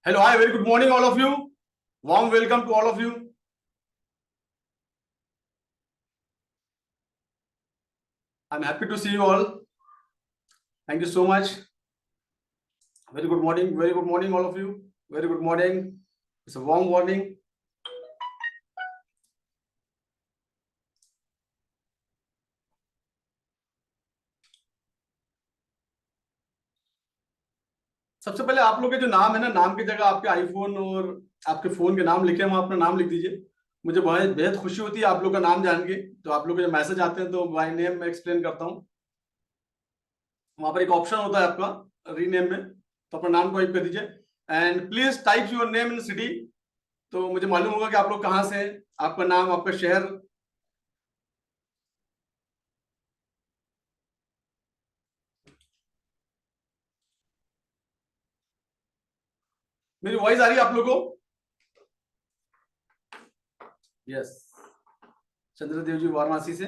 Hello, hi, very good morning, all of you. Warm welcome to all of you. I'm happy to see you all. Thank you so much. Very good morning, all of you. Very good morning. It's a warm morning. सबसे पहले आप लोग के जो नाम है ना, नाम की जगह आपके आईफोन और आपके फोन के नाम लिखे, वहां अपना नाम लिख दीजिए। मुझे बहुत बेहद खुशी होती है आप लोग का नाम जान के। तो आप लोग के जो मैसेज आते हैं तो बाय नेम मैं एक्सप्लेन करता हूँ। वहां पर एक ऑप्शन होता है आपका रीनेम में, तो अपना नाम टाइप कर दीजिए and please type your name in city. तो मुझे मालूम होगा कि आप लोग कहाँ से हैं, आपका नाम, आपका शहर। मेरी वॉइस आ रही है आप लोगों को? यस। चंद्रदेव जी वाराणसी से,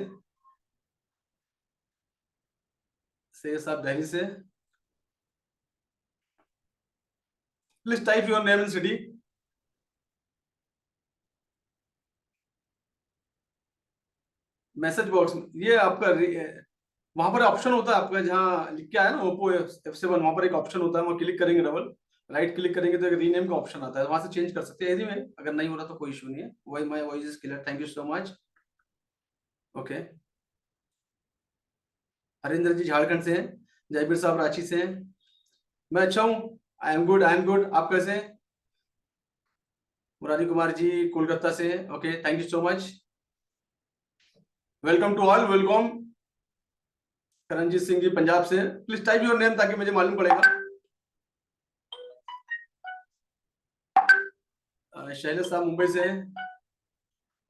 साहब दिल्ली से। Please type your name in city. Message box में ये आपका वहां पर ऑप्शन होता है आपका, जहां लिख के आया ना ओप्पो F7, वहां पर एक ऑप्शन होता है, वहां क्लिक करेंगे, डबल राइट क्लिक करेंगे तो एक रीनेम का ऑप्शन आता है, वहां से चेंज कर सकते हैं। यदि में अगर नहीं हो रहा तो कोई इशू नहीं है। वही my voice is clear, thank you so much. Okay. Harinder ji Jharkhand से हैं, जयवीर साहब रांची से हैं। मैं अच्छा हूँ, I am good, I am good. आप कैसे हैं? मुरारी कुमार जी कोलकाता से हैं। Okay, thank you so much. Welcome to all, welcome. Karanjeet Singh ji Punjab से, प्लीज टाइप योर नेम ताकि मुझे मालूम पड़ेगा। शैलेश साहब मुंबई से हैं।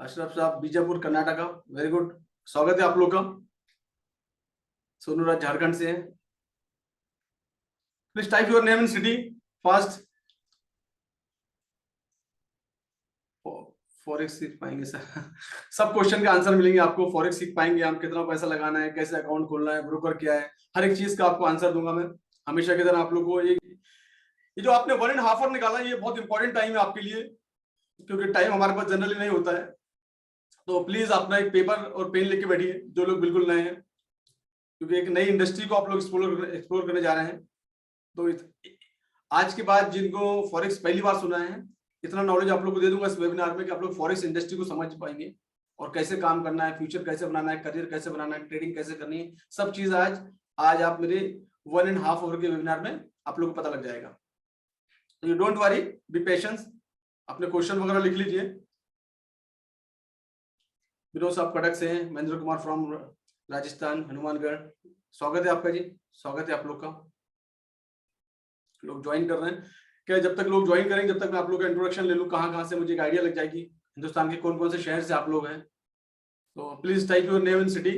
अशरफ साहब बीजापुर कर्नाटका, वेरी गुड, स्वागत है आप लोग का। सोनू राज झारखंड से हैं। Please type your name in city fast. Forex सीख पाएंगे सर? सब क्वेश्चन के आंसर मिलेंगे आपको। फॉरेक्स सीख पाएंगे हम, कितना पैसा लगाना है, कैसे अकाउंट खोलना है, ब्रोकर क्या है, हर एक चीज का आपको आंसर दूंगा मैं हमेशा की तरह आप लोग को। ये जो आपने 1.5 आवर निकाला, ये बहुत इंपॉर्टेंट टाइम है आपके लिए, क्योंकि टाइम हमारे पास जनरली नहीं होता है। तो प्लीज अपना एक पेपर और पेन लेके बैठिए, जो लोग बिल्कुल नए हैं, क्योंकि एक नई इंडस्ट्री को आप लोग एक्सप्लोर करने जा रहे हैं। तो आज के बाद जिनको फॉरेक्स पहली बार सुना है, इतना नॉलेज आप लोग को दे दूंगा इस वेबिनार में कि आप लोग फॉरेक्स इंडस्ट्री को समझ पाएंगे और कैसे काम करना है, फ्यूचर कैसे बनाना है, करियर कैसे बनाना है, ट्रेडिंग कैसे करनी है, सब चीज आज आप मेरे 1.5 आवर के वेबिनार में आप लोग को पता लग जाएगा। तो you don't worry, B patience. अपने क्वेश्चन वगैरह लिख लीजिए। विनोद साहब कटक से हैं, महेंद्र कुमार फ्रॉम राजस्थान हनुमानगढ़, स्वागत है आपका जी, स्वागत है आप लोग का। लोग ज्वाइन कर रहे हैं क्या? जब तक लोग ज्वाइन करेंगे, जब तक मैं आप लोग का इंट्रोडक्शन ले लूं, कहाँ से मुझे एक आइडिया लग जाएगी हिंदुस्तान के कौन कौन से शहर से आप लोग हैं। तो please type your name in city.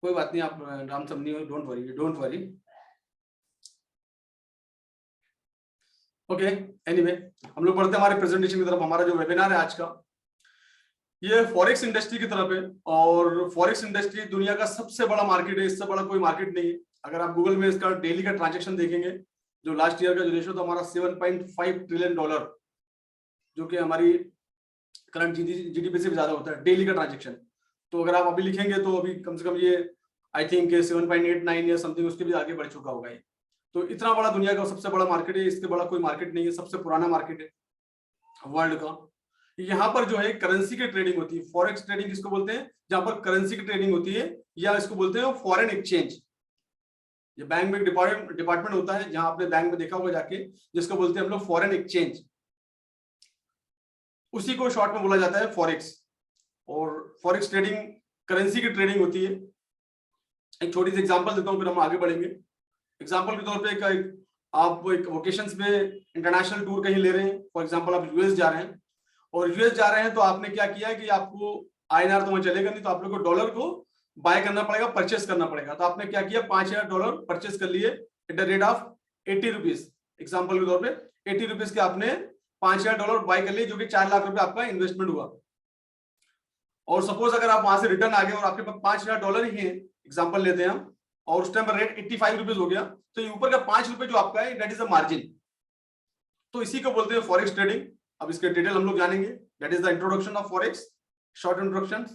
कोई बात नहीं, आप राम समनी हो, don't worry, don't worry. Okay, anyway हम लोग बढ़ते हैं हमारे प्रेजेंटेशन की तरफ। हमारा जो वेबिनार है आज का, ये फॉरेक्स इंडस्ट्री की तरफ है। और फॉरेक्स इंडस्ट्री दुनिया का सबसे बड़ा मार्केट है, इससे बड़ा कोई मार्केट नहीं है। अगर आप गूगल में इसका डेली का ट्रांजेक्शन देखेंगे, जो लास्ट ईयर का जो रेशो था हमारा $7.5 ट्रिलियन, जो कि हमारी करंट जीडीपी से भी ज्यादा होता है डेली का ट्रांजेक्शन। तो अगर आप अभी लिखेंगे तो अभी कम से कम ये आई थिंक 7.89 या समथिंग उसके भी आगे बढ़ चुका होगा ये। तो इतना बड़ा दुनिया का सबसे बड़ा मार्केट है, इसके बड़ा कोई मार्केट नहीं है, सबसे पुराना मार्केट है वर्ल्ड का। यहाँ पर जो है करेंसी की ट्रेडिंग होती है। फॉरेक्स ट्रेडिंग किसको बोलते हैं? जहां पर करेंसी की ट्रेडिंग होती है, या इसको बोलते हैं फॉरेन एक्सचेंज। ये बैंक में एक डिपार्टमेंट होता है, जहां आपने बैंक में देखा होगा जाके, जिसको बोलते हैं हम लोग फॉरेन एक्सचेंज। उसी को शॉर्ट में बोला जाता है फॉरेक्स। और फॉरेक्स ट्रेडिंग करेंसी की ट्रेडिंग होती है। एक छोटी सी एग्जांपल देता हूं, फिर हम आगे बढ़ेंगे। एग्जांपल के तौर पे आप एक वोकेशंस में इंटरनेशनल टूर कहीं ले रहे हैं, फॉर एग्जांपल आप यूएस जा रहे हैं, और यूएस जा रहे हैं तो आपने क्या किया कि आपको आईएनआर तो वहां चलेगा नहीं, तो आप लोग को डॉलर को बाय करना पड़ेगा, परचेस करना पड़ेगा। तो आपने क्या किया, $5,000 परचेस कर लिए at the rate of 80 rupees. Example के तौर पे 80 रुपीज के आपने $5,000 बाय कर लिए, जो कि 4 लाख रुपए आपका इन्वेस्टमेंट हुआ। और सपोज अगर आप वहां से रिटर्न आ गए और आपके पास $5,000 ही है, एग्जाम्पल लेते हैं हम, और उस टाइम पर रेट 85 रुपीज हो गया, तो ये ऊपर का 5 रुपए जो आपका है दैट इज अ मार्जिन। तो इसी को बोलते हैं फॉरेक्स ट्रेडिंग। अब इसके डिटेल हम लोग जानेंगे। That is the introduction of forex, short introduction.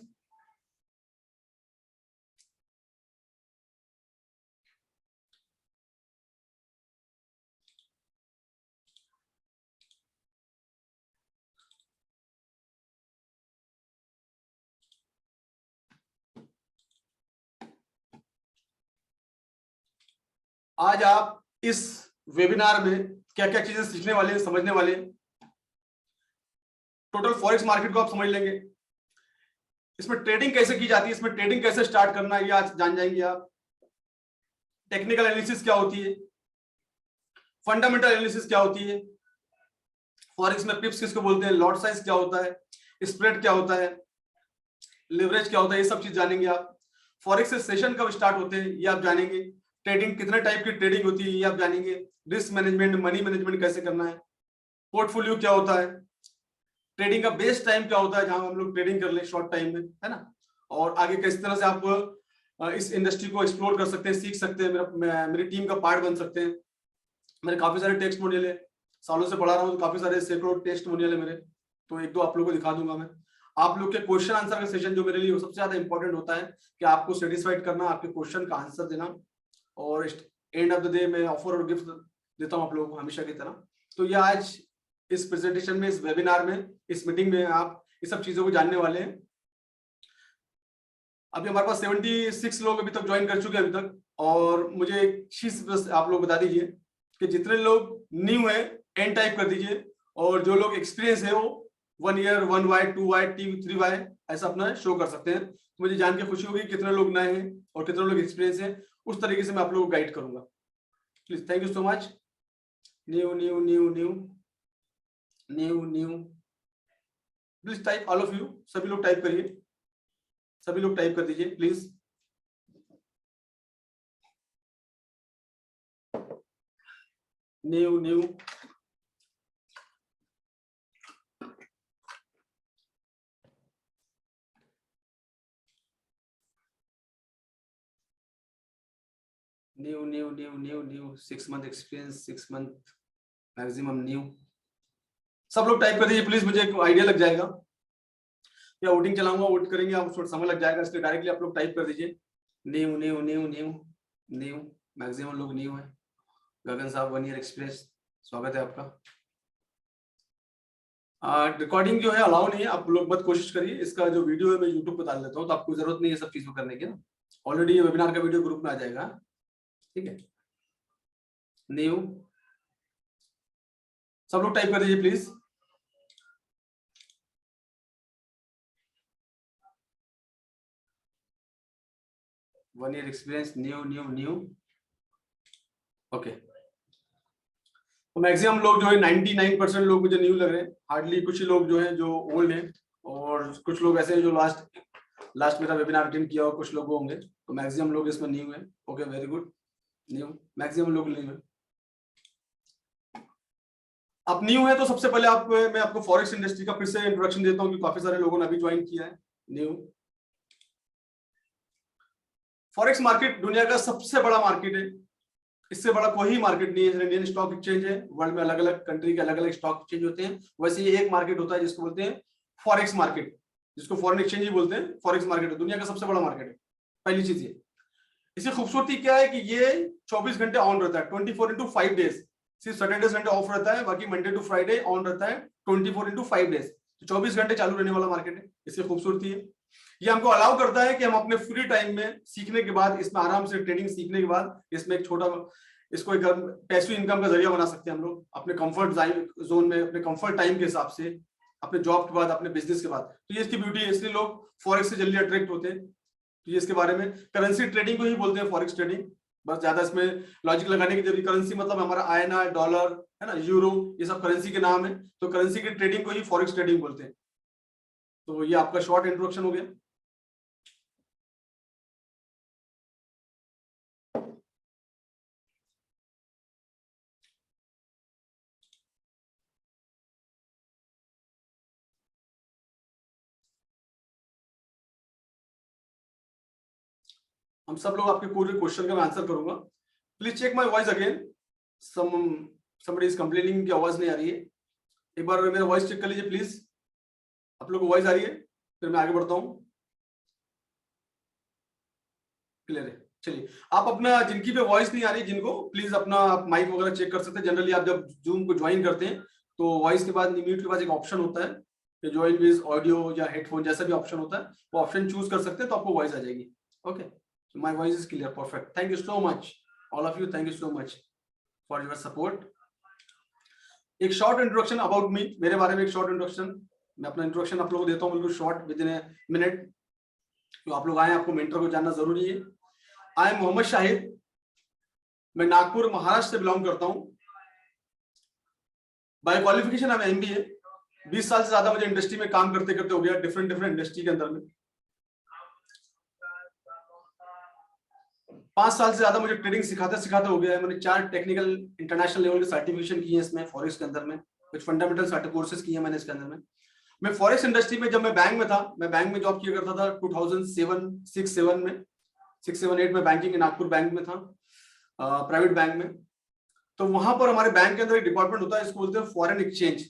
आज आप इस वेबिनार में क्या क्या चीजें सीखने वाले हैं, समझने वाले हैं। टोटल फॉरेक्स मार्केट को आप समझ लेंगे, इसमें ट्रेडिंग कैसे की जाती है, इसमें ट्रेडिंग कैसे स्टार्ट करना है ये आज जान जाएंगे आप। टेक्निकल एनालिसिस क्या होती है, फंडामेंटल एनालिसिस क्या होती है, फॉरेक्स में पिप्स किसको बोलते हैं, लॉट साइज क्या होता है, स्प्रेड क्या होता है, लिवरेज क्या होता है, ये सब चीज जानेंगे आप। फॉरेक्स से सेशन कब स्टार्ट होते हैं ये आप जानेंगे। ट्रेडिंग कितने टाइप की ट्रेडिंग होती है ये आप जानेंगे। रिस्क मैनेजमेंट, मनी मैनेजमेंट कैसे करना है, पोर्टफोलियो क्या होता है, ट्रेडिंग का बेस्ट टाइम क्या होता है जहां हम लोग ट्रेडिंग कर ले शॉर्ट टाइम में, है ना। और आगे किस तरह से आप इस इंडस्ट्री को एक्सप्लोर कर सकते हैं, सीख सकते हैं, मेरी टीम का पार्ट बन सकते हैं। मेरे काफी सारे टेक्स्ट मोनियल है, सालों से पढ़ा रहा हूँ, तो काफी सारे सैकड़ों टेस्ट मोनियल है मेरे, तो एक दो आप लोगों को दिखा दूंगा मैं। आप लोग के क्वेश्चन आंसर का सेशन जो मेरे लिए सबसे ज्यादा इंपॉर्टेंट होता है कि आपको सेटिस्फाइड करना, आपके क्वेश्चन का आंसर देना, और एंड ऑफ द डे में ऑफर और गिफ्ट देता हूँ आप लोगों को हमेशा की तरह। तो ये आज इस प्रेजेंटेशन में, इस वेबिनार में, इस मीटिंग में आप इस सब चीजों को जानने वाले हैं। अभी हमारे पास 76 लोग अभी तक ज्वाइन कर चुके हैं अभी तक। और मुझे एक चीज बस आप लोग बता दीजिए कि जितने लोग न्यू है एन टाइप कर दीजिए, और जो लोग एक्सपीरियंस है वो 1 ईयर, 1Y, 2Y, 3Y ऐसा अपना शो कर सकते हैं। तो मुझे जान के खुशी होगी कितने लोग नए हैं और कितने लोग एक्सपीरियंस हैं, उस तरीके से मैं आप लोगों को गाइड करूंगा। Please, thank you so much. New new new new new new, please type all of you, सभी लोग टाइप करिए, सभी लोग टाइप कर दीजिए please. New new new new new new new 6 month experience, 6 month maximum new. सब लोग type कर दीजिए प्लीज, मुझे एक आइडिया लग जाएगा। या वोटिंग चलाऊंगा, वोट करेंगे आप, थोड़ा समय लग जाएगा, इसलिए डायरेक्टली आप लोग टाइप कर दीजिए new new new new new. Maximum लोग न्यू है। गगन साहब 1 ईयर एक्सपीरियंस, स्वागत है आपका। रिकॉर्डिंग जो है अलाउ नहीं है, आप लोग मत कोशिश करिए। इसका जो वीडियो है मैं यूट्यूब पर डाल देता हूँ, तो आपको जरूरत नहीं है सब चीजों करने की ना। ऑलरेडी ये वेबिनार का वीडियो ग्रुप में आ जाएगा, ठीक है। न्यू, सब लोग टाइप कर दीजिए please. One year experience, new new new, okay. तो मैक्सिमम लोग जो है 99% लोग मुझे न्यू लग रहे हैं। हार्डली कुछ ही लोग जो है जो ओल्ड हैं, और कुछ लोग ऐसे हैं जो लास्ट मेरा वेबिनार अटेंड किया और कुछ लोग होंगे। तो मैक्सिमम लोग इसमें न्यू है। Okay, very good, new, maximum लोग न्यू है। आप न्यू है तो सबसे पहले मैं आपको फॉरेक्स इंडस्ट्री का फिर से इंट्रोडक्शन देता हूँ, कि काफी सारे लोगों ने अभी ज्वाइन किया है। न्यू, फॉरेक्स मार्केट दुनिया का सबसे बड़ा मार्केट है। इससे बड़ा कोई मार्केट नहीं है। इंडियन स्टॉक एक्सचेंज है, वर्ल्ड में अलग अलग कंट्री के अलग अलग स्टॉक एक्सचेंज होते हैं, वैसे ये एक मार्केट होता है जिसको बोलते हैं फॉरेक्स मार्केट, जिसको फॉरेन एक्सचेंज ही बोलते हैं। फॉरेक्स मार्केट दुनिया का सबसे बड़ा मार्केट है। पहली चीज ये। इसकी खूबसूरती क्या है कि ये 24 घंटे ऑन रहता है, 24/5 डेज। सिर्फ सैटरडे संडे ऑफ रहता है, बाकी मंडे टू फ्राइडे ऑन रहता है 24/5 डेज। तो 24 घंटे चालू रहने वाला मार्केट है। इसकी खूबसूरती है ये हमको अलाउ करता है कि हम अपने फ्री टाइम में सीखने के बाद, इसमें आराम से ट्रेडिंग सीखने के बाद, इसमें एक छोटा, इसको एक पैसिव इनकम का जरिया बना सकते हैं हम लोग अपने कंफर्ट जोन में, अपने कंफर्ट टाइम के हिसाब से, अपने जॉब के बाद, अपने बिजनेस के बाद। तो ये इसकी ब्यूटी है, इसलिए लोग फॉरेक्स से जल्दी अट्रैक्ट होते हैं। तो ये इसके बारे में, करेंसी ट्रेडिंग को ही बोलते हैं फॉरेक्स ट्रेडिंग। बस ज्यादा इसमें लॉजिक लगाने की जरूरत। करेंसी मतलब हमारा INR, डॉलर, है ना, यूरो, ये सब करेंसी के नाम है। तो करेंसी की ट्रेडिंग को ही फॉरेक्स ट्रेडिंग बोलते हैं। तो ये आपका शॉर्ट इंट्रोडक्शन हो गया। हम सब लोग आपके पूरे क्वेश्चन का मैं आंसर करूंगा। Please check my voice again. Somebody is complaining कि आवाज नहीं आ रही है। एक बार मेरा वॉइस चेक कर लीजिए प्लीज। आप लोग को वॉइस आ रही है? फिर मैं आगे बढ़ता हूँ। क्लियर है? चलिए, आप अपना जिनकी पे वॉइस नहीं आ रही, जिनको प्लीज अपना आप माइक वगैरह चेक कर सकते हैं। जनरली आप जब जूम को ज्वाइन करते हैं तो वॉइस के बाद म्यूट के बाद एक ऑप्शन होता है कि ज्वाइन विद ऑडियो या हेडफोन, जैसा भी ऑप्शन होता है वो ऑप्शन चूज कर सकते हैं, तो आपको वॉइस आ जाएगी। Okay, my voice is clear, perfect. Thank you so much all of you, thank you so much for your support. एक शॉर्ट इंट्रोडक्शन अबाउट मी, मेरे बारे में एक शॉर्ट इंट्रोडक्शन। मैं अपना इंट्रोडक्शन आप लोगों को देता हूँ बिल्कुल short, with in a minute. तो आप लोग आए, आपको मेंटर को जानना जरूरी है। आई एम मोहम्मद शाहिद, मैं नागपुर महाराष्ट्र से बिलोंग करता हूं। By qualification I am MBA. 20 साल से ज्यादा मुझे इंडस्ट्री में काम करते करते हो गया, डिफरेंट इंडस्ट्री के अंदर में। 5 साल से ज्यादा मुझे ट्रेडिंग सिखाते सिखाते हो गया है। मैंने 4 टेक्निकल इंटरनेशनल लेवल के सर्टिफिकेशन किए हैं इसमें फॉरेक्स के अंदर में। कुछ फंडामेंटल सर्टिफिकेट कोर्सेज किए मैंने इसके अंदर में। मैं फॉरेक्स इंडस्ट्री में, जब मैं बैंक में था, मैं बैंक में जॉब किया करता था 2007 में, 6-7-8 में बैंकिंग नागपुर बैंक में था, प्राइवेट बैंक में। तो वहां पर हमारे बैंक के अंदर एक डिपार्टमेंट होता है, इसको बोलते हैं फॉरेन एक्सचेंज।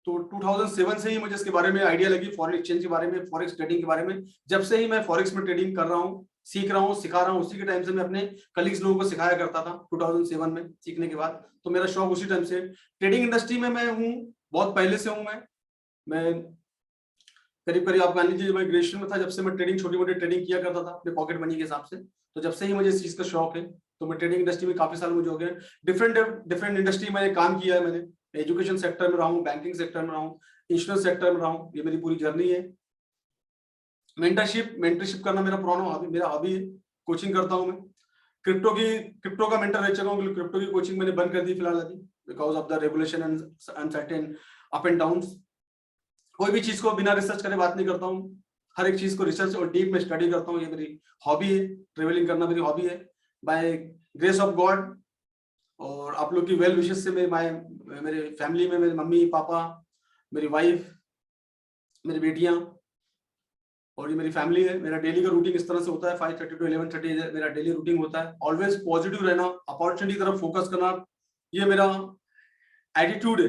तो 2007 से ही मुझे इसके बारे में आइडिया लगी, फॉरेन एक्सचेंज के बारे में, फॉरेक्स ट्रेडिंग के बारे में। जब से ही मैं फॉरेक्स में ट्रेडिंग कर रहा हूँ, सीख रहा हूँ, सिखा रहा हूँ। उसी के टाइम से मैं अपने कलीग्स लोगों को सिखाया करता था 2007 में। सीखने के बाद तो मेरा शौक उसी टाइम से, ट्रेडिंग इंडस्ट्री में मैं हूँ, बहुत पहले से हूँ। मैं करीब करीब आप मान लीजिए, मैं ग्रेजुएशन में था जब से मैं ट्रेडिंग, छोटी मोटी ट्रेडिंग किया करता था अपने पॉकेट मनी के हिसाब से। तो जब से ही मुझे इस चीज का शौक है, तो मैं ट्रेडिंग इंडस्ट्री में काफी साल मुझे हो गए। डिफरेंट इंडस्ट्री में काम किया है मैंने। एजुकेशन सेक्टर में रहा हूँ, बैंकिंग सेक्टर में रहा हूँ, इंश्योरेंस सेक्टर में रहा हूँ। ये मेरी पूरी जर्नी है। मेंटरशिप करना मेरा पुराना हॉबी, मेरा हॉबी है। कोचिंग करता हूँ मैं। क्रिप्टो का मेंटर रह चुका हूँ। क्रिप्टो की कोचिंग मैंने बंद कर दी फिलहाल अभी, because of the regulation and uncertain up and down. कोई भी चीज को बिना रिसर्च करे बात नहीं करता हूँ। हर एक चीज को रिसर्च और डीप में स्टडी करता हूँ। ये मेरी हॉबी है, ट्रेवलिंग करना मेरी हॉबी है, बाय ग्रेस ऑफ गॉड। और आप लोग की वेल विशेस से मेरे फैमिली में मेरे मम्मी पापा, मेरी वाइफ, मेरी बेटियां और ये मेरी फैमिली है। मेरा डेली का रूटीन इस तरह से होता है, 5:30 to 11:30 मेरा डेली रूटीन होता है। ऑलवेज पॉजिटिव रहना, अपॉर्चुनिटी की तरफ फोकस करना, ये मेरा एटीट्यूड है।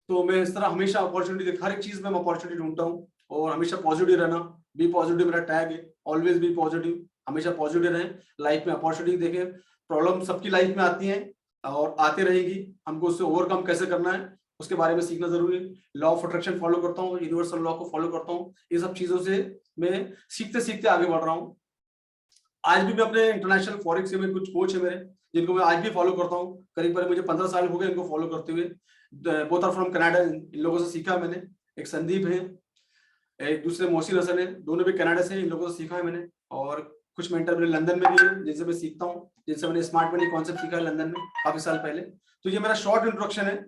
तो मैं इस तरह हमेशा अपॉर्चुनिटी, हर एक चीज में मैं अपॉर्चुनिटी ढूंढता हूँ। और हमेशा पॉजिटिव रहना, बी पॉजिटिव मेरा टैग है। ऑलवेज बी पॉजिटिव, हमेशा पॉजिटिव रहें। लाइफ में अपॉर्चुनिटी देखें। प्रॉब्लम सबकी लाइफ में आती है और आते रहेगी। हमको उससे ओवरकम कैसे करना है उसके बारे में सीखना जरूरी है। लॉ ऑफ अट्रैक्शन फॉलो करता हूँ, यूनिवर्सल लॉ को फॉलो करता हूँ। ये सब चीजों से मैं सीखते सीखते आगे बढ़ रहा हूँ। आज भी मैं अपने इंटरनेशनल फॉरेक्स में कुछ कोच है मेरे, जिनको मैं आज भी फॉलो करता हूँ। करीब मुझे 15 साल हो गए इनको फॉलो करते हुए। Both are from Canada. इन लोगों से सीखा मैंने। एक संदीप है, एक दूसरे मोहसिन हसन है, दोनों भी कनाडा से। इन लोगों से सीखा है मैंने। और कुछ मेंटर मेरे लंदन में भी है जिनसे मैं सीखता हूँ, जिनसे मैंने स्मार्ट मनी कॉन्सेप्ट सीखा है लंदन में काफी साल पहले। तो ये मेरा शॉर्ट इंट्रोडक्शन है।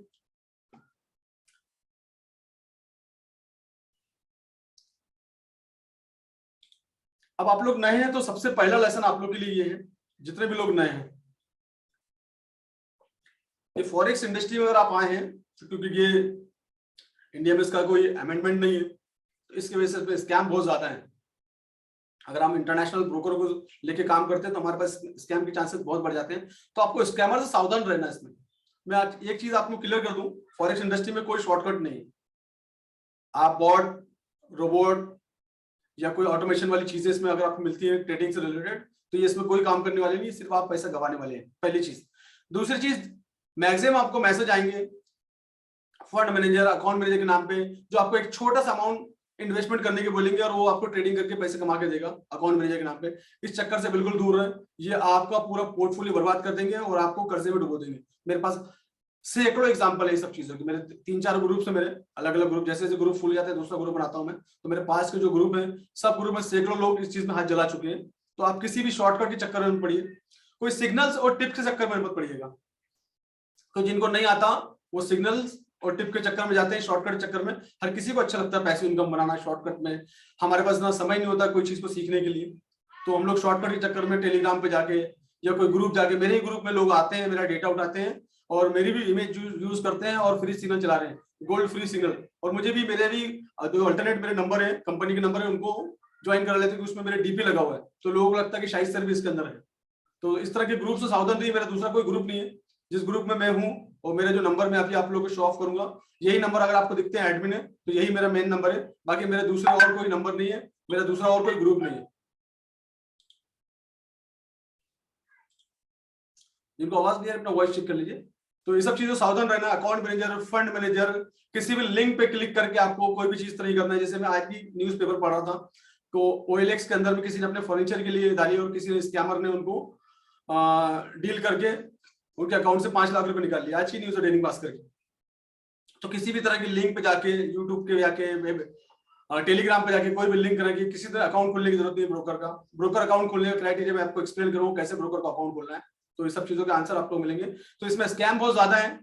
अब आप लोग नए हैं तो सबसे पहला लेसन आप लोग के लिए ये है, जितने भी लोग नए हैं, ये फॉरेक्स इंडस्ट्री में अगर आप आए हैं, क्योंकि ये इंडिया में इसका कोई अमेंडमेंट नहीं है, तो इसकी वजह से स्कैम बहुत ज्यादा है। अगर हम इंटरनेशनल ब्रोकर को लेके काम करते हैं तो हमारे पास स्कैम के चांसेस बहुत बढ़ जाते हैं। तो आपको स्कैमर से सावधान रहना है इसमें। मैं आज एक चीज आपको क्लियर कर दूं, फॉरेक्स इंडस्ट्री में कोई शॉर्टकट नहीं है। आप बॉट, रोबोट या कोई ऑटोमेशन वाली चीजें इसमें अगर आपको मिलती है ट्रेडिंग से रिलेटेड, तो ये इसमें कोई काम करने वाले नहीं, सिर्फ आप पैसा गंवाने वाले हैं, पहली चीज। दूसरी चीज, मैक्सिमम आपको मैसेज आएंगे फंड मैनेजर, अकाउंट मैनेजर के नाम पे, जो आपको एक छोटा सा अमाउंट इन्वेस्टमेंट करने के बोलेंगे और वो आपको ट्रेडिंग करके पैसे कमा के देगा अकाउंट मैनेजर के नाम पे। इस चक्कर से बिल्कुल दूर है। ये आपका पूरा पोर्टफोलियो बर्बाद कर देंगे और आपको कर्जे में डुबो देंगे। मेरे पास सैकड़ों एग्जांपल है सब चीजों की। मेरे 3-4 ग्रुप है, मेरे अलग अलग ग्रुप, जैसे जैसे ग्रुप फुल जाते हैं दूसरा ग्रुप बनाता हूं मैं। तो मेरे पास के जो ग्रुप है, सब ग्रुप में सैकड़ों लोग इस चीज में हाथ जला चुके हैं। तो आप किसी भी शॉर्टकट के चक्कर में पड़िए, कोई सिग्नल्स और टिप्स के चक्कर में मत पड़िएगा। तो जिनको नहीं आता वो सिग्नल्स और टिप के चक्कर में जाते हैं, शॉर्टकट के चक्कर में। हर किसी को अच्छा लगता है पैसे इनकम बनाना शॉर्टकट में। हमारे पास ना समय नहीं होता कोई चीज को सीखने के लिए, तो हम लोग शॉर्टकट के चक्कर में टेलीग्राम पे जाके या कोई ग्रुप जाके, मेरे ही ग्रुप में लोग आते हैं, मेरा डेटा उठाते हैं और मेरी भी इमेज यूज करते हैं और फ्री सिग्नल चला रहे हैं, गोल्ड फ्री सिग्नल। और मुझे भी, मेरे भी जो अल्टरनेट मेरे नंबर है, कंपनी के नंबर है, उनको ज्वाइन कर लेते हैं कि उसमें मेरे डीपी लगा हुआ है, तो लोगों को लगता है कि शायद सर भी इसके अंदर है। तो इस तरह के ग्रुप से सावधान रहिए। मेरा दूसरा कोई ग्रुप नहीं है, जिस ग्रुप में मैं हूँ और मेरे जो नंबर मैं अभी आप लोगों को शो ऑफ करूंगा, यही नंबर अगर आपको दिखते हैं एडमिन है तो यही मेरा मेन नंबर है। बाकी मेरे दूसरे और कोई नंबर नहीं है, मेरा दूसरा और कोई ग्रुप नहीं है। जिनको आवाज नहीं है अपना वॉइस चेक कर लीजिए। तो ये सब चीजों सावधान रहना। अकाउंट मैनेजर, फंड मैनेजर, किसी भी लिंक पे क्लिक करके आपको कोई भी चीज तो नहीं करना है। जैसे मैं आज भी न्यूज़पेपर पढ़ रहा था, तो OLX के अंदर में किसी ने अपने फर्नीचर के लिए डाली और किसी ने स्कैमर ने उनको डील करके उनके अकाउंट से 5 लाख रुपए निकाल लिया। आज की न्यूज है दैनिक भास्कर की। तो किसी भी तरह की लिंक पे जाके, यूट्यूब के जाके, टेलीग्राम पे जाके कोई भी लिंक करेंगे, किसी तरह अकाउंट खोलने की जरूरत नहीं है ब्रोकर का। ब्रोकर अकाउंट खोलने का क्राइटेरिया मैं आपको एक्सप्लेन करूँ कैसे ब्रोकर का अकाउंट खोलना है, तो ये सब चीजों के आंसर आपको मिलेंगे। तो इसमें स्कैम बहुत ज्यादा है।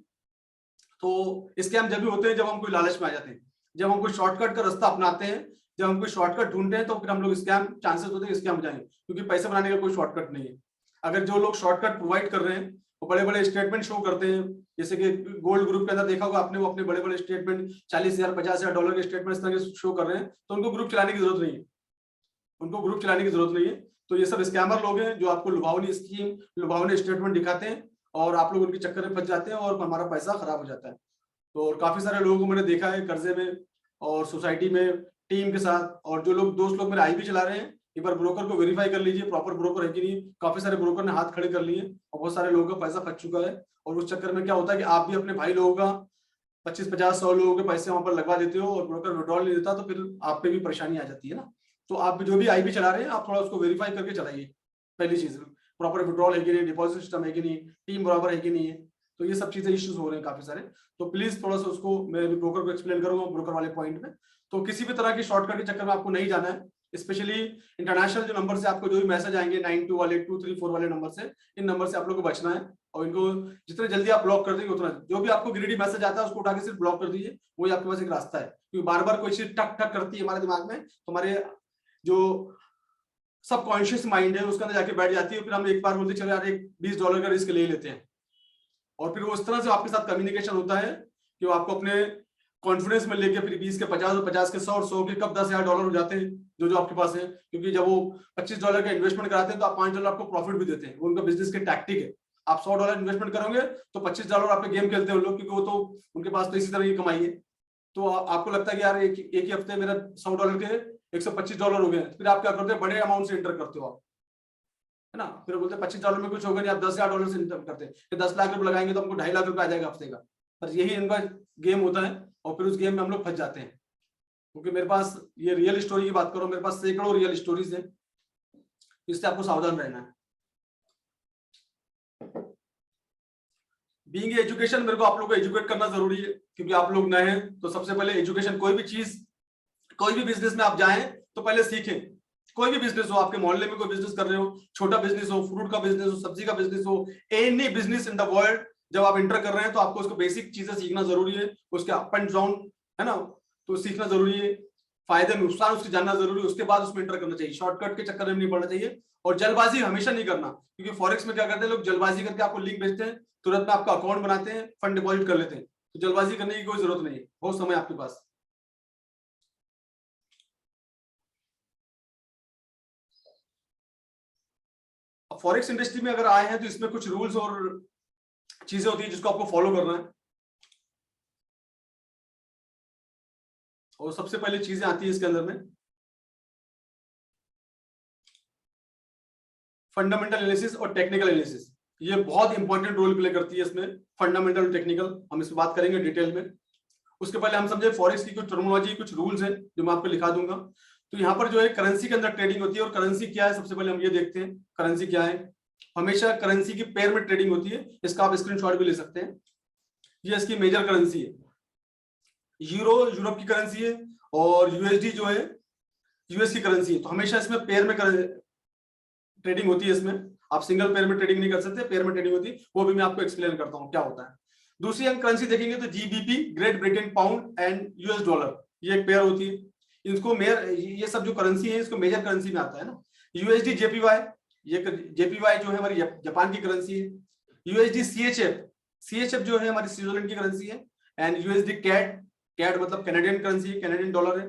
तो स्कैम जब भी होते हैं जब हम कोई लालच में आ जाते हैं, जब हम कोई शॉर्टकट का रास्ता अपनाते हैं, जब हम कोई शॉर्टकट ढूंढते हैं, तो फिर हम लोग स्कैम, चांसेस होते हैं कि स्कैम हो जाएंगे, क्योंकि पैसे बनाने का कोई शॉर्टकट नहीं है। अगर जो लोग शॉर्टकट प्रोवाइड कर रहे हैं वो बड़े बड़े स्टेटमेंट शो करते हैं, जैसे कि गोल्ड ग्रुप के अंदर देखा होगा आपने, वो अपने बड़े बड़े स्टेटमेंट $40,000 $50,000 डॉलर के स्टेटमेंट इस तरह के शो कर रहे हैं, तो उनको ग्रुप चलाने की जरूरत नहीं है। उनको ग्रुप चलाने की जरूरत नहीं है। तो ये सब स्कैमर लोग हैं जो आपको लुभावनी स्कीम, लुभावनी स्टेटमेंट दिखाते हैं और आप लोग उनके चक्कर में फंस जाते हैं और हमारा पैसा खराब हो जाता है। तो और काफी सारे लोगों को मैंने देखा है कर्जे में और सोसाइटी में टीम के साथ, और जो लोग दोस्त लोग मेरे IB चला रहे हैं, एक बार ब्रोकर को वेरीफाई कर लीजिए प्रॉपर ब्रोकर है कि नहीं। काफी सारे ब्रोकर ने हाथ खड़े कर लिए और बहुत सारे लोगों का पैसा फंस चुका है। और उस चक्कर में क्या होता है कि आप भी अपने भाई लोगों का 25, 50, 100 लोगों के पैसे वहां पर लगवा देते हो और ब्रोकर विड्रॉल नहीं देता, तो फिर आप पे भी परेशानी आ जाती है ना। तो आप जो भी IB चला रहे हैं आप थोड़ा उसको वेरीफाई करके चलाइए। पहली चीज, प्रॉपर विड्रॉल है कि नहीं, डिपॉजिट सिस्टम है कि नहीं, टीम बराबर है कि नहीं है। तो ये सब चीजें इश्यूज हो रहे हैं काफी सारे। तो प्लीज थोड़ा सा उसको मैं ब्रोकर को एक्सप्लेन करूंगा ब्रोकर वाले पॉइंट में। तो किसी भी तरह की शॉर्टकट के चक्कर में आपको नहीं जाना है। स्पेशली इंटरनेशनल जो नंबर से आपको जो भी मैसेज आएंगे 92 वाले, 234 वाले नंबर से, इन नंबर से आप लोग को बचना है। और इनको जितने जल्दी आप ब्लॉक कर देंगे उतना, जो भी आपको ग्रीडी मैसेज आता है उसको उठा के सिर्फ ब्लॉक कर दीजिए। वही आपके पास एक रास्ता है, क्योंकि बार बार कोई चीज टक टक करती है हमारे दिमाग में, तो हमारे जो सबकॉन्शियस माइंड है उसके अंदर जाके बैठ जाती है। फिर हम एक बार बोलते चले यार एक $20 का रिस्क ले लेते हैं, और फिर वो उस तरह से आपके साथ कम्युनिकेशन होता है कि वो आपको अपने कॉन्फिडेंस में लेके फिर 20 के 50 और 50 के 100 और 100 के कब $10,000 हो जाते हैं जो जो आपके पास है। क्योंकि जब वो $25 का इन्वेस्टमेंट कराते हैं तो आप $5 आपको प्रॉफिट भी देते हैं। वो उनका बिजनेस की टैक्टिक है। आप $100 इन्वेस्टमेंट करोगे तो $25 आप पे गेम खेलते हैं लोग, क्योंकि वो तो उनके पास तो इसी तरह की कमाई है। तो आपको लगता है कि यार एक ही हफ्ते मेरा $100 के $125 हो गए, फिर आप क्या करते हैं, बड़े अमाउंट से एंटर करते हो आप, है ना। फिर बोलते हैं $25 में कुछ होगा नहीं, आप $10,000 से एंटर करते हैं, फिर 10 लाख रुपए लगाएंगे तो हमको 2.5 लाख रुपए आ जाएगा हफ्ते का। पर यही इनका गेम होता है और फिर उस गेम में हम लोग फंस जाते हैं। क्योंकि मेरे पास ये रियल स्टोरी की बात करो, मेरे पास सैकड़ों रियल स्टोरीज है, इससे आपको सावधान रहना है। बीइंग एजुकेशन, मेरे को आप लोग को एजुकेट करना जरूरी है, क्योंकि आप लोग नए हैं। तो सबसे पहले एजुकेशन, कोई भी चीज, कोई भी बिजनेस में आप जाएं तो पहले सीखें। कोई भी बिजनेस हो, आपके मोहल्ले में कोई बिजनेस कर रहे हो, छोटा बिजनेस हो, फ्रूट का बिजनेस हो, सब्जी का बिजनेस हो, any business in the world, जब आप एंटर कर रहे हैं तो आपको उसको बेसिक चीजें सीखना जरूरी है। उसके अप एंड डाउन, है ना, तो सीखना जरूरी है। फायदे नुकसान उसके जानना जरूरी है, उसके बाद उसमें एंटर करना चाहिए। शॉर्टकट के चक्कर में नहीं पड़ना चाहिए, और जल्दबाजी हमेशा नहीं करना। क्योंकि फॉरेक्स में क्या करते हैं लोग, जल्दबाजी करके आपको लिंक भेजते हैं, तुरंत में आपका अकाउंट बनाते हैं, फंड डिपॉजिट कर लेते हैं। तो जल्दबाजी करने की कोई जरूरत नहीं है, बहुत समय आपके पास। फॉरेक्स इंडस्ट्री में अगर आए हैं तो इसमें कुछ रूल्स और चीजें होती है जिसको आपको फॉलो करना है। और सबसे पहले चीजें आती है इसके अंदर में फंडामेंटल एनालिसिस और टेक्निकल एनालिसिस। ये बहुत इंपॉर्टेंट रोल प्ले करती है इसमें, फंडामेंटल टेक्निकल, हम इस पर बात करेंगे डिटेल में। उसके पहले हम समझे फॉरेक्स की कुछ टर्मिनोलॉजी, कुछ रूल्स है जो मैं आपको लिखा दूंगा। तो यहाँ पर जो है करेंसी के अंदर ट्रेडिंग होती है, और करेंसी क्या है सबसे पहले हम ये देखते हैं। करेंसी क्या है, हमेशा करेंसी की पेयर में ट्रेडिंग होती है। इसका आप स्क्रीनशॉट भी ले सकते हैं। ये इसकी मेजर करेंसी है। यूरो यूरोप की करेंसी है, और USD जो है US की करेंसी है। तो हमेशा इसमें पेयर में ट्रेडिंग होती है। इसमें आप सिंगल पेयर में ट्रेडिंग नहीं कर सकते, पेयर में ट्रेडिंग होती है। वो भी मैं आपको एक्सप्लेन करता हूँ क्या होता है। दूसरी हम करेंसी देखेंगे तो GBP, great Britain pound and US dollar, ये एक पेयर होती है। इनको ये सब जो करेंसी है इसको मेजर करेंसी में आता है ना। USD JPY, ये JPY जो है हमारी जापान की करेंसी है। USD CHF जो है हमारी स्विट्जरलैंड की करेंसी है। एंड USD CAD मतलब कैनेडियन करेंसी है, कैनेडियन डॉलर है।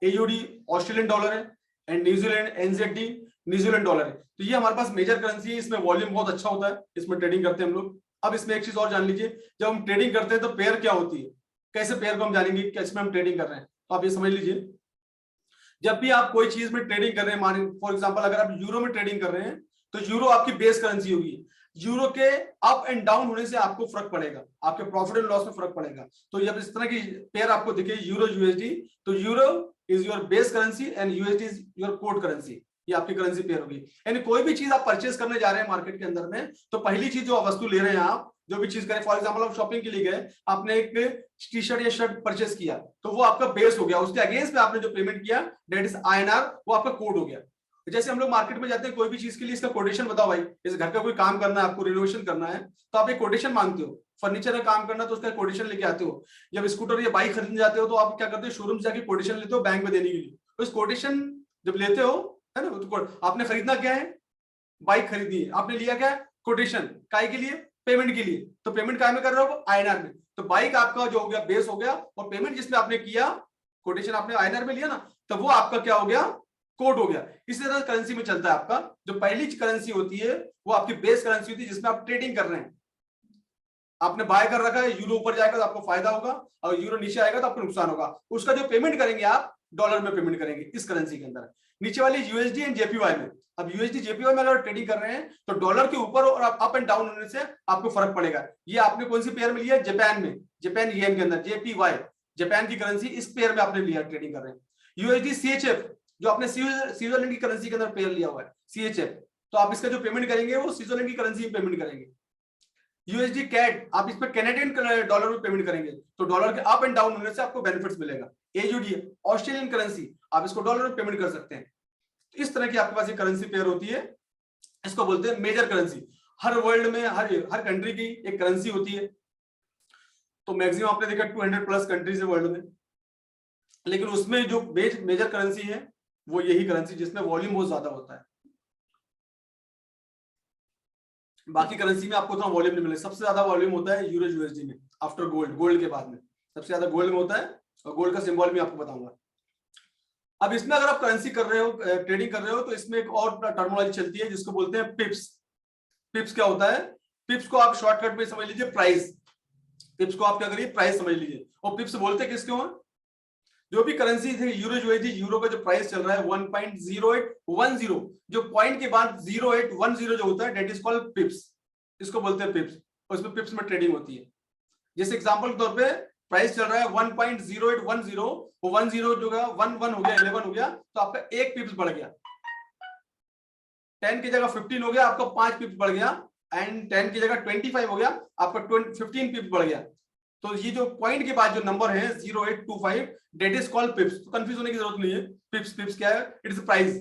AUD ऑस्ट्रेलियन डॉलर है। And New Zealand NZD New Zealand dollar है। तो ये हमारे पास मेजर करेंसी है, इसमें वॉल्यूम बहुत अच्छा होता है, इसमें ट्रेडिंग करते हैं हम लोग। अब इसमें एक चीज और जान लीजिए, जब हम ट्रेडिंग करते हैं तो पेयर क्या होती है, कैसे पेयर को हम जानेंगे कैसे हम ट्रेडिंग कर रहे हैं। तो आप ये समझ लीजिए, जब भी आप कोई चीज में ट्रेडिंग कर रहे हैं, माने फॉर एग्जांपल अगर आप यूरो में ट्रेडिंग कर रहे हैं तो यूरो आपकी बेस करेंसी होगी। यूरो के अप एंड डाउन होने से आपको फर्क पड़ेगा, आपके प्रॉफिट एंड लॉस में फर्क पड़ेगा। तो जब इस तरह की पेयर आपको दिखे यूरो यूएसडी, तो euro is your base currency and USD is your code currency, ये आपकी करेंसी पेयर होगी। यानी कोई भी चीज आप परचेज करने जा रहे हैं मार्केट के अंदर में, तो पहली चीज जो वस्तु ले रहे हैं आप, जो भी चीज करें, फॉर एग्जांपल आप शॉपिंग के लिए गए, आपने एक टी शर्ट या शर्ट परचेस किया, तो वो आपका बेस हो गया, उसके अगेंस्ट में आपने जो पेमेंट किया दैट इज आईएनआर, वो आपका कोड हो गया। जैसे हम लोग मार्केट में जाते हैं कोई भी चीज के लिए, इसका कोटेशन बताओ भाई, इस घर का कोई काम करना है, आपको रिनोवेशन करना है, तो आप एक कोटेशन मांगते हो। फर्नीचर का काम करना तो उसका कोटेशन लेके आते हो। जब स्कूटर या बाइक खरीदने जाते हो तो आप क्या करते हो, शोरूम से जाके कोटेशन लेते हो बैंक में देने के लिए। तो इस कोटेशन जब लेते हो, है ना, तो आपने खरीदना क्या है, बाइक खरीदनी है, आपने लिया क्या है, कोटेशन, काय के लिए, पेमेंट के लिए। तो पेमेंट काय में कर रहे हो, आईएनआर में। तो बाइक आपका जो हो गया बेस हो गया, और पेमेंट जिसमें आपने किया, कोटेशन आपने आईएनआर में लिया ना, तो वो आपका क्या हो गया, कोड हो गया। इसी तरह करेंसी में चलता है आपका, जो पहली करेंसी होती है वो आपकी बेस करेंसी होती है, जिसमें आप ट्रेडिंग कर रहे हैं। आपने बाय कर रखा है, यूरो ऊपर जाएगा तो आपको फायदा होगा, और यूरो नीचे आएगा तो आपको नुकसान होगा। उसका जो पेमेंट करेंगे आप डॉलर में पेमेंट करेंगे इस करेंसी के अंदर। नीचे वाली यूएसडी एंड जेपीवाई में, अब यूएसडी जेपीवाई में अगर ट्रेडिंग कर रहे हैं तो डॉलर के ऊपर और अप एंड डाउन होने से आपको फर्क पड़ेगा। ये आपने कौन सी पेयर में लिया, जापान में, जापान येन के अंदर जेपीवाई, जापान की करेंसी, इस पेयर में आपने लिया, ट्रेडिंग कर रहे हैं। यूएसडी सीएचएफ, जो आपने स्विट्जरलैंड की करेंसी के अंदर पेयर लिया हुआ है सीएचएफ, तो आप इसका जो पेमेंट करेंगे वो स्विट्जरलैंड की करेंसी में पेमेंट करेंगे। यूएसडी कैट, आप इस पर कैनेडियन डॉलर में पेमेंट करेंगे, तो डॉलर के अप एंड डाउन होने से आपको बेनिफिट्स मिलेगा। एयूडी ऑस्ट्रेलियन करेंसी, आप इसको डॉलर में पेमेंट कर सकते हैं। इस तरह की आपके पास एक करेंसी पेयर होती है, इसको बोलते हैं मेजर करेंसी। हर वर्ल्ड में हर कंट्री की एक करेंसी होती है। तो मैक्सिमम आपने देखा 200 प्लस कंट्रीज है वर्ल्ड में, लेकिन उसमें जो मेजर करेंसी है वो यही करेंसी जिसमें वॉल्यूम बहुत ज्यादा होता है। बाकी करेंसी में आपको उतना वॉल्यूम नहीं मिलेगा। सबसे ज्यादा वॉल्यूम होता है यूरो यूएसडी में, आफ्टर गोल्ड, गोल्ड के बाद में सबसे ज्यादा गोल्ड में होता है, और गोल्ड का सिंबल भी आपको बताऊंगा। अब इसमें अगर आप करेंसी कर रहे हो, ट्रेडिंग कर रहे हो, तो इसमें एक और टर्मिनोलॉजी चलती है जिसको बोलते हैं पिप्स। पिप्स क्या होता है, पिप्स को आप शॉर्टकट में समझ लीजिए प्राइस। पिप्स को आप क्या करिए, प्राइस समझ लीजिए। और पिप्स बोलते किसको हैं, जो भी करेंसी थे यूरो यूएसडी, यूरो का जो प्राइस चल रहा है 1.0810, जो पॉइंट के बाद 0810 जो होता है दैट इज कॉल्ड पिप्स, इसको बोलते हैं पिप्स। और इसमें पिप्स में ट्रेडिंग होती है। जैसे एग्जांपल के तौर पे प्राइस चल रहा है 1.0810, वो 10 जो है 11 हो गया, 11 हो गया, तो आपका एक पिप्स बढ़ गया। 10 की जगह 15 हो गया, आपका 5 पिप्स बढ़ गया। एंड 10 की जगह 25 हो गया, आपका 15 पिप्स बढ़ गया। तो ये जो पॉइंट के बाद जो नंबर है 0825 दैट इज कॉल्ड पिप्स। तो कंफ्यूज होने की जरूरत नहीं है। पिप्स, पिप्स क्या है, it is price,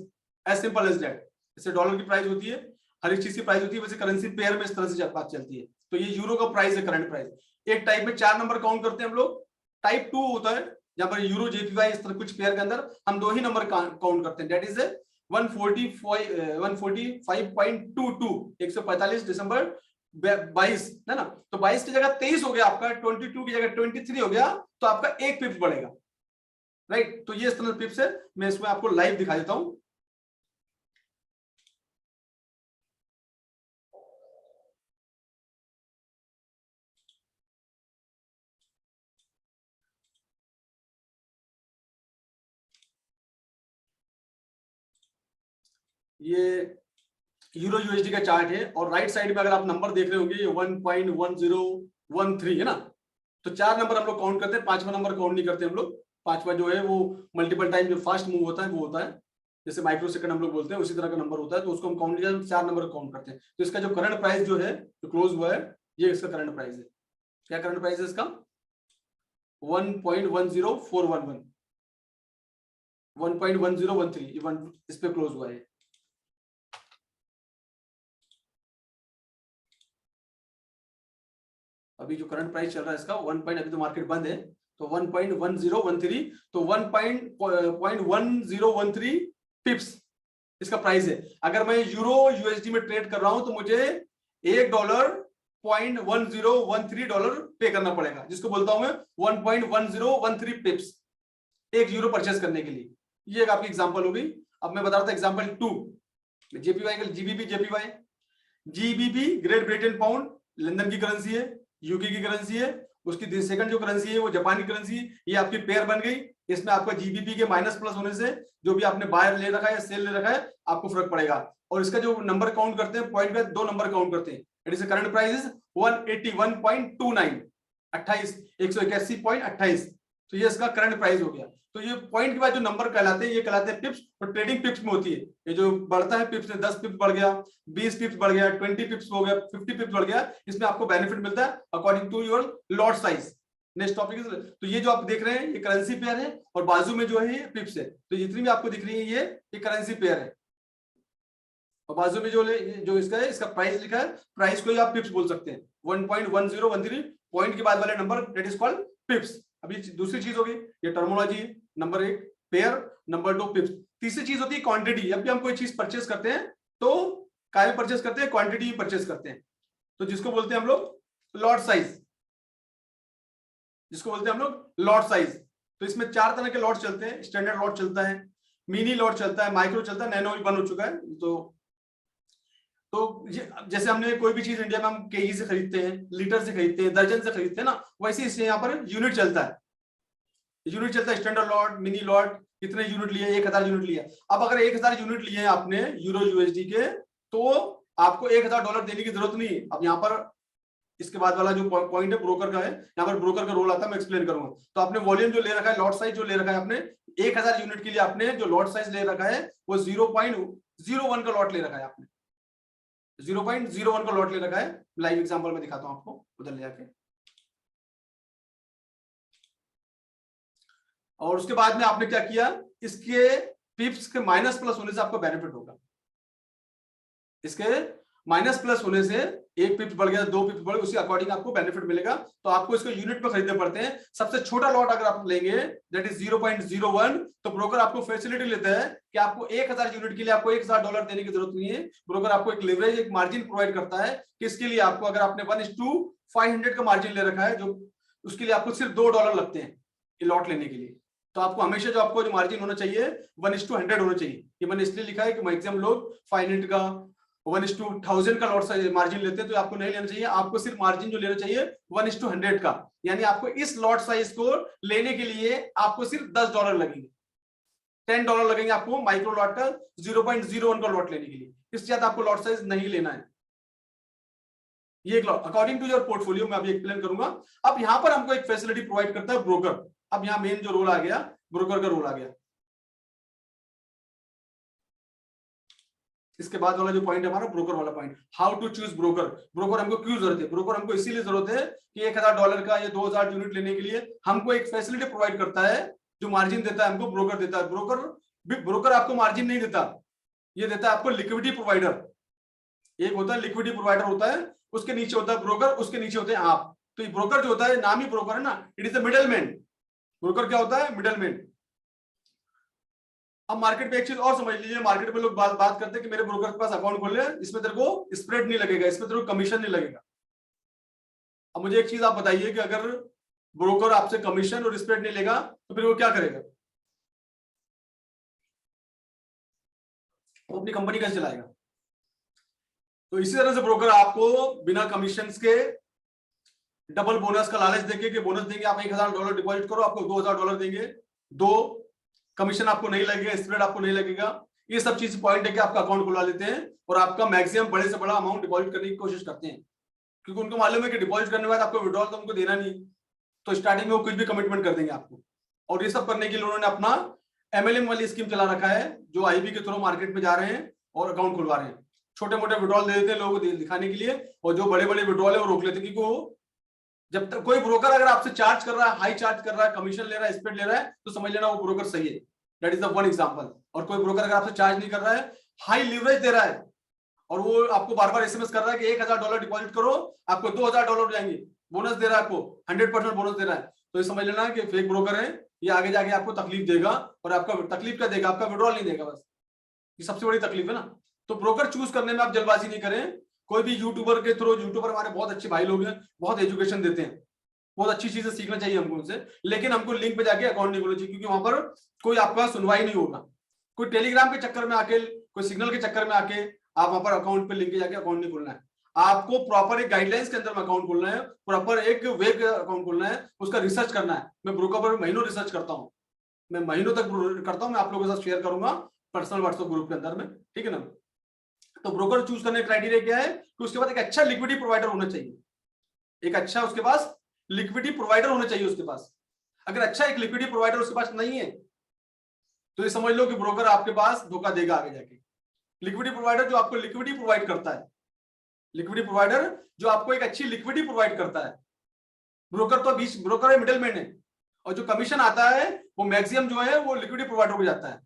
as simple as that. जैसे डॉलर की प्राइस होती है, हर एक चीज की प्राइस होती है, वैसे करेंसी पेयर में इस तरह से बात चलती है। तो ये यूरो का प्राइस है, करंट प्राइस। एक टाइप में 4 नंबर काउंट करते हैं हम लोग। टाइप 2 होता है जहां पर यूरो जेपीवाई इस तरह कुछ पेयर के अंदर हम 2 ही नंबर काउंट करते हैं, दैट इज 145.22, 145 दिसंबर 22 है ना। तो 22 की जगह 23 हो गया आपका, 22 की जगह 23 हो गया, तो आपका एक पिप्स बढ़ेगा, राइट। तो ये इस तरह पिप्स है। मैं इसमें आपको लाइव दिखा देता हूं। ये यूरो यूएसडी का चार्ट है, और राइट साइड में अगर आप नंबर देख रहे होंगे ये 1.1013 है ना। तो 4 नंबर हम लोग काउंट करते हैं, 5वां नंबर काउंट नहीं करते हम लोग। 5वां जो है वो मल्टीपल टाइम जो फास्ट मूव होता है वो होता है, जैसे माइक्रो सेकंड हम लोग बोलते हैं, उसी तरह का नंबर होता है। तो उसको हम काउंट किया, 4 नंबर काउंट करते हैं। तो इसका जो करंट प्राइस जो है, जो क्लोज हुआ है, ये इसका करंट प्राइस है। क्या करंट प्राइस है इसका, 1.10411, 1.1013 इस पे क्लोज हुआ है। अभी जो करंट प्राइस चल रहा है इसका 1 पॉइंट, अभी तो मार्केट बंद है, तो 1.1013, तो 1.1013 पिप्स इसका प्राइस है। अगर मैं यूरो यूएसडी में ट्रेड कर रहा हूं तो मुझे $1.1013 पे करना पड़ेगा, जिसको बोलता हूं मैं 1.1013 पिप्स, 1 यूरो परचेस करने के लिए। ये एक आपकी एग्जांपल होगी। अब मैं बता रहा था एग्जांपल 2, जेपीवाई का GBP, GBP great Britain pound London की करेंसी है, यूके की करेंसी है, उसकी सेकंड जो करेंसी है वो जापानी करेंसी है, ये आपकी पेयर बन गई। इसमें आपका जीबीपी के माइनस प्लस होने से जो भी आपने बायर ले रखा है या सेल ले रखा है आपको फर्क पड़ेगा। और इसका जो नंबर काउंट करते हैं पॉइंट पे 2 नंबर काउंट करते हैं। It is current price is 181.29, 181.28। तो ये इसका करंट प्राइस हो गया। तो ये पॉइंट के बाद जो नंबर कहलाते हैं ये कहलाते हैं पिप्स, और ट्रेडिंग पिप्स में होती है। ये जो बढ़ता है पिप्स में 10 पिप्स बढ़ गया, 20 पिप्स बढ़ गया, 20 पिप्स हो गया, 50 पिप्स बढ़ गया, इसमें आपको बेनिफिट मिलता है according to your lot size. Next topic is, तो ये जो आप देख रहे हैं ये करेंसी पेयर है और बाजू में जो है ये पिप्स है। तो जितनी भी आपको दिख रही है ये करेंसी पेयर है और बाजू में जो इसका है इसका प्राइस लिखा है, प्राइस को ही आप पिप्स बोल सकते हैं। 1.1013 पॉइंट के बाद वाले नंबर दैट इज कॉल्ड पिप्स। अभी दूसरी चीज होगी ये टर्मोलॉजी है, नंबर 1 पेयर, नंबर 2 पिप्स। तीसरी चीज होती है क्वांटिटी। जब भी हम कोई चीज परचेस करते हैं तो काय परचेस करते हैं, क्वांटिटी परचेस करते हैं। तो जिसको बोलते हैं हम लोग लॉट साइज, जिसको बोलते हैं हम लोग लॉट साइज। तो इसमें 4 तरह के लॉट चलते हैं। स्टैंडर्ड लॉट चलता है, मिनी लॉट चलता है, माइक्रो चलता है, नैनो भी बन हो चुका है। तो जैसे हमने कोई भी चीज इंडिया में हम केजी से खरीदते हैं, लीटर से खरीदते हैं, दर्जन से खरीदते हैं ना, वैसे इससे यहाँ पर यूनिट चलता है। यूनिट चलता है स्टैंडर्ड लॉट, मिनी लॉट, कितने यूनिट लिए, 1000 यूनिट लिया। अब अगर 1000 यूनिट लिए हैं आपने यूरो यूएसडी के, तो आपको $1000 देने की जरूरत नहीं। अब यहाँ पर इसके बाद वाला जो पॉइंट है ब्रोकर का है, यहाँ पर ब्रोकर का रोल आता है, मैं एक्सप्लेन करूंगा। तो आपने वॉल्यूम जो ले रखा है, लॉट साइज जो ले रखा है आपने 1000 यूनिट के लिए, आपने जो लॉट साइज ले रखा है वो 0.01 का लॉट ले रखा है आपने, 0.01 का लॉट ले रखा है। लाइव एग्जांपल में दिखाता हूं आपको उधर ले जाके। और उसके बाद में आपने क्या किया, इसके पिप्स के माइनस प्लस होने से आपको बेनिफिट होगा। इसके माइनस प्लस होने से 1 पिप्स बढ़ गया, 2 पिप्स बढ़ गया, उसी अकॉर्डिंग आपको बेनिफिट मिलेगा। तो आपको इसको यूनिट में खरीदने पड़ते हैं। सबसे छोटा लॉट अगर आप लेंगे दैट इज 0.01, तो ब्रोकर आपको फैसिलिटी लेता है कि आपको 1000 यूनिट के लिए आपको $1000 देने की जरूरत नहीं है। ब्रोकर आपको एक लेवरेज, एक मार्जिन प्रोवाइड करता है कि इसके लिए आपको, अगर आपने 1:500 का मार्जिन ले रखा है, जो उसके लिए आपको सिर्फ $2 लगते हैं ये लॉट लेने के लिए। तो आपको हमेशा जो आपको जो मार्जिन होना चाहिए 1:100 होना चाहिए। ये मैंने इसलिए लिखा है कि मैक्सिमम लोग 500 का 1:1000 का लॉट साइज मार्जिन लेते हैं, तो आपको नहीं लेना चाहिए। आपको सिर्फ मार्जिन जो लेना चाहिए 1:100 का। यानी आपको इस लॉट साइज को लेने के लिए आपको सिर्फ $10 लगेंगे, $10 लगेंगे आपको माइक्रो लॉट का 0.01 का लॉट लेने के लिए। इससे ज्यादा आपको लॉट साइज नहीं लेना है। ये एक lot according to your portfolio मैं अभी एक्सप्लेन करूंगा। अब यहां पर हमको एक फैसिलिटी प्रोवाइड करता है ब्रोकर। अब यहां मेन जो रोल आ गया, ब्रोकर का रोल आ गया। इसके बाद वाला जो पॉइंट है हमारा ब्रोकर वाला point, how to choose broker. Broker हमको क्यों जरूरत है? ब्रोकर हमको इसीलिए जरूरत है कि $1000 का या 2000 यूनिट लेने के लिए हमको एक फैसिलिटी प्रोवाइड करता है, जो मार्जिन देता है हमको ब्रोकर देता है। ब्रोकर आपको मार्जिन नहीं देता, ये देता है आपको लिक्विडिटी प्रोवाइडर। एक होता है लिक्विडिटी प्रोवाइडर होता है, उसके नीचे होता है ब्रोकर, उसके नीचे होते हैं आप। तो ब्रोकर जो होता है, नाम ही ब्रोकर है ना, it is the middleman. Broker क्या होता है? मिडलमैन। अब मार्केट में एक चीज और समझ लीजिए, मार्केट में लोग बात करते हैं कि मेरे ब्रोकर के पास अकाउंट खोल ले, इसमें तेरे को स्प्रेड नहीं लगेगा, इसमें तेरे को कमीशन नहीं लगेगा। अब मुझे एक चीज आप बताइए कि अगर ब्रोकर आपसे कमीशन और स्प्रेड नहीं लेगा तो फिर वो क्या करेगा? वो अपनी कंपनी कैसे चलाएगा? तो इसी तरह से ब्रोकर आपको बिना कमीशन के डबल बोनस का लालच देंगे कि बोनस देंगे, आप $1000 डिपॉजिट करो, आपको $2000 देंगे, 2 कमीशन आपको नहीं लगेगा, स्प्रेड आपको नहीं लगेगा। ये सब चीज पॉइंट है कि आपका अकाउंट खुलवा लेते हैं और आपका मैक्सिमम बड़े से बड़ा अमाउंट डिपॉजिट करने की कोशिश करते हैं, क्योंकि उनको मालूम है कि डिपॉजिट करने के बाद आपको विड्रॉल तो उनको देना नहीं, तो स्टार्टिंग में वो कुछ भी कमिटमेंट कर देंगे आपको। और ये सब करने के लिए उन्होंने अपना MLM वाली स्कीम चला रखा है, जो IB के थ्रू मार्केट में जा रहे हैं और अकाउंट खुलवा रहे हैं। छोटे मोटे विड्रॉल दे देते हैं लोगों को दिखाने के लिए, और जो बड़े बड़े विड्रॉल है वो रोक लेते हैं, क्योंकि वो जब तक कोई ब्रोकर अगर आपसे चार्ज कर रहा है, हाई चार्ज कर रहा है, कमीशन ले रहा है, स्प्रेड ले रहा है, तो समझ लेना वो ब्रोकर सही है। That is the one example. और कोई ब्रोकर अगर आपसे चार्ज नहीं कर रहा है, हाई लीवरेज दे रहा है, और वो आपको बार बार SMS कर रहा है कि $1000 डिपॉजिट करो, आपको $2000 जाएंगे, बोनस दे रहा है, आपको 100% बोनस दे रहा है, तो ये समझ लेना कि फेक ब्रोकर है। ये आगे जाके आपको तकलीफ देगा, और आपका तकलीफ क्या देगा? आपका विड्रॉल नहीं देगा, बस। ये सबसे बड़ी तकलीफ है ना। तो ब्रोकर चूज करने में आप जल्दबाजी नहीं करें। कोई भी यूट्यूबर के थ्रू, यूट्यूबर हमारे बहुत अच्छे भाई लोग हैं, बहुत एजुकेशन देते हैं, बहुत अच्छी चीजें सीखना चाहिए हमको उनसे, लेकिन हमको लिंक पे जाके अकाउंट नहीं खोलना चाहिए, क्योंकि वहां पर कोई आपका सुनवाई नहीं होगा, कोई टेलीग्राम के चक्कर में आके, कोई सिग्नल के चक्कर में आके आप वहां पर अकाउंट पे लिंक जाके अकाउंट नहीं खोलना है। आपको प्रॉपर एक गाइडलाइंस के अंदर में अकाउंट खोलना है, प्रॉपर एक वे का अकाउंट खोलना है, उसका रिसर्च करना है। मैं ब्रोकर पर महीनों रिसर्च करता हूँ, मैं महीनों तक करता हूँ, मैं आप लोगों के साथ शेयर करूंगा पर्सनल व्हाट्सएप ग्रुप के अंदर में, ठीक है ना। तो ब्रोकर चूज करने का क्राइटेरिया क्या है कि उसके पास एक अच्छा लिक्विडिटी प्रोवाइडर होना चाहिए, एक अच्छा उसके पास लिक्विडिटी प्रोवाइडर होना चाहिए उसके पास। अगर अच्छा एक लिक्विडिटी प्रोवाइडर उसके पास नहीं है तो ये समझ लो कि ब्रोकर आपके पास धोखा देगा आगे जाके। लिक्विडिटी प्रोवाइडर जो आपको लिक्विडिटी प्रोवाइड करता है, लिक्विडिटी प्रोवाइडर जो आपको एक अच्छी लिक्विडिटी प्रोवाइड करता है। ब्रोकर तो बीच, ब्रोकर है मिडलमैन है, और जो कमीशन आता है वो मैक्सिमम जो है वो लिक्विडिटी प्रोवाइडर को जाता है।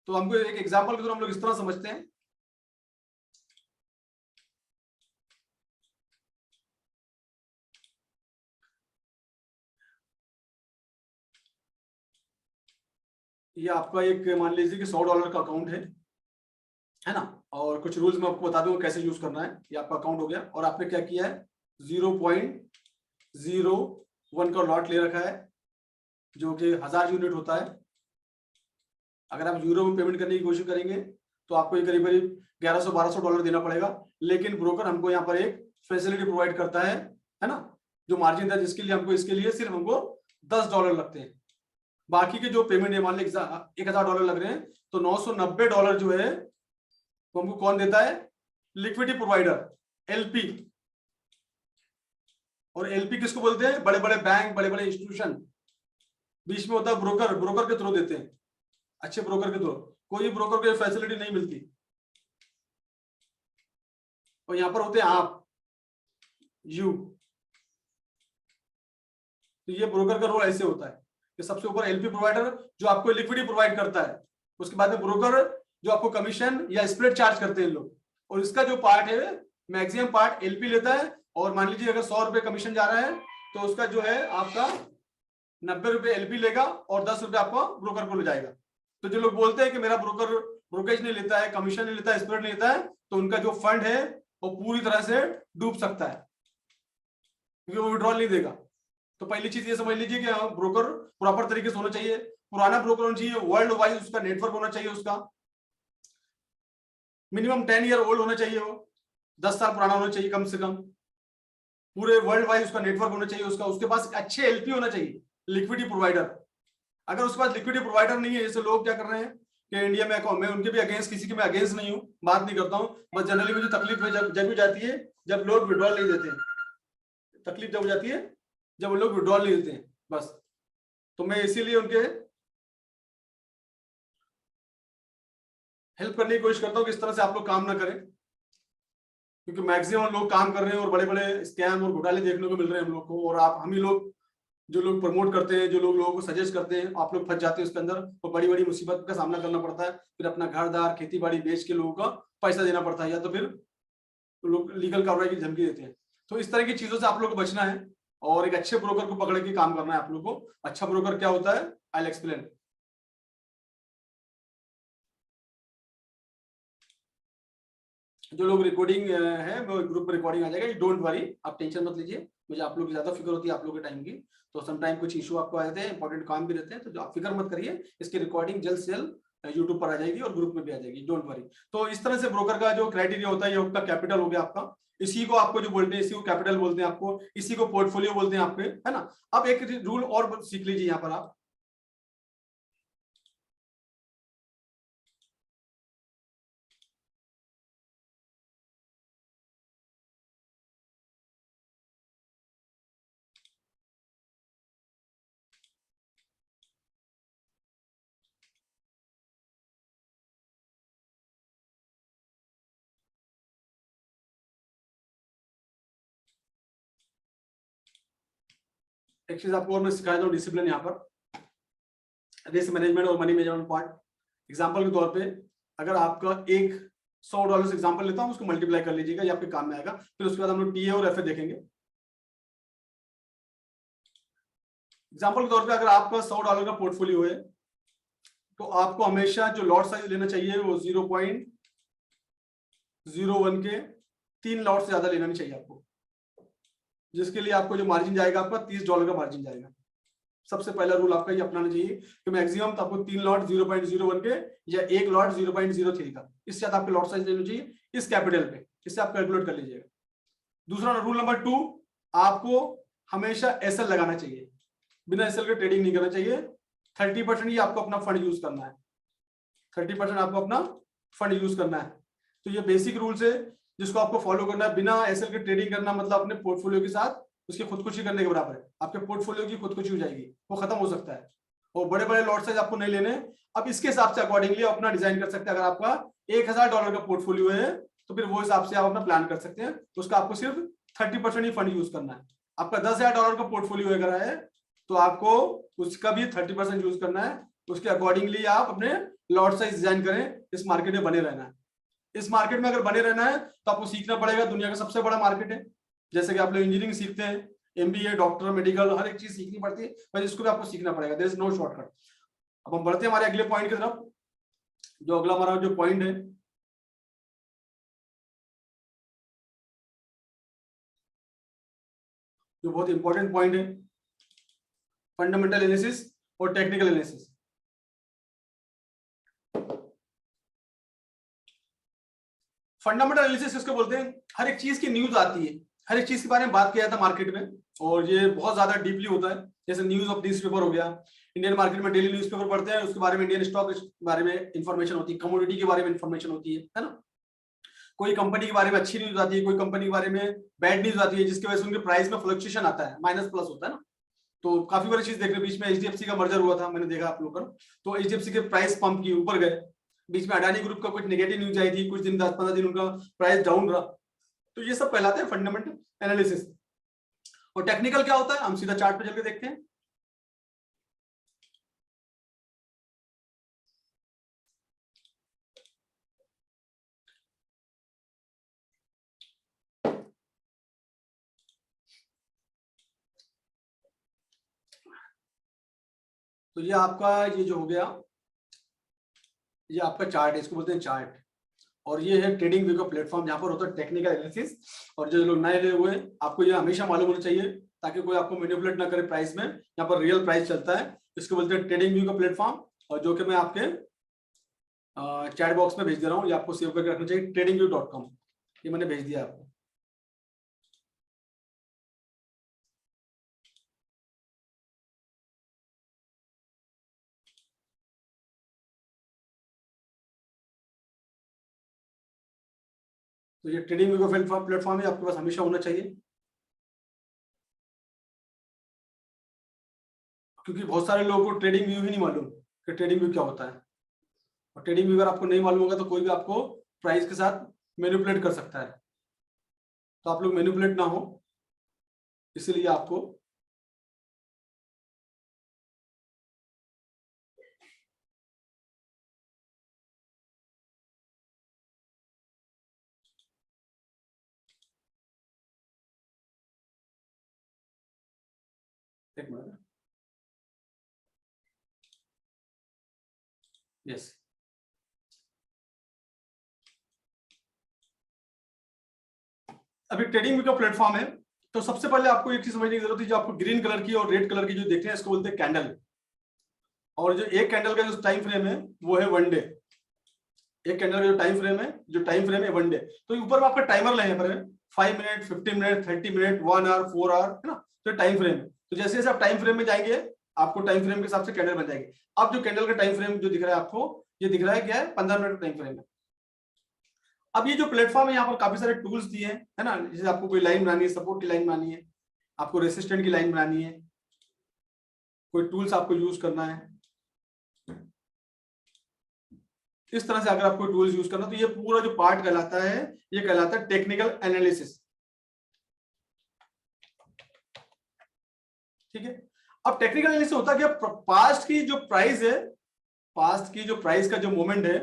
तो हमको एक एग्जांपल के थ्रू हम लोग इस तरह समझते हैं। ये आपका एक मान लीजिए कि $100 का अकाउंट है ना, और कुछ रूल्स मैं आपको बता दूंगा कैसे यूज करना है। ये आपका अकाउंट हो गया और आपने क्या किया है, 0.01 का लॉट ले रखा है जो कि 1000 यूनिट होता है। अगर आप यूरो में पेमेंट करने की कोशिश करेंगे तो आपको ये करीब करीब $1100-1200 देना पड़ेगा। लेकिन ब्रोकर हमको यहाँ पर एक फैसिलिटी प्रोवाइड करता है ना, जो मार्जिन था जिसके लिए हमको, इसके लिए सिर्फ हमको $10 लगते हैं। बाकी के जो पेमेंट है, मान लीजिए $1000 लग रहे हैं तो $990 जो है तो हमको कौन देता है, लिक्विडिटी प्रोवाइडर, एलपी। और एलपी किसको बोलते हैं, बड़े बड़े बैंक, बड़े बड़े इंस्टीट्यूशन। बीच में होता है ब्रोकर, ब्रोकर के थ्रू देते हैं, अच्छे ब्रोकर के थ्रू। कोई ब्रोकर को फैसिलिटी नहीं मिलती। और यहां पर होते हैं आप, यू। तो ये ब्रोकर का रोल ऐसे होता है कि सबसे ऊपर एलपी प्रोवाइडर जो आपको लिक्विडिटी प्रोवाइड करता है, उसके बाद में ब्रोकर जो आपको कमीशन या स्प्रेड चार्ज करते हैं लोग, और इसका जो पार्ट है मैक्सिमम पार्ट एलपी लेता है। और मान लीजिए अगर $100 कमीशन जा रहा है तो उसका जो है आपका ₹90 एलपी लेगा और ₹10 आपको ब्रोकर को ले जाएगा। तो जो लोग बोलते हैं कि मेरा ब्रोकर ब्रोकेज नहीं लेता है, कमीशन नहीं लेता है, स्प्रेड नहीं लेता है, तो उनका जो फंड है वो पूरी तरह से डूब सकता है क्योंकि वो विड्रॉल नहीं देगा। तो पहली चीज ये समझ लीजिए कि ब्रोकर प्रॉपर तरीके से होना चाहिए, पुराना ब्रोकर होना चाहिए, वर्ल्ड वाइड उसका नेटवर्क होना चाहिए, उसका मिनिमम 10 ईयर ओल्ड होना चाहिए, वो 10 साल पुराना होना चाहिए कम से कम, पूरे वर्ल्ड वाइड उसका नेटवर्क होना चाहिए उसका। उसके पास अच्छे एलपी होना चाहिए, लिक्विडिटी प्रोवाइडर। अगर उसके पास लिक्विडिटी प्रोवाइडर नहीं है, जैसे लोग क्या कर रहे हैं कि इंडिया में, मैं उनके भी अगेंस्ट, किसी के मैं अगेंस्ट नहीं हूँ, बात नहीं करता हूँ, बस जनरली मुझे तकलीफ जब भी जाती है जब लोग विड्रॉल नहीं देते हैं, तकलीफ जब हो जाती है जब वो लोग विड्रॉल नहीं देते हैं बस। तो मैं इसीलिए उनके हेल्प करने की कोशिश करता हूँ कि इस तरह से आप लोग काम ना करें, क्योंकि मैक्सिमम लोग काम कर रहे हैं और बड़े बड़े स्कैम और घोटाले देखने को मिल रहे हैं हम लोग को। और आप, हम ही लोग, जो लोग प्रमोट करते हैं, जो लोग लोगों को सजेस्ट करते हैं, आप लोग फंस जाते हैं उसके अंदर और बड़ी बड़ी मुसीबत का सामना करना पड़ता है। फिर अपना घर दार, खेती बाड़ी बेच के लोगों का पैसा देना पड़ता है, या तो फिर लोग लीगल कार्रवाई की धमकी देते हैं। तो इस तरह की चीजों से आप लोग को बचना है और एक अच्छे ब्रोकर को पकड़ के काम करना है आप लोग को। अच्छा ब्रोकर क्या होता है, आई विल एक्सप्लेन। जो लोग रिकॉर्डिंग है वो ग्रुप में रिकॉर्डिंग आ जाएगा, डोंट वरी, आप टेंशन मत लीजिए, मुझे आप लोग की ज्यादा फिक्र होती है आप लोग के टाइम की। तो सम टाइम कुछ इशू आपको आते हैं, इंपॉर्टेंट काम भी रहते हैं, तो जो आप फिक्र मत करिए, इसकी रिकॉर्डिंग जल्द से जल्द यूट्यूब पर आ जाएगी और ग्रुप में भी आ जाएगी, डोंट वरी। तो इस तरह से ब्रोकर का जो क्राइटेरिया होता है, ये आपका कैपिटल हो गया आपका, इसी को आपको जो बोलते हैं, इसी को कैपिटल बोलते हैं आपको, इसी को पोर्टफोलियो बोलते हैं आपके, है ना। अब एक रूल और सीख लीजिए यहाँ पर आप। एक चीज आपको और मैं सिखाया दूं, डिसिप्लिन। यहाँ पर रिस्क मैनेजमेंट और मनी मैनेजमेंट पार्ट। एग्जांपल के तौर पे अगर आपका एक $100 एग्जांपल लेता हूं, उसको मल्टीप्लाई कर लीजिएगा, ये आपके काम में आएगा। फिर उसके बाद हम लोग टीए और एफए देखेंगे। एग्जांपल के तौर पे अगर आपका $100 का पोर्टफोलियो है तो आपको हमेशा जो लॉट साइज लेना चाहिए वो 0.01 के 3 लॉट से ज्यादा लेना नहीं चाहिए आपको, जिसके लिए आपको जो मार्जिन जाएगा आपका $30 का मार्जिन जाएगा। सबसे पहला रूल आपका ये अपनाना चाहिए कि मैक्सिमम तो आपको 3 लॉट 0.01 के या 1 लॉट 0.03 का, इससे ज्यादा आपके लॉट साइज लेना चाहिए इस कैपिटल पे, इससे आप कैलकुलेट कर लीजिएगा। दूसरा रूल नंबर 2, आपको हमेशा एसएल लगाना चाहिए, बिना एसएल के ट्रेडिंग नहीं करना चाहिए। 30% ही आपको अपना फंड यूज करना है, 30% आपको अपना फंड यूज करना है। तो ये बेसिक रूल्स है जिसको आपको फॉलो करना है। बिना एसएल के ट्रेडिंग करना मतलब अपने पोर्टफोलियो के साथ उसकी खुदकुशी करने के बराबर है। आपके पोर्टफोलियो की खुदकुशी हो जाएगी, वो खत्म हो सकता है। और बड़े बड़े लॉट साइज आपको नहीं लेने। अब इसके हिसाब से अकॉर्डिंगली अपना डिजाइन कर सकते हैं। अगर आपका $1000 का पोर्टफोलियो है तो फिर वो हिसाब से आप अपना प्लान कर सकते हैं। उसका आपको सिर्फ 30% ही फंड यूज करना है। आपका $10,000 का पोर्टफोलियो अगर है तो आपको उसका भी 30% यूज करना है। उसके अकॉर्डिंगली आप अपने लॉट साइज डिजाइन करें। इस मार्केट में बने रहना है। इस मार्केट में अगर बने रहना है तो आपको सीखना पड़ेगा। दुनिया का सबसे बड़ा मार्केट है। जैसे कि आप लोग इंजीनियरिंग सीखते हैं, एमबीए, डॉक्टर, मेडिकल, हर एक चीज सीखनी पड़ती है, पर इसको भी आपको सीखना पड़ेगा। There is no shortcut. अब हम बढ़ते हैं हमारे अगले पॉइंट की तरफ। जो अगला हमारा जो पॉइंट है, जो बहुत इंपॉर्टेंट पॉइंट है, फंडामेंटल एनालिसिस और टेक्निकल एनालिसिस। फंडामेंटल एनालिसिस किसको बोलते हैं? हर एक चीज की न्यूज आती है, हर एक चीज के बारे में बात किया जाता है मार्केट में, और ये बहुत ज्यादा डीपली होता है। जैसे न्यूज ऑफ न्यूज़पेपर हो गया, इंडियन मार्केट में डेली न्यूज़पेपर पढ़ते हैं, उसके बारे में इंडियन स्टॉक के बारे में इंफॉर्मेशन होती है, कमोडिटी के बारे में इंफॉर्मेशन होती है ना। कोई कंपनी के बारे में अच्छी न्यूज आती है, कोई कंपनी के बारे में बैड न्यूज आती है, जिसकी वजह से उनके प्राइस में फ्लक्चुएशन आता है, माइनस प्लस होता है ना। तो काफी बड़ी चीज देख रहे, बीच में एचडीएफसी का मर्जर हुआ था, मैंने देखा आप लोग का। तो एचडीएफसी के प्राइस पंप की ऊपर गए, बीच में अडानी ग्रुप का कुछ नेगेटिव न्यूज आई थी, कुछ दिन 10-15 दिन उनका प्राइस डाउन रहा। तो ये सब कहलाते हैं फंडामेंटल एनालिसिस। और टेक्निकल क्या होता है, हम सीधा चार्ट पे चल के देखते हैं। तो ये आपका ये जो हो गया, ये आपका चार्ट है, इसको बोलते हैं चार्ट। और ये है ट्रेडिंग व्यू का प्लेटफॉर्म, जहां पर होता है टेक्निकल एनालिसिस। और जो लोग नए हुए हैं, आपको ये हमेशा मालूम होना चाहिए ताकि कोई आपको मैनिपुलेट ना करे प्राइस में। यहाँ पर रियल प्राइस चलता है, इसको बोलते हैं ट्रेडिंग व्यू का प्लेटफॉर्म। और जो कि मैं आपके चैट बॉक्स में भेज दे रहा हूँ, ये आपको सेव करके रखना चाहिए, tradingview.com। ये मैंने भेज दिया आपको। तो ये ट्रेडिंग व्यू का प्लेटफॉर्म है, आपके पास हमेशा होना चाहिए। क्योंकि बहुत सारे लोगों को ट्रेडिंग व्यू ही नहीं मालूम कि ट्रेडिंग व्यू क्या होता है। और ट्रेडिंग व्यू अगर आपको नहीं मालूम होगा तो कोई भी आपको प्राइस के साथ मैनिपुलेट कर सकता है। तो आप लोग मैनिपुलेट ना हो, इसलिए आपको एक मिनट, यस। अभी ट्रेडिंग व्यू का प्लेटफॉर्म है। तो सबसे पहले आपको एक चीज समझने की जरूरत है, जो आपको ग्रीन कलर की और रेड कलर की जो देख रहे हैं, इसको बोलते हैं कैंडल। और जो एक कैंडल का जो टाइम फ्रेम है वो है 1 डे। एक कैंडल का जो टाइम फ्रेम है, है 1 डे। तो ऊपर में आपका टाइमर लगे पर 5 minute, 15 minute, 30 minute, 1 hour, 4 hour, है ना। तो टाइम फ्रेम है। तो जैसे जैसे आप टाइम फ्रेम में जाएंगे, आपको टाइम फ्रेम के हिसाब से कैंडल बन जाएगी। अब जो कैंडल का टाइम फ्रेम जो दिख रहा है आपको, ये दिख रहा है क्या है, 15 मिनट का टाइम फ्रेम है। अब ये जो प्लेटफॉर्म है, यहाँ पर काफी सारे टूल्स दिए हैं, है ना। जैसे आपको कोई लाइन बनानी है, सपोर्ट की लाइन बनानी है, आपको रेसिस्टेंट की लाइन बनानी है, कोई टूल्स आपको यूज करना है, इस तरह से अगर आपको टूल्स यूज करना, तो ये पूरा जो पार्ट कहलाता है, ये कहलाता है टेक्निकल एनालिसिस। ठीक है। अब टेक्निकल एनालिसिस होता है कि पास्ट की जो प्राइस है, पास्ट की जो प्राइस का जो मोमेंट है,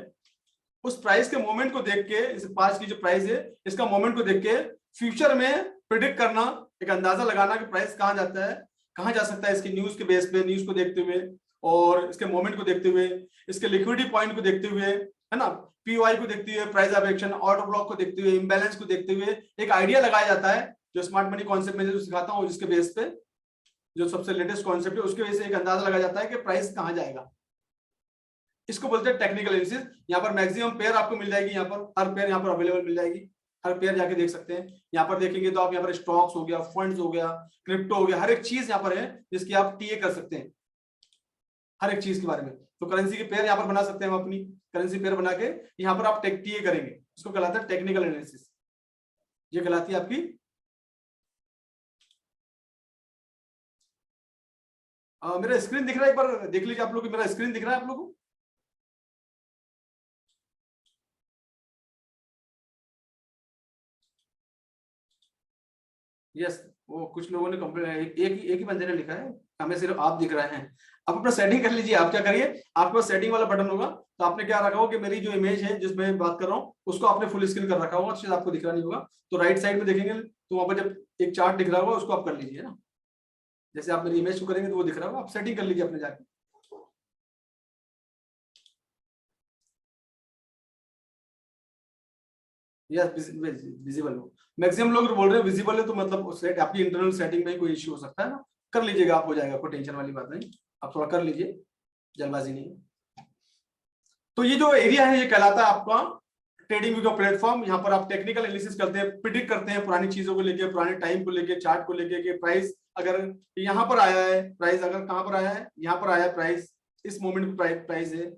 उस प्राइस के मोमेंट को देख के, इस पास्ट की जो प्राइस है इसका मोमेंट को देख के फ्यूचर में प्रिडिक्ट करना, एक अंदाजा लगाना कि प्राइस कहां जाता है, कहां जा सकता है, इसकी न्यूज के बेस पे, न्यूज को देखते हुए और इसके मोमेंट को देखते हुए, इसके लिक्विडिटी पॉइंट को देखते हुए, है ना, पीओआई को देखते हुए, price of action, order block को देखते हुए, इंबैलेंस को देखते हुए एक आइडिया लगाया जाता है, जो स्मार्ट मनी कॉन्सेप्ट में जो सिखाता हूं जिसके बेस पे जो सबसे लेटेस्ट कॉन्सेप्ट है उसकी वजह से एक अंदाजा लगा जाता है कि प्राइस कहां जाएगा। इसको बोलते हैं टेक्निकल एनालिसिस। यहाँ पर मैक्सिमम पेयर आपको मिल जाएगी, यहाँ पर हर पेयर यहाँ पर अवेलेबल मिल जाएगी, हर पेयर जाके देख सकते हैं। यहाँ पर देखेंगे तो आप यहाँ पर स्टॉक्स हो गया, फंड्स हो गया, क्रिप्टो हो गया, हर एक चीज यहाँ पर है जिसकी आप टीए कर सकते हैं हर एक चीज के बारे में। तो करेंसी के पेयर यहाँ पर बना सकते हैं हम, अपनी करेंसी पेयर बना के यहाँ पर आप टीए करेंगे, इसको कहलाता है टेक्निकल एनालिसिस। ये कहलाती है आपकी मेरा स्क्रीन दिख रहा है, एक बार देख लीजिए आप लोग, मेरा स्क्रीन दिख रहा है आप लोगों को? यस, वो कुछ लोगों ने कंप्लेंट, एक ही बंदे ने लिखा है, हमें सिर्फ आप दिख रहे हैं। आप अपना सेटिंग कर लीजिए। आप क्या करिए, आपके पास सेटिंग वाला बटन होगा, तो आपने क्या रखा होगा कि मेरी जो इमेज है जिसमें बात कर रहा हूँ उसको आपने फुल स्क्रीन कर रखा होगा, अच्छे आपको दिख रहा नहीं होगा। तो राइट साइड में देखेंगे तो वहां पर जब एक चार्ट दिख रहा होगा उसको आप कर लीजिए ना, जैसे आप मेरी इमेज को करेंगे तो वो दिख रहा होगा, आप सेटिंग कर लीजिए अपने जाके। यस, विजिबल हो। मैक्सिमम लोग बोल रहे हैं विजिबल है, तो मतलब सेट आपकी इंटरनल सेटिंग में कोई इश्यू हो सकता है ना, कर लीजिएगा, आप हो जाएगा, कोई टेंशन वाली बात नहीं, आप थोड़ा कर लीजिए, जल्दबाजी नहीं। तो ये जो एरिया है ये कहलाता है आपका ट्रेडिंग व्यू का प्लेटफॉर्म। यहाँ पर आप टेक्निकल एनालिसिस करते हैं, प्रिडिक्ट करते हैं पुरानी चीजों को लेके, पुराने टाइम को लेके, चार्ट को लेके कि प्राइस अगर यहाँ पर आया है, प्राइस अगर कहां पर आया है, यहाँ पर आया है प्राइस, इस मोमेंट पे प्राइस है,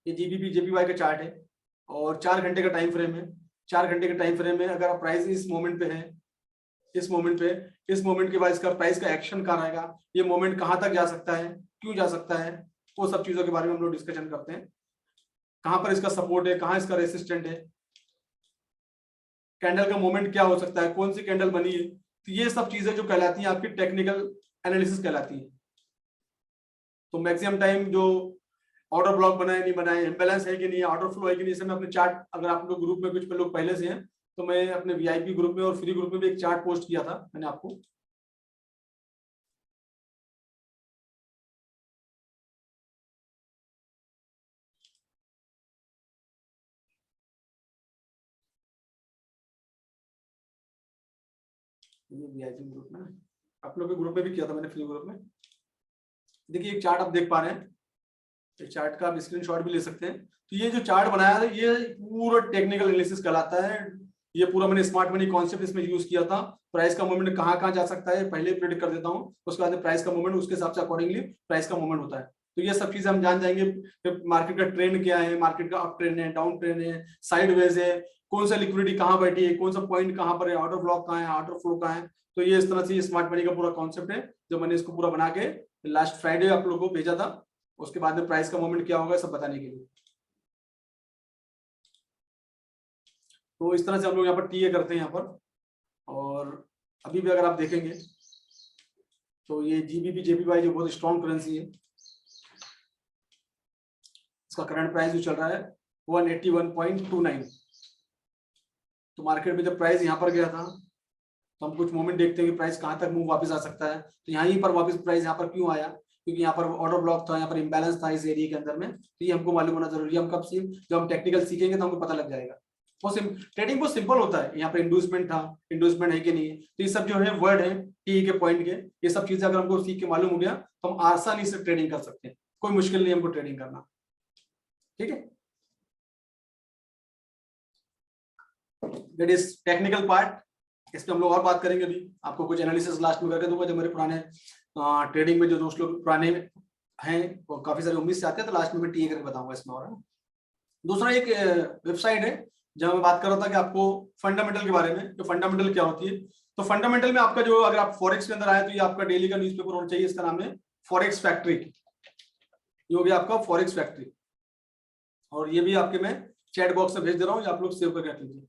ये जीबीपी जेपीवाई का चार्ट है और 4 घंटे का टाइम फ्रेम है। 4 घंटे के टाइम फ्रेम में अगर प्राइस इस मोमेंट पे है, इस मोमेंट पे, इस मोमेंट के बाद इसका प्राइस का एक्शन कहाँ रहेगा, ये मोमेंट कहां तक जा सकता है, क्यों जा सकता है, वो सब चीजों के बारे में हम लोग डिस्कशन करते हैं। कहां पर इसका सपोर्ट है, कहां इसका रेसिस्टेंट है, कैंडल का मोमेंट क्या हो सकता है, कौन सी कैंडल बनी है, तो ये सब चीजें जो कहलाती हैं आपकी टेक्निकल एनालिसिस कहलाती है। तो मैक्सिमम टाइम जो ऑर्डर ब्लॉक बनाए नहीं बनाए, इम्बैलेंस है कि नहीं, ऑर्डर फ्लो है कि नहीं, इसमें अपने चार्ट, अगर आप लोग ग्रुप में कुछ लोग पहले से हैं तो मैं अपने वीआईपी ग्रुप में और फ्री ग्रुप में भी एक चार्ट पोस्ट किया था मैंने आपको। ये वीआईपी ग्रुप में, आप लोग के ग्रुप में भी किया था मैंने, फ्री ग्रुप में। देखिए एक चार्ट आप देख पा रहे हैं, इस चार्ट का आप स्क्रीनशॉट भी ले सकते हैं। तो ये जो चार्ट बनाया था ये पूरा टेक्निकल एनालिसिस कहलाता है। ये पूरा मैंने स्मार्ट मनी कॉन्सेप्ट इसमें यूज किया था। प्राइस का मूवमेंट कहाँ कहाँ जा सकता है पहले प्रेडिक्ट कर देता हूँ, उसके बाद प्राइस का मूवमेंट उसके हिसाब से अकॉर्डिंगली प्राइस का मूवमेंट होता है। तो ये सब चीजें हम जान जाएंगे कि मार्केट का ट्रेंड क्या है, मार्केट का अप ट्रेंड है, डाउन ट्रेंड है, साइडवेज है, कौन सा लिक्विडिटी कहाँ बैठी है, कौन सा पॉइंट कहाँ पर है, ऑर्डर ब्लॉक कहाँ है, ऑर्डर फ्लो कहाँ है। तो ये इस तरह से स्मार्ट मनी का पूरा कॉन्सेप्ट है जो मैंने इसको पूरा बना के लास्ट फ्राइडे आप लोगों को भेजा था, उसके बाद में प्राइस का मूवमेंट क्या होगा सब बताने के लिए। तो इस तरह से हम लोग यहाँ पर टीए करते हैं यहाँ पर। और अभी भी अगर आप देखेंगे तो ये जीबीपी जेपीवाई जो बहुत स्ट्रॉन्ग करेंसी है, इसका करंट प्राइस जो चल रहा है 181.29। तो मार्केट में जब प्राइस यहाँ पर गया था तो हम कुछ मोमेंट देखते हैं कि प्राइस कहाँ तक मूव वापस आ सकता है। तो यहीं पर वापस प्राइस यहाँ पर क्यों आया, क्योंकि यहाँ पर ऑर्डर ब्लॉक था, यहाँ पर इंबैलेंस था इस एरिया के अंदर में। तो ये हमको मालूम होना जरूरी है। हम कब जब हम टेक्निकल सीखेंगे तो हमको पता लग जाएगा। वो ट्रेडिंग बहुत सिंपल होता है। यहाँ पर इंडूसमेंट था, इंडूसमेंट है कि नहीं, तो ये सब जो है वर्ड है टी के पॉइंट के, ये सब चीजें अगर हमको सीख के मालूम हो गया तो हम आसानी से ट्रेडिंग कर सकते हैं। कोई मुश्किल नहीं हमको ट्रेडिंग करना, ठीक है। That is technical part. इस पे हम लोग और बात करेंगे। अभी आपको कुछ एनालिसिस लास्ट में करके दूंगा, जो मेरे पुराने ट्रेडिंग में जो दोस्त लोग पुराने हैं वो काफी सारे उम्मीद से आते हैं, तो लास्ट में मैं टी करके बताऊंगा इसमें। और दूसरा एक वेबसाइट है जहां मैं बात कर रहा था कि आपको फंडामेंटल के बारे में, तो फंडामेंटल क्या होती है। तो फंडामेंटल में आपका जो, अगर आप फॉरेक्स के अंदर आए तो ये आपका डेली का न्यूज़पेपर होना चाहिए। इसका नाम है फॉरेक्स फैक्ट्री, ये हो गया आपका फॉरेक्स फैक्ट्री। और ये भी आपके मैं चैट बॉक्स में भेज दे रहा हूँ, आप लोग सेव करके रख लीजिए।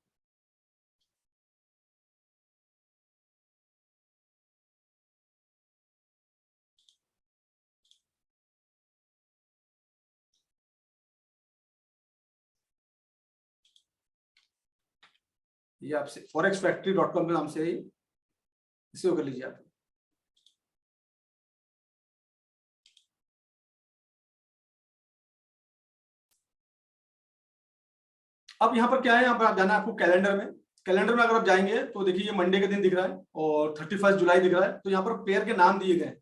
ये आपसे forexfactory.com के नाम से ही सेव कर लीजिए आप। अब यहाँ पर क्या है, यहाँ पर आप जाना है आपको कैलेंडर में। कैलेंडर में अगर आप जाएंगे तो देखिए ये मंडे के दिन दिख रहा है और 31 जुलाई दिख रहा है। तो यहाँ पर पेयर के नाम दिए गए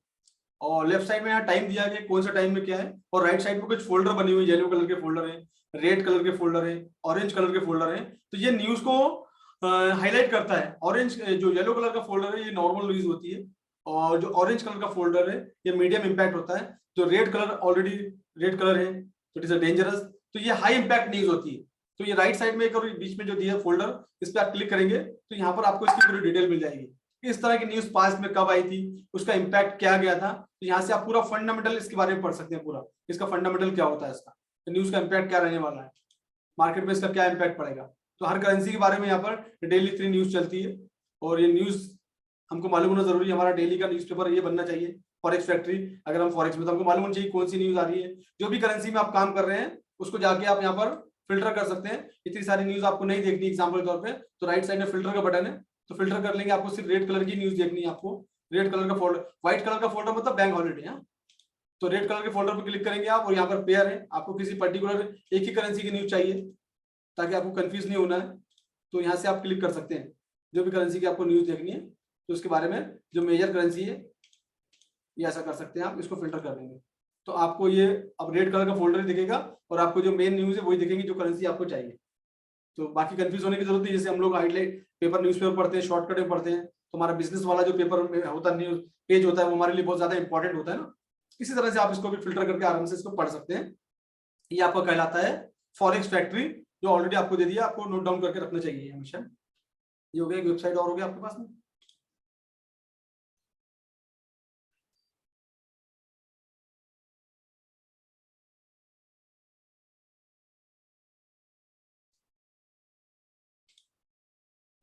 और लेफ्ट साइड में यहाँ टाइम दिया गया कौन सा टाइम में क्या है, और राइट साइड में कुछ फोल्डर बनी हुई, येलो कलर के फोल्डर है, रेड कलर के फोल्डर है, ऑरेंज कलर के फोल्डर है। तो ये न्यूज को हाईलाइट करता है। ऑरेंज जो येलो कलर का फोल्डर है ये नॉर्मल न्यूज होती है, और जो ऑरेंज कलर का फोल्डर है ये मीडियम इंपैक्ट होता है। जो red colour already red colour है तो इट इज डेंजरस, तो ये हाई इंपैक्ट न्यूज होती है। तो ये राइट साइड में एक और बीच में जो दिया फोल्डर, इस पर आप क्लिक करेंगे तो यहाँ पर आपको इसकी पूरी डिटेल मिल जाएगी, इस तरह की न्यूज पास्ट में कब आई थी, उसका इंपैक्ट क्या गया था। तो यहाँ से आप पूरा फंडामेंटल इसके बारे में पढ़ सकते हैं, पूरा इसका फंडामेंटल क्या होता है, इसका तो न्यूज का इंपैक्ट क्या रहने वाला है, मार्केट में इसका क्या इंपैक्ट पड़ेगा। तो हर करेंसी के बारे में यहाँ पर डेली 3 न्यूज चलती है, और ये न्यूज हमको मालूम होना जरूरी है। हमारा डेली का न्यूज़पेपर ये बनना चाहिए फॉरेक्स फैक्ट्री। अगर हम फॉरेक्स में, तो हमको मालूम होना चाहिए कौन सी न्यूज आ रही है। जो भी करेंसी में आप काम कर रहे हैं उसको जाके आप यहाँ पर फिल्टर कर सकते हैं। इतनी सारी न्यूज आपको नहीं देखनी एग्जाम्पल के तौर पे, तो राइट साइड में फिल्टर का बटन है, तो फिल्टर कर लेंगे। आपको सिर्फ रेड कलर की न्यूज देखनी है, आपको रेड कलर का फोल्डर, व्हाइट कलर का फोल्डर मतलब बैंक हॉलिडे है। तो रेड कलर के फोल्डर पर क्लिक करेंगे आप, और यहाँ पर पेयर है, आपको किसी पर्टिकुलर एक ही करेंसी की न्यूज चाहिए ताकि आपको कंफ्यूज नहीं होना है। तो यहाँ से आप क्लिक कर सकते हैं, जो भी करेंसी की आपको न्यूज देखनी है तो उसके बारे में, जो मेजर करेंसी है ये ऐसा कर सकते हैं आप, इसको फिल्टर कर देंगे तो आपको ये अब रेड कलर का फोल्डर दिखेगा, और आपको जो मेन न्यूज है वही दिखेंगी जो करेंसी आपको चाहिए। तो बाकी कंफ्यूज होने की जरूरत नहीं। जैसे हम लोग हाईलाइट पेपर न्यूज़पेपर पढ़ते हैं, शॉर्टकट में पढ़ते हैं, तो हमारा बिजनेस वाला जो पेपर में होता है, न्यूज पेज होता है, वो हमारे लिए बहुत ज्यादा इंपॉर्टेंट होता है ना। इसी तरह से आप इसको भी फिल्टर करके आराम से इसको पढ़ सकते हैं। ये आपका कहलाता है फॉरेक्स फैक्ट्री, जो ऑलरेडी आपको दे दिया, आपको नोट डाउन करके रखना चाहिए हमेशा। ये हो गया, एक वेबसाइट और हो गया आपके पास में।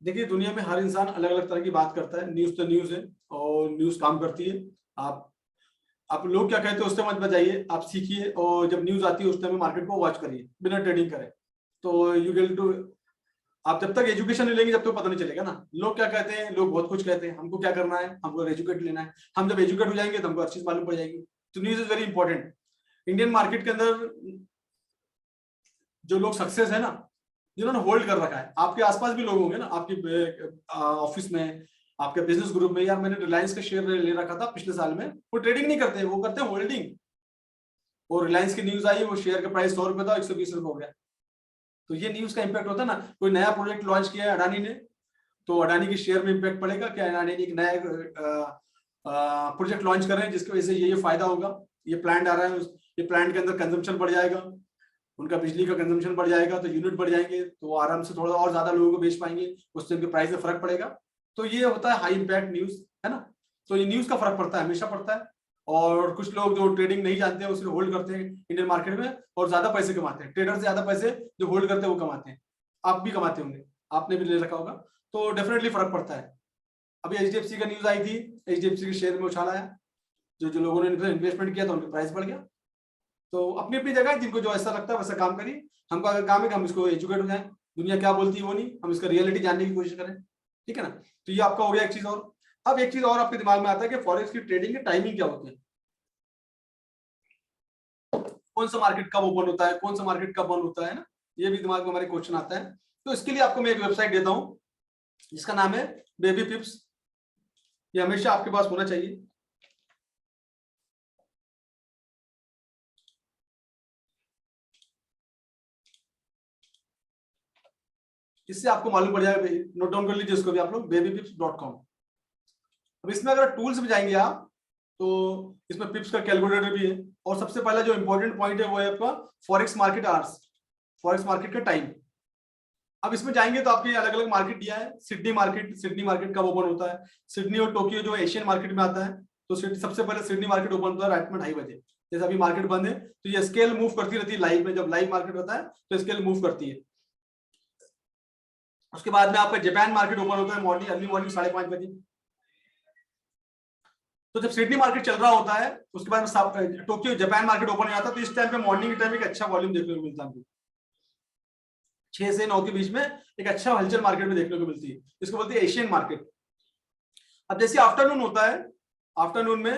देखिए दुनिया में हर इंसान अलग अलग तरह की बात करता है। न्यूज तो न्यूज है और न्यूज काम करती है। आप लोग क्या कहते हैं उससे मत बजाइए, आप सीखिए, और जब न्यूज आती है उस टाइम मार्केट को वॉच करिए बिना ट्रेडिंग करें। तो यू विल टू, आप जब तक एजुकेशन नहीं लेंगे जब तक पता नहीं चलेगा ना। लोग क्या कहते हैं, लोग बहुत कुछ कहते हैं, हमको क्या करना है, हमको एजुकेट लेना है। हम जब एजुकेट हो जाएंगे तो हमको हर चीज मालूम पड़ जाएगी। तो news is very important. Indian market के अंदर जो लोग सक्सेस है ना, जिन्होंने होल्ड कर रखा है, आपके आसपास भी लोग होंगे ना, आपके ऑफिस में, आपके बिजनेस ग्रुप में। यार मैंने रिलायंस का शेयर ले रखा था पिछले साल में, वो ट्रेडिंग नहीं करते, वो करते हैं होल्डिंग। और रिलायंस की न्यूज आई, वो शेयर का प्राइस 100 रुपए था, 120 रुपए हो गया। तो ये न्यूज का इंपैक्ट होता है ना। कोई नया प्रोजेक्ट लॉन्च किया है अडानी ने, तो अडानी के शेयर में इंपैक्ट पड़ेगा कि अडानी ने एक नया प्रोजेक्ट लॉन्च कर रहे हैं जिसकी वजह से ये फायदा होगा। ये प्लांट आ रहा है, ये प्लांट के अंदर कंजम्पशन बढ़ जाएगा, उनका बिजली का कंजम्पशन बढ़ जाएगा, तो यूनिट बढ़ जाएंगे, तो वो आराम से थोड़ा और ज्यादा लोगों को बेच पाएंगे, उससे उनके प्राइस में फर्क पड़ेगा। तो ये होता है हाई इंपैक्ट न्यूज, है ना। तो ये न्यूज का फर्क पड़ता है, हमेशा पड़ता है। और कुछ लोग जो ट्रेडिंग नहीं जानते हैं उसको होल्ड करते हैं इंडियन मार्केट में, और ज्यादा पैसे कमाते हैं। ट्रेडर से ज्यादा पैसे जो होल्ड करते हैं वो कमाते हैं। आप भी कमाते होंगे, आपने भी ले रखा होगा, तो डेफिनेटली फर्क पड़ता है। अभी एचडीएफसी का न्यूज आई थी, एचडीएफसी के शेयर में उछाल आया, जो लोगों ने इन्वेस्टमेंट किया था उनका प्राइस बढ़ गया। तो अपनी अपनी जगह जिनको जो ऐसा लगता है वैसा काम करिए। हमका अगर काम है कि हम इसको एजुकेट हो जाए, दुनिया क्या बोलती है वो नहीं, हम इसका रियलिटी जानने की कोशिश करें, ठीक है ना। तो ये आपका हो गया एक चीज। और अब एक चीज और आपके दिमाग में आता है कि फॉरेक्स की ट्रेडिंग की टाइमिंग क्या होती है, कौन सा मार्केट कब ओपन होता है, कौन सा मार्केट कब बंद होता है ना। ये भी दिमाग में हमारे क्वेश्चन आता है। तो इसके लिए आपको मैं एक वेबसाइट देता हूं जिसका नाम है बेबी पिप्स। ये हमेशा आपके पास होना चाहिए। इससे आपको मालूम पड़ जाएगा, नोट डाउन कर लीजिए इसको भी आप लोग, babypips.com। अब इसमें अगर टूल्स में जाएंगे आप तो इसमें पिप्स का कैलकुलेटर भी है, और सबसे पहला जो इंपॉर्टेंट पॉइंट है वो है आपका forex market hours, forex market का टाइम। अब इसमें जाएंगे तो आपके अलग अलग मार्केट दिया है। सिडनी मार्केट कब ओपन होता है, सिडनी और टोक्यो जो एशियन मार्केट में आता है, तो सबसे पहले सिडनी मार्केट ओपन होता है रात में 2:30 बजे। जैसे अभी मार्केट बंद है तो ये स्केल मूव करती रहती है लाइव में, जब लाइव मार्केट होता है तो स्केल मूव करती है। उसके बाद में आपका जापान मार्केट ओपन होता है मॉर्निंग, अर्ली मॉर्निंग 5:30 बजे। तो जब सिडनी मार्केट चल रहा होता है उसके बाद में टोक्यो जापान मार्केट ओपन हो जाता है, तो इस टाइम पे मॉर्निंग के टाइम एक अच्छा वॉल्यूम देखने को मिलता है। 6 से 9 के बीच में एक अच्छा हलचल मार्केट में देखने को मिलती है, इसको बोलते हैं एशियन मार्केट। अब जैसे आफ्टरनून होता है, आफ्टरनून में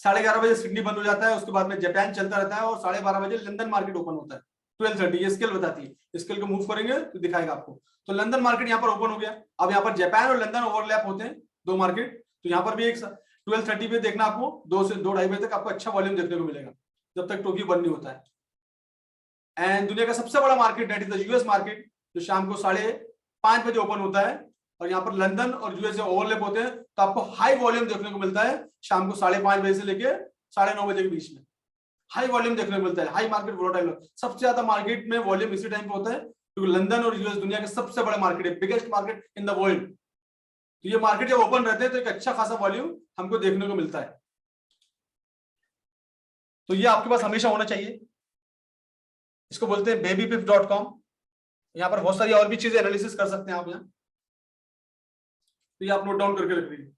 11:30 बजे सिडनी बंद हो जाता है, उसके बाद में जापान चलता रहता है, और 12:30 बजे लंदन मार्केट ओपन होता है। 1230, ये स्केल बताती है। स्केल को मूव करेंगे तो दिखाएगा आपको। तो लंदन मार्केट यहाँ पर ओपन हो गया। अब यहाँ पर जापान और लंदन ओवरलैप होते हैं, दो मार्केट। तो यहाँ पर भी एक 1230 पे देखना आपको, 2 से 2 ढाई बजे तक आपको अच्छा वॉल्यूम देखने को मिलेगा, जब तक टोक्यो बंद नहीं होता है। एंड दुनिया का सबसे बड़ा market that is the US market, जो शाम को 5:30 बजे ओपन होता है। और यहाँ पर लंदन और यूएस ओवरलैप होते हैं, तो आपको हाई वॉल्यूम देखने को मिलता है शाम को 5:30 बजे से लेके 9:30 बजे के बीच में। हाई वॉल्यूम देखने को मिलता है, हाई मार्केट वोलेटाइल। सबसे ज्यादा मार्केट में वॉल्यूम इसी टाइम पे होता है, क्योंकि लंदन और यूएस दुनिया के सबसे बड़े मार्केट है, biggest market in the world. तो ये मार्केट जब ओपन रहते हैं तो एक अच्छा खासा वॉल्यूम हमको देखने को मिलता है। तो ये आपके पास हमेशा होना चाहिए। इसको बोलते हैं babypip.com। यहाँ पर बहुत सारी और भी चीजें एनालिसिस कर सकते हैं आप यहाँ। तो ये आप नोट डाउन करके रख लीजिए।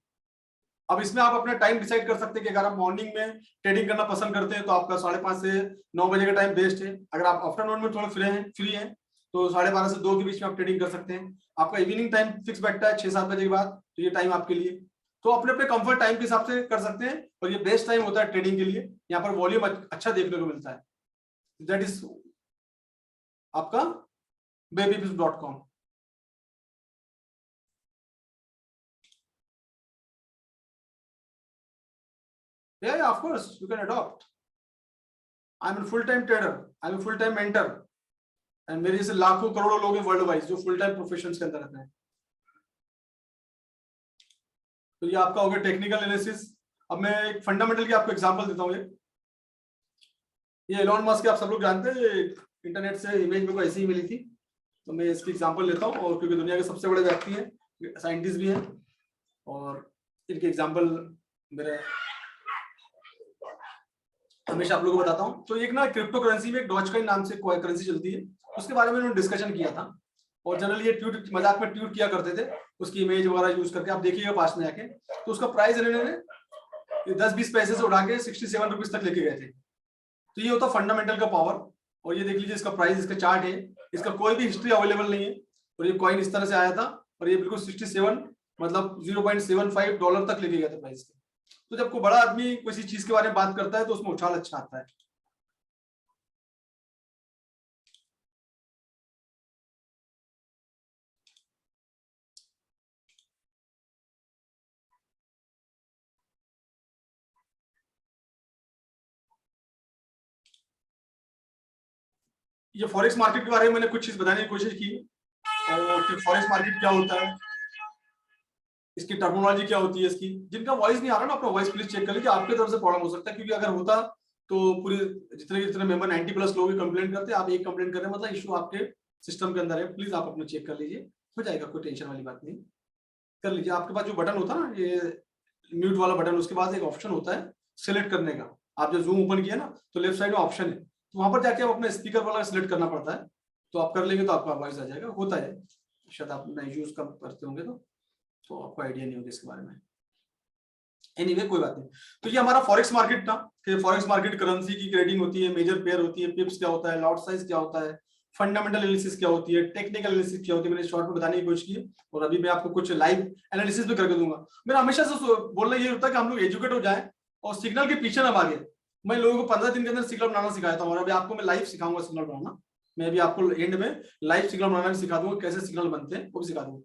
अब इसमें आप अपना टाइम डिसाइड कर सकते हैं कि अगर आप मॉर्निंग में ट्रेडिंग करना पसंद करते हैं तो आपका 5:30 से 9 बजे का टाइम बेस्ट है। अगर आप आफ्टरनून में थोड़ा फ्री हैं तो 12:30 से 2 के बीच में आप ट्रेडिंग कर सकते हैं। आपका इवनिंग टाइम फिक्स बैठता है 6-7 बजे के बाद, तो ये टाइम आपके लिए। तो अपने अपने कंफर्ट टाइम के हिसाब से कर सकते हैं, और ये बेस्ट टाइम होता है ट्रेडिंग के लिए। यहाँ पर वॉल्यूम अच्छा देखने को मिलता है। दैट इज आपका babypip.com। Yeah, of course you can adopt. I'm a full-time trader, I'm a full-time mentor, and मेरे जैसे लाखों करोड़ों लोग हैं वर्ल्ड वाइज जो फुल टाइम प्रोफेशंस के अंदर रहते हैं। तो ये आपका हो गया टेक्निकल एनालिसिस। अब मैं एक फंडामेंटल की आपको एग्जांपल देता हूँ। ये एलॉन मस्क आप सब लोग जानते हैं, इंटरनेट से इमेज मेरे को ऐसी ही मिली थी, तो मैं इसकी एग्जांपल लेता हूँ। और क्योंकि दुनिया के सबसे बड़े व्यक्ति हैं, साइंटिस्ट भी हैं, और इनके एग्जांपल मेरे हमेशा आप लोगों को बताता हूँ। तो एक ना क्रिप्टो करेंसी में एक डॉजकॉइन नाम से कोई करेंसी चलती है, उसके बारे में उन्होंने डिस्कशन किया था। और जनरली ये ट्वीट मजाक में ट्वीट किया करते थे, उसकी इमेज वगैरह यूज करके। आप देखिएगा पास में आके, तो उसका प्राइस इन्होंने 10-20 पैसे से उड़ा के 67 रुपीज तक लेके गए थे। तो ये होता फंडामेंटल का पावर। और ये देख लीजिए इसका प्राइस, इसका चार्ट है, इसका कोई भी हिस्ट्री अवेलेबल नहीं है। और ये कॉइन इस तरह से आया था, और ये बिल्कुल 67 मतलब $0.75 तक लेके गए थे प्राइस के। तो जब कोई बड़ा आदमी किसी चीज के बारे में बात करता है तो उसमें उछाल अच्छा आता है। ये फॉरेक्स मार्केट के बारे में मैंने कुछ चीज बताने की कोशिश की, और फिर फॉरेक्स मार्केट क्या होता है, इसकी टर्मिनोलॉजी क्या होती है इसकी। जिनका वॉइस नहीं आ रहा ना, अपना वॉइस प्लीज चेक कर लीजिए, आपके तरफ से प्रॉब्लम हो सकता है। क्योंकि अगर होता तो पूरे जितने मेंबर 90+ लोग कंप्लेंट करते हैं, आप एक कंप्लेंट कर रहे हैं, मतलब इशू आपके सिस्टम के अंदर है। प्लीज आप अपना चेक कर लीजिए, हो जाएगा, कोई टेंशन वाली बात नहीं। कर लीजिए। आपके पास जो बटन होता है ना, ये म्यूट वाला बटन, उसके बाद एक ऑप्शन होता है सिलेक्ट करने का। आप जो जूम ओपन किया ना, तो लेफ्ट साइड में ऑप्शन है, तो वहां पर जाके आप अपना स्पीकर वाला सिलेक्ट करना पड़ता है। तो आप कर लेंगे तो आपका वॉइस आ जाएगा। होता है, शायद आप नए यूज कम करते होंगे तो आपको आइडिया नहीं होगा इसके बारे में। एनीवे कोई बात नहीं। तो ये हमारा फॉरेक्स मार्केट था कि फॉरेक्स मार्केट करेंसी की ट्रेडिंग होती है, मेजर पेयर होती है, पिप्स क्या होता है, लॉट साइज क्या होता है, फंडामेंटल एनालिसिस क्या होती है, टेक्निकल एनालिसिस क्या होती है। मैंने शॉर्ट में बताने की कोशिश की, और अभी मैं आपको कुछ लाइव एनालिसिस भी करके दूंगा। मेरा हमेशा से बोलना ये होता है कि हम लोग एजुकेट हो जाए और सिग्नल के पीछे ना भागे। मैं लोगों को 15 दिन के अंदर सिग्नल बनाना सिखाया था, और अभी आपको मैं लाइव सिखाऊंगा सिग्नल बनाना। मैं भी आपको एंड में लाइव सिग्नल बनाना सिखा दूंगा, कैसे सिग्नल बनते हैं वो भी सिखा दूंगा।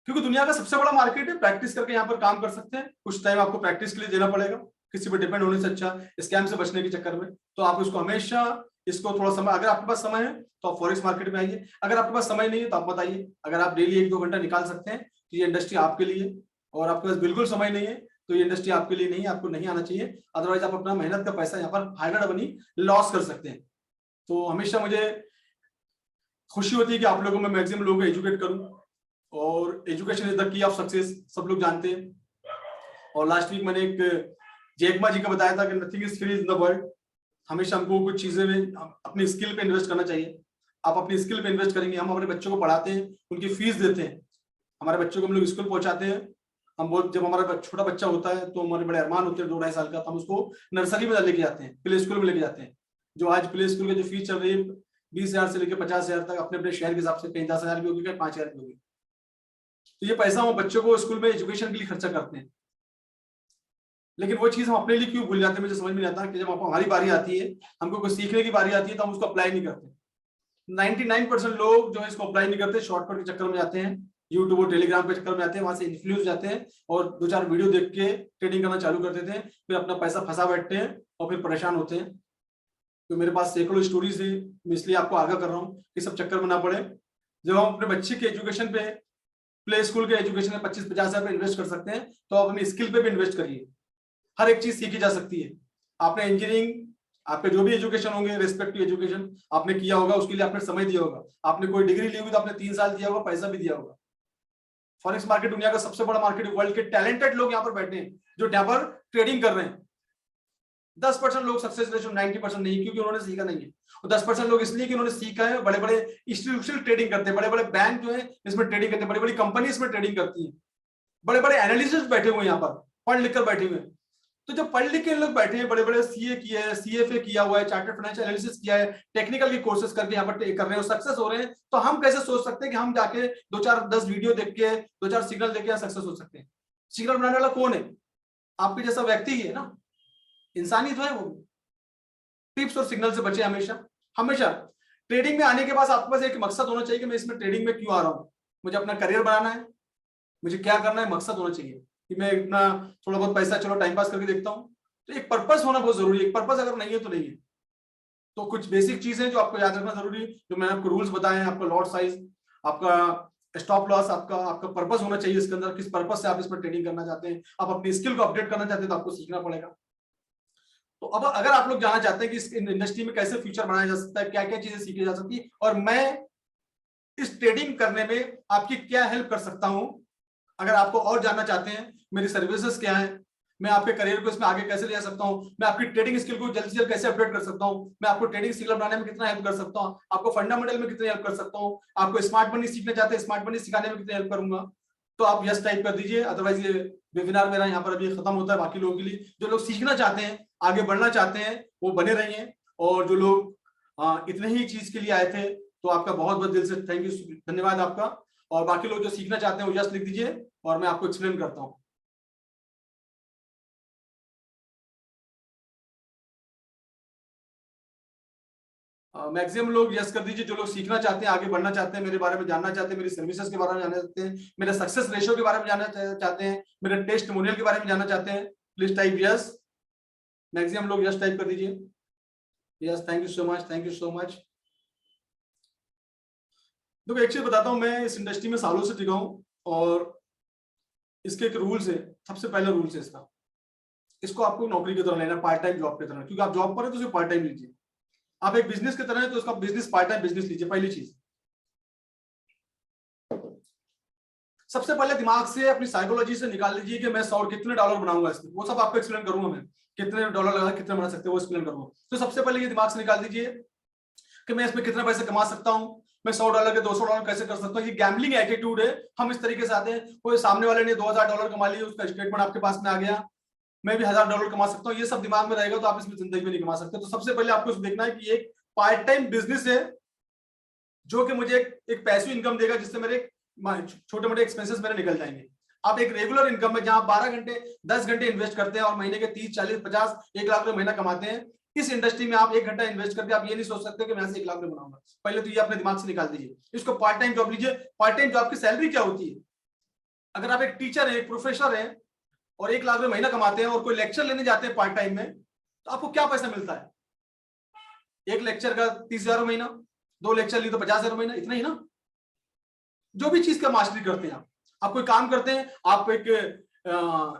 क्योंकि दुनिया का सबसे बड़ा मार्केट है, प्रैक्टिस करके यहाँ पर काम कर सकते हैं। कुछ टाइम आपको प्रैक्टिस के लिए देना पड़ेगा, किसी पर डिपेंड होने से अच्छा स्कैम से बचने के चक्कर में। तो आप इसको हमेशा इसको थोड़ा समय, अगर आपके पास समय है तो आप फॉरेक्स मार्केट में आइए। अगर आपके पास समय नहीं है तो आप बताइए। अगर आप डेली 1-2 घंटा निकाल सकते हैं तो ये इंडस्ट्री आपके लिए, और आपके पास बिल्कुल समय नहीं है तो ये इंडस्ट्री आपके लिए नहीं है, आपको नहीं आना चाहिए। अदरवाइज आप अपना मेहनत का पैसा यहाँ पर हाइड्रेड बनी लॉस कर सकते हैं। तो हमेशा मुझे खुशी होती है कि आप लोगों में मैक्सिमम लोगों को एजुकेट करूं, और education is the key of success, सब लोग जानते हैं। और लास्ट वीक मैंने एक जैकमा जी का बताया था कि nothing is free in the world. हमेशा हमको कुछ चीजें में अपनी स्किल पे इन्वेस्ट करना चाहिए। आप अपनी स्किल पे इन्वेस्ट करेंगे। हम अपने बच्चों को पढ़ाते हैं, उनकी फीस देते हैं, हमारे बच्चों को हम लोग स्कूल पहुंचाते हैं। हम बहुत, जब हमारा छोटा बच्चा होता है तो हमारे बड़े अरमान होते हैं 2-2.5 साल का, तो हम उसको नर्सरी में लेके जाते हैं, प्ले स्कूल में लेके जाते हैं। जो आज प्ले स्कूल की जो फीस चल रही है 20,000 से लेकर 50,000 तक, अपने अपने शहर के हिसाब से, कहीं 10,000 भी होगी, कहीं 5,000 भी होगी। तो ये पैसा हम बच्चों को स्कूल में एजुकेशन के लिए खर्चा करते हैं। लेकिन वो चीज हम अपने लिए क्यों भूल जाते हैं, मुझे समझ में नहीं आता कि जब हमारी बारी आती है, हमको कुछ सीखने की बारी आती है, तो हम उसको अप्लाई नहीं करते। 99% लोग जो है इसको अप्लाई नहीं करते, शॉर्टकट के चक्कर में जाते हैं, यूट्यूब और टेलीग्राम के चक्कर में जाते हैं, वहां से इन्फ्लुएंस जाते हैं और 2-4 वीडियो देख के ट्रेडिंग करना चालू कर देते हैं, फिर अपना पैसा फंसा बैठते हैं और फिर परेशान होते हैं। तो मेरे पास सैकड़ों स्टोरीज है, मैं इसलिए आपको आगाह कर रहा हूँ कि सब चक्कर में ना पड़े। जब हम अपने बच्चे के एजुकेशन पे, प्ले स्कूल के एजुकेशन में 25-50 हजार इन्वेस्ट कर सकते हैं, तो आप अपनी स्किल पे भी इन्वेस्ट करिए। हर एक चीज सीखी जा सकती है। आपने इंजीनियरिंग, आपके जो भी एजुकेशन होंगे, रिस्पेक्टिव एजुकेशन आपने किया होगा, उसके लिए आपने समय दिया होगा, आपने कोई डिग्री ली होगी तो आपने 3 साल दिया होगा, पैसा भी दिया होगा। फॉरेक्स मार्केट दुनिया का सबसे बड़ा मार्केट है, वर्ल्ड के टैलेंटेड लोग यहाँ पर बैठे हैं जो यहाँ पर ट्रेडिंग कर रहे हैं। 10% लोग सक्सेस रेशो, 90% नहीं, क्योंकि उन्होंने सीखा नहीं है। और 10% लोग इसलिए कि उन्होंने सीखा है, बड़े बड़े इंस्टीट्यूशनल ट्रेडिंग करते हैं, बड़े बड़े बैंक जो है इसमें ट्रेडिंग करते हैं, बड़ी बड़ी कंपनी इसमें ट्रेडिंग करती है, बड़े बड़े एनालिस्ट बैठे हुए हैं यहाँ पर, पढ़ लिख कर बैठे हुए हैं। तो जो पढ़ लिख के लोग बैठे हैं, बड़े बड़े सीए किए हैं, सीएफए किया हुआ है, चार्टर्ड फाइनेंशियल एनालिसिस किया है, टेक्निकल की कोर्सेज करके यहाँ पर कर रहे हैं, सक्सेस हो रहे हैं, तो हम कैसे सोच सकते हैं कि हम जाके 2-4-10 वीडियो देख के, 2-4 सिग्नल देख के सक्सेस हो सकते हैं? सिग्नल बनाने वाला कौन है? आपके जैसा व्यक्ति ही है ना, इंसानी तो है वो। टिप्स और सिग्नल से बचे हमेशा। हमेशा ट्रेडिंग में आने के बाद आपके पास एक मकसद होना चाहिए कि मैं इसमें ट्रेडिंग में क्यों आ रहा हूँ, मुझे अपना करियर बनाना है, मुझे क्या करना है, मकसद होना चाहिए कि मैं इतना थोड़ा बहुत पैसा चलो टाइम पास करके देखता हूँ। तो एक पर्पस होना बहुत जरूरी है, एक पर्पस अगर नहीं है तो नहीं है। तो कुछ बेसिक चीजें जो आपको याद रखना जरूरी है, जो मैंने आपको रूल्स बताए हैं, आपका लॉट साइज, आपका स्टॉप लॉस, आपका आपका पर्पस होना चाहिए इसके अंदर, किस पर्पस से आप इसमें ट्रेडिंग करना चाहते हैं, आप अपनी स्किल को अपडेट करना चाहते हैं तो आपको सीखना पड़ेगा। तो अब अगर आप लोग जानना चाहते हैं कि इस इंडस्ट्री में कैसे फ्यूचर बनाया जा सकता है, क्या क्या चीजें सीखी जा सकती है, और मैं इस ट्रेडिंग करने में आपकी क्या हेल्प कर सकता हूं, अगर आपको और जानना चाहते हैं मेरी सर्विसेज क्या है, मैं आपके करियर को इसमें आगे कैसे ले जा सकता हूं, मैं आपकी ट्रेडिंग स्किल को जल्द से जल्द कैसे अपडेट कर सकता हूं, मैं आपको ट्रेडिंग स्किल बनाने में कितना हेल्प कर सकता हूं, आपको फंडामेंटल में कितनी हेल्प कर सकता हूं, आपको स्मार्ट मनी सीखना चाहते हैं, स्मार्ट मनी सिखाने में कितनी हेल्प करूंगा, तो आप यस टाइप कर दीजिए। अदरवाइज ये वेबिनार मेरा यहाँ पर अभी खत्म होता है। बाकी लोगों के लिए, जो लोग सीखना चाहते हैं, आगे बढ़ना चाहते हैं, वो बने रहिए। और जो लोग इतने ही चीज के लिए आए थे, तो आपका बहुत बहुत दिल से थैंक यू, धन्यवाद आपका। और बाकी लोग जो सीखना चाहते हैं वो यस लिख दीजिए और मैं आपको एक्सप्लेन करता हूँ। मैक्सिमम लोग यस कर दीजिए, जो लोग सीखना चाहते हैं, आगे बढ़ना चाहते हैं, मेरे बारे में जानना चाहते हैं, मेरी सर्विसेज के बारे में जानना चाहते हैं, मेरे सक्सेस रेशियो के बारे में जानना चाहते हैं, मेरे टेस्टिमोनियल के बारे में जानना चाहते हैं, प्लीज टाइप यस। मैक्सिमम लोग यस टाइप कर दीजिए। Yes, thank you so much, thank you so much. देखो एक चीज बताता हूँ, मैं इस इंडस्ट्री में सालों से टिका हूँ और इसके एक रूल्स है। सबसे पहला रूल्स है इसका, इसको आपको नौकरी की तरह लेना, पार्ट टाइम जॉब की तरह, क्योंकि आप जॉब पर है तो उसे पार्ट टाइम लीजिए। आप एक बिजनेस की तरह है तो उसका बिजनेस पार्ट टाइम बिजनेस लीजिए, पहली चीज। सबसे पहले दिमाग से अपनी साइकोलॉजी से निकाल लीजिए कि मैं 100 कितने डॉलर बनाऊंगा इसमें, वो सब आपको एक्सप्लेन करूंगा मैं, कितने डॉलर लगा कितने बना सकते हो वो एक्सप्लेन करूंगा। तो सबसे पहले ये दिमाग से निकाल दीजिए कि मैं इसमें कितने पैसे कमा सकता हूँ, मैं $100 के $200 कैसे कर सकता हूँ। ये गैम्बलिंग एटीट्यूड है, हम इस तरीके से आते हैं। कोई सामने वाले ने $2000 कमा लिए, उसका स्टेटमेंट आपके पास में आ गया, मैं भी $1000 कमा सकता हूँ, ये सब दिमाग में रहेगा तो आप इसमें जिंदगी में नहीं कमा सकते। तो सबसे पहले आपको देखना है कि एक पार्ट टाइम बिजनेस है जो कि मुझे एक पैसिव इनकम देगा, जिससे मेरे छोटे मोटे एक्सपेंसेस मेरे निकल जाएंगे। आप एक रेगुलर इनकम में जहां 12 घंटे 10 घंटे इन्वेस्ट करते हैं और महीने के 30 40 50 1 लाख रुपए महीना कमाते हैं, इस इंडस्ट्री में आप 1 घंटा इन्वेस्ट करके आप ये नहीं सोच सकते कि मैं से 1 लाख रुपए बनाऊंगा। पहले तो ये अपने दिमाग से निकाल दीजिए, इसको पार्ट टाइम जॉब लीजिए। पार्ट टाइम जॉब की सैलरी क्या होती है? अगर आप एक टीचर है, एक प्रोफेसर है और 1 लाख रुपए महीना कमाते हैं और कोई लेक्चर लेने जाते हैं पार्ट टाइम में, तो आपको क्या पैसा मिलता है? एक लेक्चर का 30,000 महीना, 2 लेक्चर लिए तो 50,000 महीना, इतना ही ना। जो भी चीज का मास्टरी करते हैं आप कोई काम करते हैं, आप एक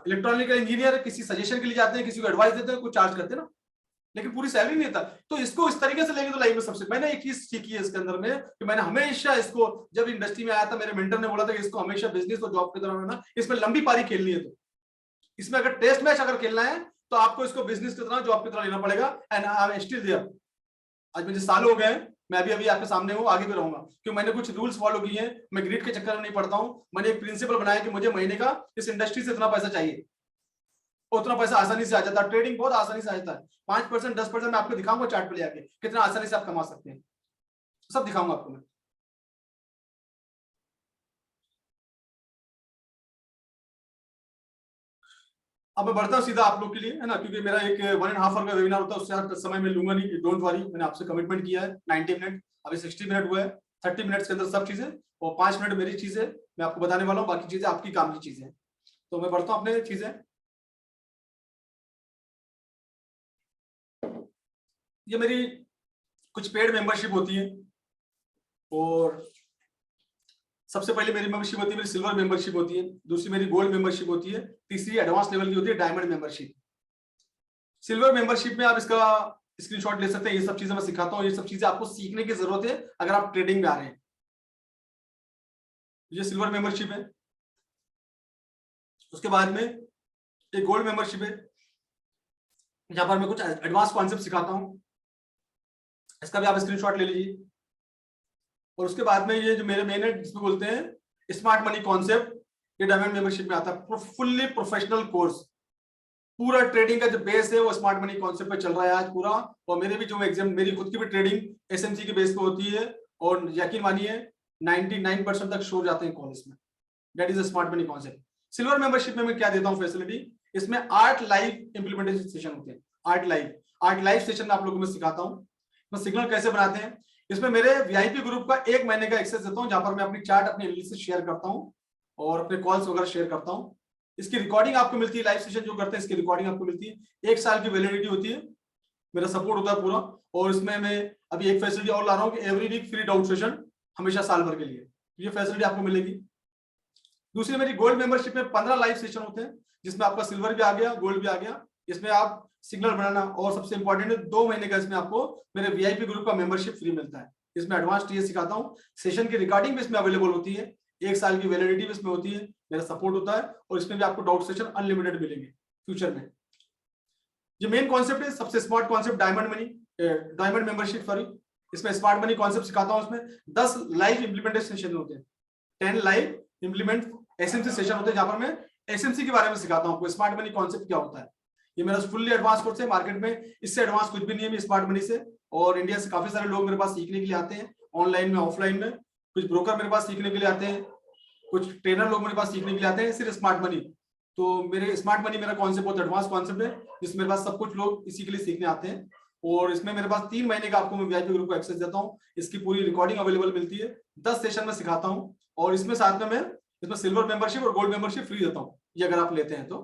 इलेक्ट्रॉनिकल इंजीनियर, किसी सजेशन के लिए जाते हैं, किसी को एडवाइस देते हैं, कुछ चार्ज करते हैं ना, लेकिन पूरी सैलरी नहीं देता। तो इसको इस तरीके से लेंगे तो लाइफ में सबसे, मैंने एक चीज सीखी है इसके अंदर में कि मैंने हमेशा इसको, जब इंडस्ट्री में आया था मेरे मेंटर ने बोला था कि इसको हमेशा बिजनेस और जॉब की तरह ना, इसमें लंबी पारी खेलनी है। तो इसमें अगर टेस्ट मैच अगर खेलना है तो आपको इसको बिजनेस की तरह जॉब की तरह लेना पड़ेगा। And I am still there. आज मुझे साल हो गए हैं, मैं अभी अभी आपके सामने हूँ, आगे भी रहूंगा, क्योंकि मैंने कुछ रूल्स फॉलो किए हैं। मैं ग्रिड के चक्कर में नहीं पड़ता हूँ। मैंने एक प्रिंसिपल बनाया कि मुझे महीने का इस इंडस्ट्री से इतना पैसा चाहिए, उतना पैसा आसानी से आ जाता है। ट्रेडिंग बहुत आसानी से आ जाता है। 5% 10% मैं आपको दिखाऊंगा चार्ट पे ले आके, कितना आसानी से आप कमा सकते हैं, सब दिखाऊंगा आपको मैं। अब मैं बढ़ता हूँ सीधा आप लोग के लिए, है ना, क्योंकि मेरा एक 1.5 आवर का वेबिनार होता है, उससे ज़्यादा समय मैं लूंगा नहीं, डोंट वरी, मैंने आपसे कमिटमेंट किया है 90 मिनट, अभी 60 मिनट हुआ है, 30 मिनट्स के अंदर सब चीजें और 5 मिनट मेरी चीजें मैं आपको बताने वाला हूँ, बाकी चीजें आपकी काम की चीजें हैं। तो मैं बढ़ता हूँ अपने चीजें। ये मेरी कुछ पेड मेंबरशिप होती है, और सबसे पहले मेरी मेंबरशिप होती है, मेरी सिल्वर मेंबरशिप होती है, दूसरी मेरी गोल्ड मेंबरशिप होती है, तीसरी एडवांस लेवल की होती है डायमंड मेंबरशिप। सिल्वर मेंबरशिप में आप इसका स्क्रीनशॉट ले सकते हैं, ये सब चीजें मैं सिखाता हूँ, ये सब चीजें आपको सीखने की जरूरत है अगर आप ट्रेडिंग में आ रहे हैं। ये सिल्वर मेंबरशिप है। उसके बाद में एक गोल्ड मेंबरशिप है, जहां पर मैं कुछ एडवांस कॉन्सेप्ट सिखाता हूं, इसका भी आप स्क्रीनशॉट ले लीजिए। और उसके बाद में ये जो मेरे मेन है, जिसमें बोलते हैं स्मार्ट मनी कॉन्सेप्ट, ये डायमंड मेंबरशिप में आता है, फुल्ली प्रोफेशनल कोर्स, पूरा ट्रेडिंग का जो बेस है वो स्मार्ट मनी कॉन्सेप्ट पे चल रहा है आज पूरा। और मेरे भी जो एग्जाम, मेरी खुद की भी ट्रेडिंग एसएमसी के बेस पे होती है, और यकीन मानिए 99% तक शो जाते हैं कॉल इसमें। That is smart money concept. Silver membership में मैं क्या देता हूँ फैसिलिटी, इसमें 8 लाइव इंप्लीमेंटेशन सेशन होते हैं, 8 लाइव सेशन आप लोगों को मैं सिखाता हूँ, मैं सिग्नल कैसे बनाते हैं। इसमें मेरे वीआईपी ग्रुप का 1 महीने का एक्सेस देता हूँ, जहां पर मैं अपनी चार्ट, अपनी एनालिसिस शेयर करता हूँ और अपने कॉल्स वगैरह शेयर करता हूँ। इसकी रिकॉर्डिंग आपको मिलती है, लाइव सेशन जो करते हैं इसकी रिकॉर्डिंग आपको मिलती है, 1 साल की वैलिडिटी होती है, मेरा सपोर्ट होता है पूरा। और इसमें मैं अभी एक फैसिलिटी और ला रहा हूँ कि every week free doubt session, हमेशा साल भर के लिए, ये फैसिलिटी आपको मिलेगी। दूसरी मेरी गोल्ड मेंबरशिप में 15 लाइव सेशन होते हैं, जिसमें आपका सिल्वर भी आ गया, गोल्ड भी आ गया। इसमें आप सिग्नल बनाना, और सबसे इंपॉर्टेंट है 2 महीने का इसमें आपको मेरे वीआईपी ग्रुप का मेंबरशिप फ्री मिलता है। इसमें एडवांस टीए सिखाता हूँ, सेशन की रिकॉर्डिंग भी इसमें अवेलेबल होती है, 1 साल की वैलिडिटी भी इसमें होती है, मेरा सपोर्ट होता है, और इसमें भी आपको डाउट सेशन अनलिमिटेड मिलेंगे फ्यूचर में। ये मेन कॉन्सेप्ट है, सबसे smart concept diamond money, diamond membership sorry. इसमें स्मार्ट मनी कॉन्सेप्ट सिखाता हूँ, इसमें 10 लाइव इंप्लीमेंटेशन सेशन होते हैं, 10 लाइव इंप्लीमेंट एसएमसी सेशन होते हैं, जहां पर मैं एसएमसी के बारे में सिखाता हूँ, स्मार्ट मनी कॉन्सेप्ट क्या होता है। ये मेरा फुल्ली एडवांस कोर्स है, मार्केट में इससे एडवांस कुछ भी नहीं है स्मार्ट मनी से। और इंडिया से काफी सारे लोग मेरे पास सीखने के लिए आते हैं, ऑनलाइन में, ऑफलाइन में। कुछ ब्रोकर मेरे पास सीखने के लिए आते हैं, कुछ ट्रेनर लोग मेरे पास सीखने के लिए आते हैं, सिर्फ स्मार्ट मनी। तो मेरे स्मार्ट मनी मेरा कॉन्सेप्ट बहुत एडवांस कॉन्सेप्ट है, जिसमें मेरे पास सब कुछ लोग इसी के लिए सीखने आते हैं। और इसमें मेरे पास 3 महीने का आपको मैं वीआईपी ग्रुप को एक्सेस देता हूँ, इसकी पूरी रिकॉर्डिंग अवेलेबल मिलती है, 10 सेशन में सिखाता हूँ। और इसमें साथ में मैं इसमें सिल्वर मेंबरशिप और गोल्ड मेंबरशिप फ्री देता हूँ, ये अगर आप लेते हैं तो।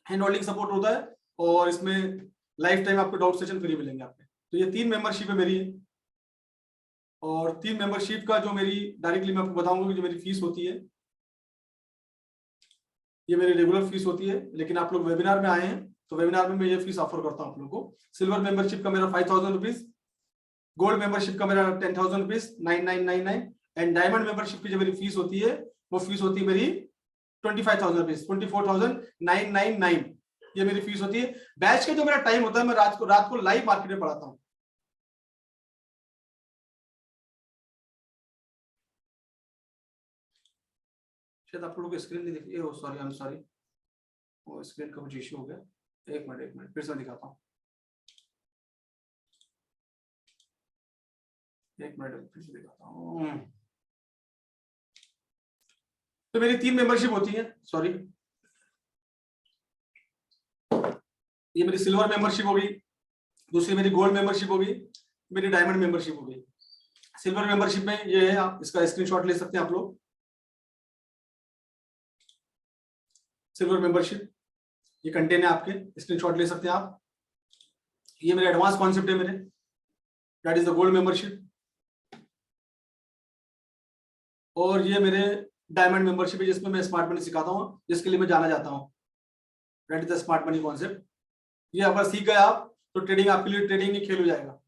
हैंड होल्डिंग सपोर्ट होता है, और इसमें लाइफ टाइम आपको डाउट सेशन फ्री मिलेंगे आपके। तो ये 3 मेंबरशिप है मेरी। और 3 मेंबरशिप का जो मेरी डायरेक्टली मैं आपको बताऊंगा कि जो मेरी फीस होती है, ये मेरी रेगुलर फीस होती है, लेकिन आप लोग वेबिनार में आए हैं तो वेबिनार में मैं ये फीस ऑफर करता हूँ आप लोग को। सिल्वर मेंबरशिप का मेरा 5000 रुपीज, गोल्ड मेंबरशिप का मेरा 10,000 रुपीज 9999, एंड डायमंड मेंबरशिप की जो मेरी फीस होती है वो फीस होती है मेरी 25,000 रुपीज, 24,999, ये मेरी फीस होती है। बैच का जो मेरा टाइम होता है, मैं रात को लाइव मार्केट में पढ़ाता हूँ। शायद आप लोगों को स्क्रीन नहीं दिख रही है, सॉरी, आई एम सॉरी, वो स्क्रीन का कुछ इश्यू हो गया। एक मिनट फिर से दिखाता हूँ, एक मिनट फिर से दिखाता हूँ। तो मेरी 3 मेंबरशिप होती है, सॉरी, ये मेरी सिल्वर मेंबरशिप होगी, दूसरी मेरी गोल्ड मेंबरशिप होगी, मेरी डायमंड मेंबरशिप होगी। सिल्वर मेंबरशिप में ये है, आप इसका स्क्रीनशॉट ले सकते हैं आप लोग। सिल्वर मेंबरशिप ये कंटेन है आपके, स्क्रीनशॉट ले सकते हैं आप। ये मेरे एडवांस कॉन्सेप्ट है मेरे, that is the gold membership. और ये मेरे डायमंड मेंबरशिप है, जिसमें मैं स्मार्ट मनी सिखाता हूँ, जिसके लिए मैं जाना जाता हूँ, that is the smart money concept. ये अगर सीख गए आप तो ट्रेडिंग आपके लिए ट्रेडिंग नहीं खेल हो जाएगा,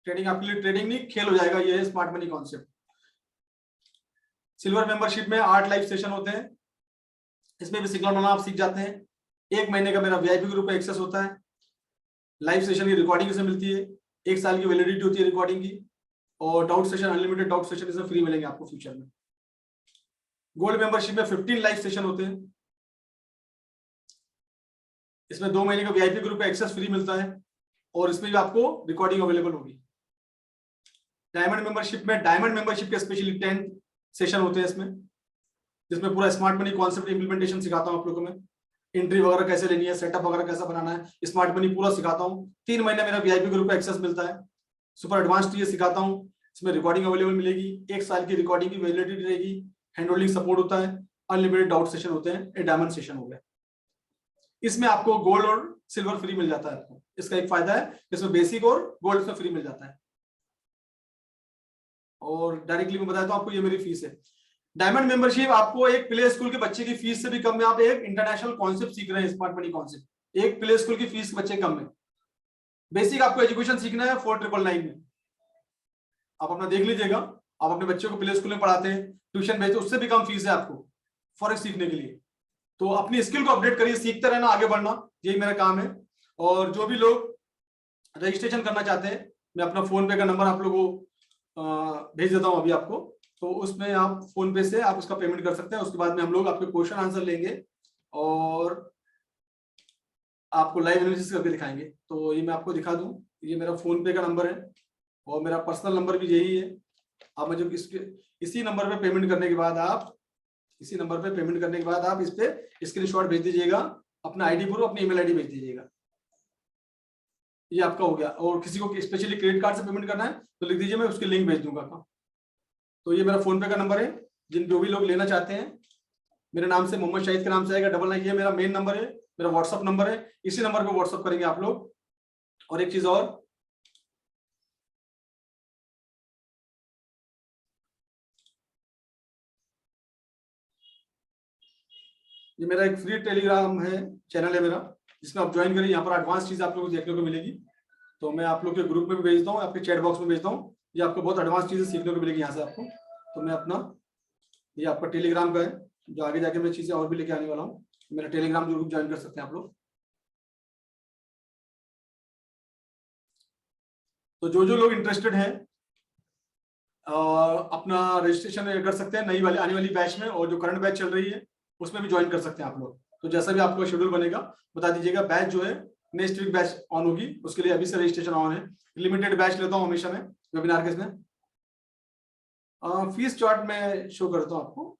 ट्रेडिंग आपके लिए ट्रेडिंग नहीं खेल हो जाएगा, ये है smart money concept. Silver membership में 8 लाइव सेशन होते हैं, इसमें भी सिग्नल बनाना आप सीख जाते हैं। 1 महीने का मेरा वीआईपी ग्रुप का एक्सेस होता है, लाइव सेशन की रिकॉर्डिंग से मिलती है, 1 साल की वैलिडिटी होती है रिकॉर्डिंग की, और doubt session, unlimited doubt session इसमें फ्री मिलेंगे आपको फ्यूचर में। गोल्ड मेंबरशिप में 15 लाइव सेशन होते हैं, इसमें 2 महीने का वीआईपी ग्रुप का एक्सेस फ्री मिलता है, और इसमें भी आपको रिकॉर्डिंग अवेलेबल होगी। डायमंड मेंबरशिप में, डायमंड मेंबरशिप के स्पेशली 10 सेशन होते हैं इसमें, जिसमें पूरा स्मार्ट मनी कॉन्सेप्ट इंप्लीमेंटेशन सिखाता हूं आप लोगों को मैं। एंट्री वगैरह कैसे लेनी है, सेटअप वगैरह कैसा बनाना है, स्मार्ट मनी पूरा सिखाता हूँ। 3 महीने मेरा वीआईपी ग्रुप का एक्सेस मिलता है। सुपर एडवांस ये सिखाता हूँ, इसमें रिकॉर्डिंग अवेलेबल मिलेगी, 1 साल की रिकॉर्डिंग की वैलिडिटी रहेगी, हैंड होल्डिंग सपोर्ट होता है, अनलिमिटेड डाउट सेशन होते हैं, एक डायमंड सेशन हो गया। इसमें आपको गोल्ड और सिल्वर फ्री मिल जाता है आपको। इसका एक फायदा है, इसमें बेसिक और गोल्ड में फ्री मिल जाता है। और डायरेक्टली मैं बताता हूँ आपको, ये मेरी फीस है। डायमंड मेंबरशिप आपको एक प्ले स्कूल के बच्चे की फीस से भी कम में आप एक इंटरनेशनल कॉन्सेप्ट सीख रहे हैं, स्मार्ट मनी कॉन्सेप्ट, एक प्ले स्कूल की फीस बच्चे कम में। बेसिक आपको एजुकेशन सीखना है 4999 में, आप अपना देख लीजिएगा। आप अपने बच्चों को प्ले स्कूल में पढ़ाते हैं, ट्यूशन भेजते, उससे भी कम फीस है आपको फॉरेक्स सीखने के लिए। तो अपनी स्किल को अपडेट करिए, सीखते रहना, आगे बढ़ना, यही मेरा काम है। और जो भी लोग रजिस्ट्रेशन करना चाहते हैं, मैं अपना फोन पे का नंबर आप लोगों को भेज देता हूं अभी आपको, तो उसमें आप फोन पे से आप उसका पेमेंट कर सकते हैं। उसके बाद में हम लोग आपके क्वेश्चन आंसर लेंगे और आपको लाइव एनालिसिस करके दिखाएंगे। तो ये मैं आपको दिखा दूं, ये मेरा फोन पे का नंबर है और मेरा पर्सनल नंबर भी यही है। आप मुझे इसी नंबर पे पेमेंट करने के बाद आप इसी नंबर पे पेमेंट करने के बाद आप इस पे स्क्रीनशॉट भेज दीजिएगा, अपना आईडी प्रूफ, अपनी ईमेल आईडी भेज दीजिएगा। ये आपका हो गया। और किसी को स्पेशली क्रेडिट कार्ड से पेमेंट करना है तो लिख दीजिए, मैं उसकी लिंक भेज दूंगा। तो ये मेरा फोन पे का नंबर है, जिन जो भी लोग लेना चाहते हैं मेरे नाम से, मोहम्मद शाहिद के नाम से आएगा 99। ये मेरा मेन नंबर है, मेरा व्हाट्सअप नंबर है, इसी नंबर पे व्हाट्सअप करेंगे आप लोग। और एक चीज और, ये मेरा एक फ्री टेलीग्राम है, चैनल है मेरा, जिसमें आप ज्वाइन करिए। यहाँ पर एडवांस चीज आप लोगों को देखने को मिलेगी। तो मैं आप लोग के ग्रुप में भी भेजता हूँ, आपके चैट बॉक्स में भेजता हूँ, ये आपको बहुत एडवांस चीजें सीखने को मिलेगी यहाँ से आपको। तो मैं अपना, ये आपका टेलीग्राम का है, जो आगे जाके मैं चीजें और भी लेके आने वाला हूँ। मेरा टेलीग्राम ग्रुप ज्वाइन कर सकते हैं आप लोग। तो जो जो लोग इंटरेस्टेड हैं अपना रजिस्ट्रेशन कर सकते हैं नई वाली आने वाली बैच में, और जो करंट बैच चल रही है उसमें भी ज्वाइन कर सकते हैं आप लोग। तो जैसा भी आपका शेड्यूल बनेगा बता दीजिएगा। बैच जो है नेक्स्ट वीक बैच ऑन होगी, उसके लिए अभी से रजिस्ट्रेशन ऑन है। लिमिटेड बैच लेता हूँ हमेशा मैं वेबिनार के इसमें। फीस चार्ट में शो करता हूँ आपको।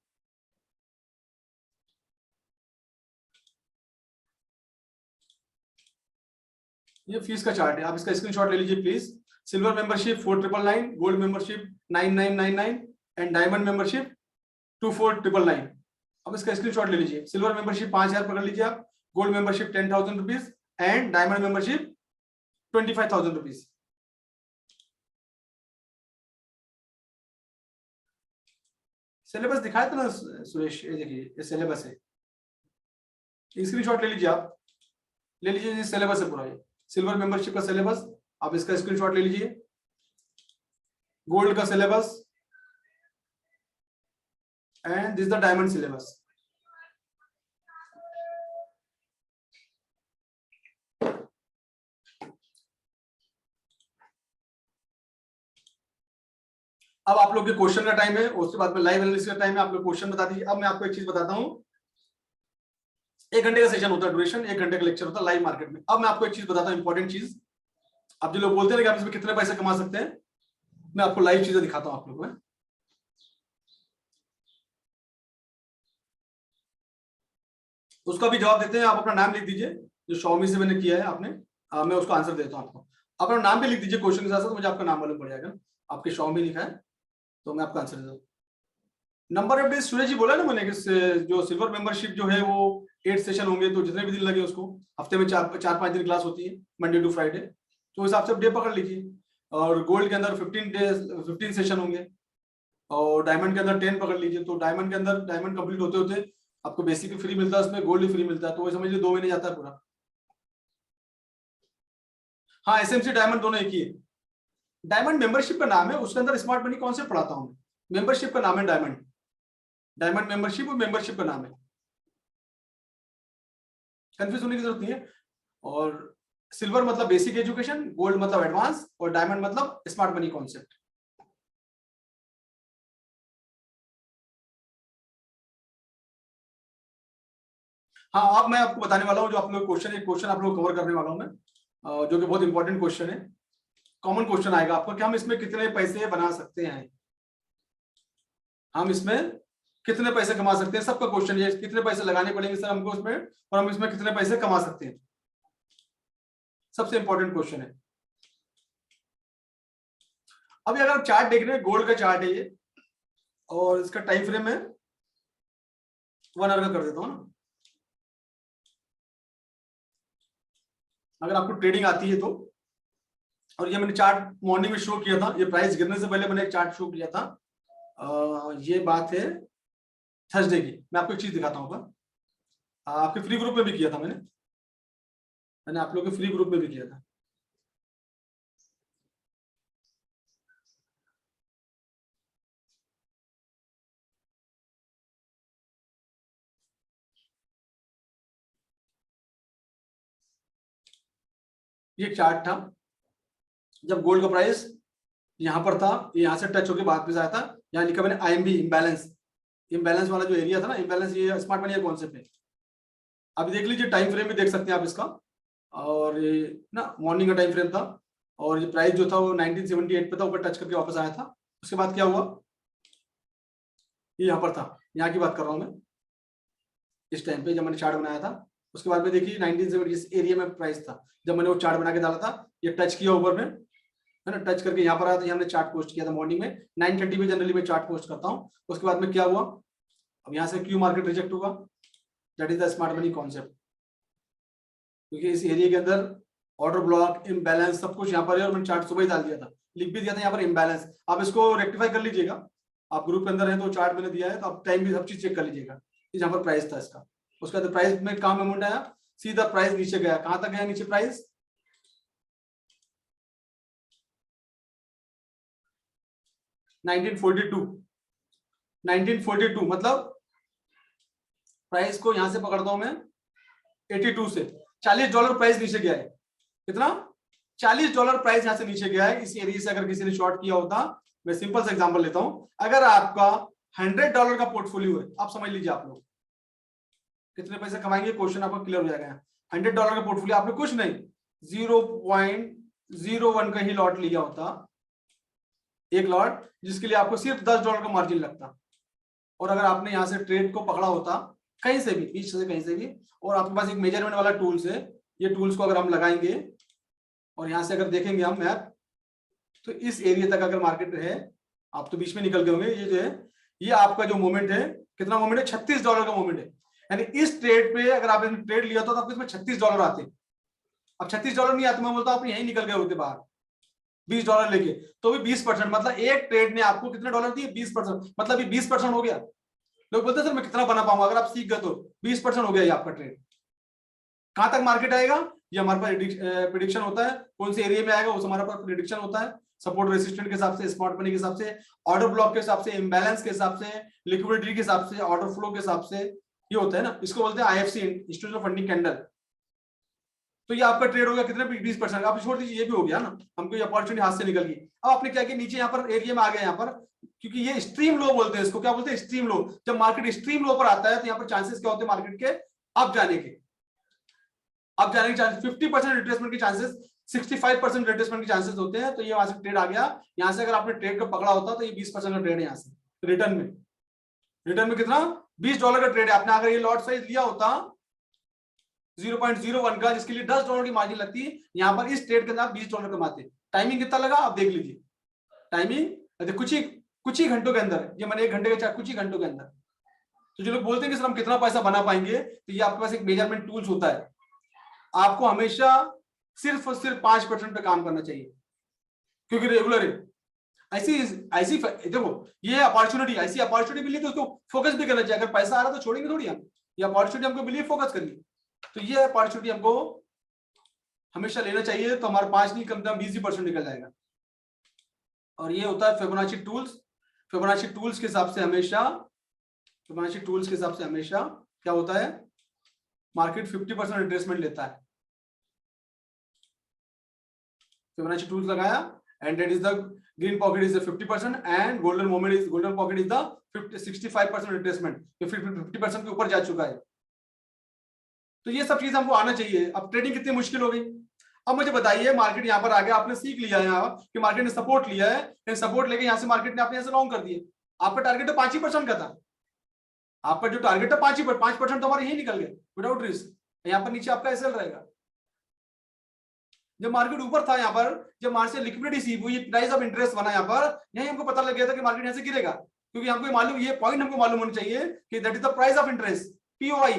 ये फीस का चार्ट है, आप इसका स्क्रीनशॉट ले लीजिए please. Silver membership 4999, gold membership 9999 and diamond membership 24999। अब इसका स्क्रीनशॉट ले लीजिए। सिल्वर मेंबरशिप 5000 पकड़ लीजिए आप, gold membership 10,000 rupees and diamond membership 25,000 rupees. Syllabus दिखाया था ना सुरेश, ये देखिए ये सिलेबस है, स्क्रीनशॉट ले लीजिए आप, ले लीजिए, ये सिलेबस है पूरा, ये सिल्वर मेंबरशिप का सिलेबस, आप इसका स्क्रीनशॉट ले लीजिए। गोल्ड का syllabus and this the diamond syllabus. अब आप लोग के क्वेश्चन का टाइम है, उसके बाद में लाइव एनालिसिस का टाइम है। आप लोग क्वेश्चन बता दीजिए। अब मैं आपको एक चीज बताता हूं, 1 घंटे का सेशन होता है, ड्यूरेशन 1 घंटे का लेक्चर होता है लाइव मार्केट में। अब मैं आपको एक चीज बताता हूं, इंपॉर्टेंट चीज। अब जो लोग बोलते हैं कि आप इसमें कितने पैसे कमा सकते हैं, मैं आपको लाइव चीजें दिखाता हूं आप लोगों को। उसका भी जवाब देते हैं। आप अपना नाम लिख दीजिए, जो Xiaomi से मैंने किया है आपने, मैं उसका आंसर देता हूं आपको। अपना नाम भी लिख दीजिए क्वेश्चन के साथ साथ, मुझे आपका नाम मालूम पड़ जाएगा। आपके Xiaomi लिखा है तो मैं आपका आंसर देता हूँ। नंबर ऑफ डेज सूरज जी बोला ना मैंने कि जो सिल्वर मेंबरशिप जो है वो 8 सेशन होंगे, तो जितने भी दिन लगे उसको, हफ्ते में 4-5 दिन क्लास होती है, मंडे टू फ्राइडे, तो हिसाब से आप डे पकड़ लीजिए। और गोल्ड के अंदर 15 सेशन होंगे, और डायमंड के अंदर 10 पकड़ लीजिए। तो डायमंड के अंदर, डायमंड कंप्लीट होते होते आपको बेसिक भी फ्री मिलता है, उसमें गोल्ड भी फ्री मिलता है, तो वो समझ लीजिए 2 महीने जाता है पूरा। हाँ, एसएमसी डायमंड दोनों एक ही है। डायमंड मेंबरशिप का नाम है, उसके अंदर स्मार्ट मनी कॉन्सेप्ट पढ़ाता हूँ। मेंबरशिप का नाम है डायमंड, डायमंड मेंबरशिप और मेंबरशिप का नाम है, कंफ्यूज होने की जरूरत नहीं है। और सिल्वर मतलब बेसिक एजुकेशन, गोल्ड मतलब एडवांस, और डायमंड मतलब स्मार्ट मनी कॉन्सेप्ट। हाँ, अब मैं आपको बताने वाला हूँ जो आप लोग क्वेश्चन, एक क्वेश्चन आप लोग कवर करने वाला हूँ मैं, जो कि बहुत इंपॉर्टेंट क्वेश्चन है। कॉमन क्वेश्चन आएगा आपको कि हम इसमें कितने पैसे बना सकते हैं। हम इसमें कितने पैसे कमा सकते हैं, सबका क्वेश्चन है, कितने पैसे लगाने पड़ेंगे सर हमको उसमें, और हम इसमें कितने पैसे कमा सकते हैं, सबसे इंपॉर्टेंट क्वेश्चन है। अभी अगर आप चार्ट देख रहे हैं, गोल्ड का चार्ट है ये, और इसका टाइम फ्रेम है 1 आवर का कर देता हूं ना, अगर आपको ट्रेडिंग आती है तो। और ये मैंने चार्ट मॉर्निंग में शो किया था, ये प्राइस गिरने से पहले मैंने एक चार्ट शो किया था। ये बात है थर्सडे की। मैं आपको एक चीज दिखाता हूँ, आपके फ्री ग्रुप में भी किया था मैंने आप लोगों के फ्री ग्रुप में भी किया था। ये चार्ट था जब गोल्ड का प्राइस यहां पर था, ये यहां से टच होकर वापस आया था, यहाँ लिखा मैंने IMB इम्बैलेंस वाला जो एरिया था ना, इम्बैलेंस, ये स्मार्ट मनी का कॉन्सेप्ट है। अभी देख लीजिए, टाइम फ्रेम भी देख सकते हैं आप इसका, और ये ना मॉर्निंग का टाइम फ्रेम था, और ये प्राइस जो था वो 1978 पे था, ऊपर टच करके वापस आया था। उसके बाद क्या हुआ, ये यहाँ पर था, यहाँ की बात कर रहा हूँ मैं, इस टाइम पे जब मैंने चार्ट बनाया था। उसके बाद में देखिए 1970 इस एरिया में प्राइस था जब मैंने वो चार्ट बना के डाला था, ये टच किया ऊपर में, है ना, टच करके यहाँ पर आया था, हमने चार्ट पोस्ट किया था मॉर्निंग में 9:30 पे, जनरली मैं चार्ट पोस्ट करता हूँ। उसके बाद में क्या हुआ, अब यहाँ से क्यू मार्केट रिजेक्ट होगा, that is the smart money concept, क्योंकि इस एरिया के अंदर ऑर्डर ब्लॉक, इम्बैलेंस सब कुछ यहाँ पर है, और मैंने चार्ट सुबह ही डाल दिया था, लिख भी दिया था यहाँ पर इम्बैलेंस। आप इसको रेक्टिफाई कर लीजिएगा, आप ग्रुप के अंदर है तो चार्ट मैंने दिया है, तो आप टाइम भी सब चीज चेक कर लीजिएगा। यहाँ पर प्राइस था इसका, उसके बाद प्राइस में काम अमाउंट आया, सीधा प्राइस नीचे गया, कहां तक गया नीचे प्राइस, 1942 मतलब प्राइस को यहां से पकड़ता हूं मैं 82 से, $40 प्राइस नीचे गया है। कितना, $40 प्राइस यहां से नीचे गया है। इस एरिया से अगर किसी ने शॉर्ट किया होता, मैं सिंपल सा एग्जांपल लेता हूं, अगर आपका $100 का पोर्टफोलियो है, आप समझ लीजिए आप लोग कितने पैसे कमाएंगे, क्वेश्चन आपको क्लियर हो जाएगा। $100 का पोर्टफोलियो, आपने कुछ नहीं 0.01 का ही लॉट लिया होता, एक लॉट, जिसके लिए आपको सिर्फ $10 का मार्जिन लगता, और अगर आपने यहाँ से ट्रेड को पकड़ा होता कहीं से भी, बीच से कहीं से भी, और आपके पास एक मेजरमेंट वाला टूल्स है, ये टूल्स को अगर हम लगाएंगे और यहाँ से अगर देखेंगे हम मैप, तो इस एरिया तक अगर मार्केट है, आप तो बीच में निकल गए होंगे, ये जो है ये आपका जो मोमेंट है, कितना मोमेंट है, $36 का मोमेंट है। यानी इस ट्रेड पे अगर आपने ट्रेड लिया तो आपको इसमें $36 आते। अब $36 नहीं आते, मैं बोलता हूँ आप यहीं निकल गए होते बाहर $20 लेके, तो भी 20%, मतलब एक ट्रेड ने आपको कितने डॉलर दिए, 20%, मतलब ये 20% हो गया। लोग बोलते हैं सर मैं कितना बना पाऊंगा, अगर आप सीख गए तो 20% हो गया ये आपका ट्रेड। कहां तक मार्केट आएगा, ये हमारे पास प्रिडिक्शन होता है, कौन से एरिया में आएगा वो हमारे पास प्रिडिक्शन होता है, सपोर्ट रेसिस्टेंट के हिसाब से, स्मार्ट मनी के हिसाब से, ऑर्डर ब्लॉक के हिसाब से, इम्बैलेंस के हिसाब से, लिक्विडिटी के हिसाब से, ऑर्डर फ्लो के हिसाब से, ये होता है ना, इसको बोलते हैं IFC, इंस्टीट्यूशनल फंडिंग कैंडल। तो ये आपका ट्रेड हो गया कितने, 20%। आप छोड़ दीजिए, ये भी हो गया ना, हमको ये अपॉर्चुनिटी हाथ से निकल गई। अब आपने क्या किया, नीचे यहाँ पर एरिया में आ गए, यहाँ पर, क्योंकि ये स्ट्रीम लो बोलते हैं इसको, क्या बोलते हैं, स्ट्रीम लो। जब मार्केट स्ट्रीम लो पर आता है तो यहाँ पर चांसेस क्या होते हैं मार्केट के अब जाने के, अब जाने के चांसेस 50% रिट्रेसमेंट के चांसेस, 65% रिट्रेसमेंट के चांसेस होते हैं। तो ये वहां से ट्रेड आ गया, यहाँ से अगर आपने ट्रेड को पकड़ा होता तो ये 20% का ट्रेड है यहाँ से रिटर्न में। रिटर्न में कितना, $20 का ट्रेड है। आपने अगर ये लॉट साइज लिया होता 0.01 का, जिसके लिए $10 की मार्जिन लगती है, यहाँ पर इस ट्रेड के अंदर आप $20 कमाते। टाइमिंग कितना लगा आप देख लीजिए, टाइमिंग कुछ ही घंटों के अंदर, ये मैंने 1 घंटे के कुछ ही घंटों के अंदर। तो जो लोग बोलते हैं कि सर हम कितना पैसा बना पाएंगे, तो ये आपके पास एक मेजरमेंट टूल्स होता है, आपको हमेशा सिर्फ और सिर्फ 5% पे काम करना चाहिए, क्योंकि रेगुलर है। ऐसी देखो, ये अपॉर्चुनिटी, ऐसी अपॉर्चुनिटी मिली तो उसको फोकस भी करना चाहिए। अगर पैसा आ रहा तो छोड़ेंगे थोड़ी हम, ये अपॉर्चुनिटी हमको मिली, फोकस करिए। तो ये अपॉर्चुनिटी हमको हमेशा लेना चाहिए, तो हमारे 5 नहीं कम से कम 20% निकल जाएगा। और ये होता है फिबोनाची टूल्स। फिबोनाची टूल्स के हिसाब से हमेशा क्या होता है, मार्केट 50% रिट्रेसमेंट लेता है। फिबोनाची टूल्स लगाया, and that is the green pocket is the 50% and golden pocket is the 65% retracement, ये 50% के ऊपर जा चुका है। तो ये सब चीज हमको आना चाहिए। अब ट्रेडिंग कितनी मुश्किल हो गई। अब मुझे बताइए, मार्केट यहाँ पर आ गया, आपने सीख लिया यहाँ कि मार्केट ने सपोर्ट लिया है, सपोर्ट लेके यहाँ से मार्केट ने आपने यहाँ से लॉन्ग कर दिए, आपका टारगेट तो 5% का था, आपका जो टारगेट है 5% तो हमारा यही निकल गया विदाउट रिस्क। यहाँ पर नीचे आपका एसएल रहेगा। जब मार्केट ऊपर था यहाँ पर, जब मार्केट से लिक्विडिटी सी हुई, प्राइस ऑफ इंटरेस्ट बना यहाँ पर, यही हमको पता लग गया था कि मार्केट यहाँ से गिरेगा, क्योंकि हमको मालूम, ये पॉइंट हमको मालूम होना चाहिए कि that is the price of interest, POI,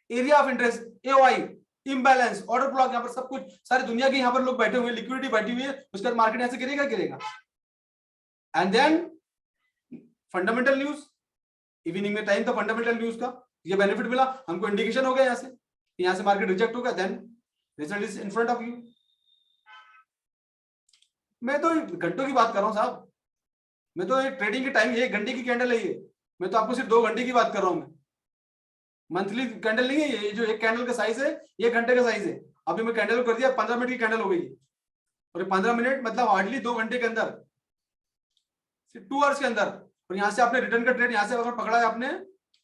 area of interest, AOI, imbalance, order block, यहाँ पर सब कुछ, सारी दुनिया के यहाँ पर लोग बैठे हुए, लिक्विडिटी बैठी हुई है, उसके बाद मार्केट यहाँ से गिरेगा। And then fundamental news, evening में टाइम था फंडामेंटल न्यूज का, ये बेनिफिट मिला हमको, इंडिकेशन हो गया यहाँ से, यहाँ से मार्केट रिजेक्ट हो गया, then result is in front of you. मैं तो घंटों की बात कर रहा हूं साहब, मैं तो ट्रेडिंग के टाइम 1 घंटे की कैंडल है ये, मैं तो आपको सिर्फ 2 घंटे की बात कर रहा हूं। मैं मंथली कैंडल नहीं है ये, जो एक कैंडल का साइज है 1 घंटे का साइज है। अभी मैं कैंडल कर दिया 15 मिनट की कैंडल हो गई, और 15 मिनट मतलब हार्डली 2 घंटे के अंदर, 2 आवर्स के अंदर। और यहाँ से आपने रिटर्न का ट्रेड, यहाँ से अगर पकड़ा है आपने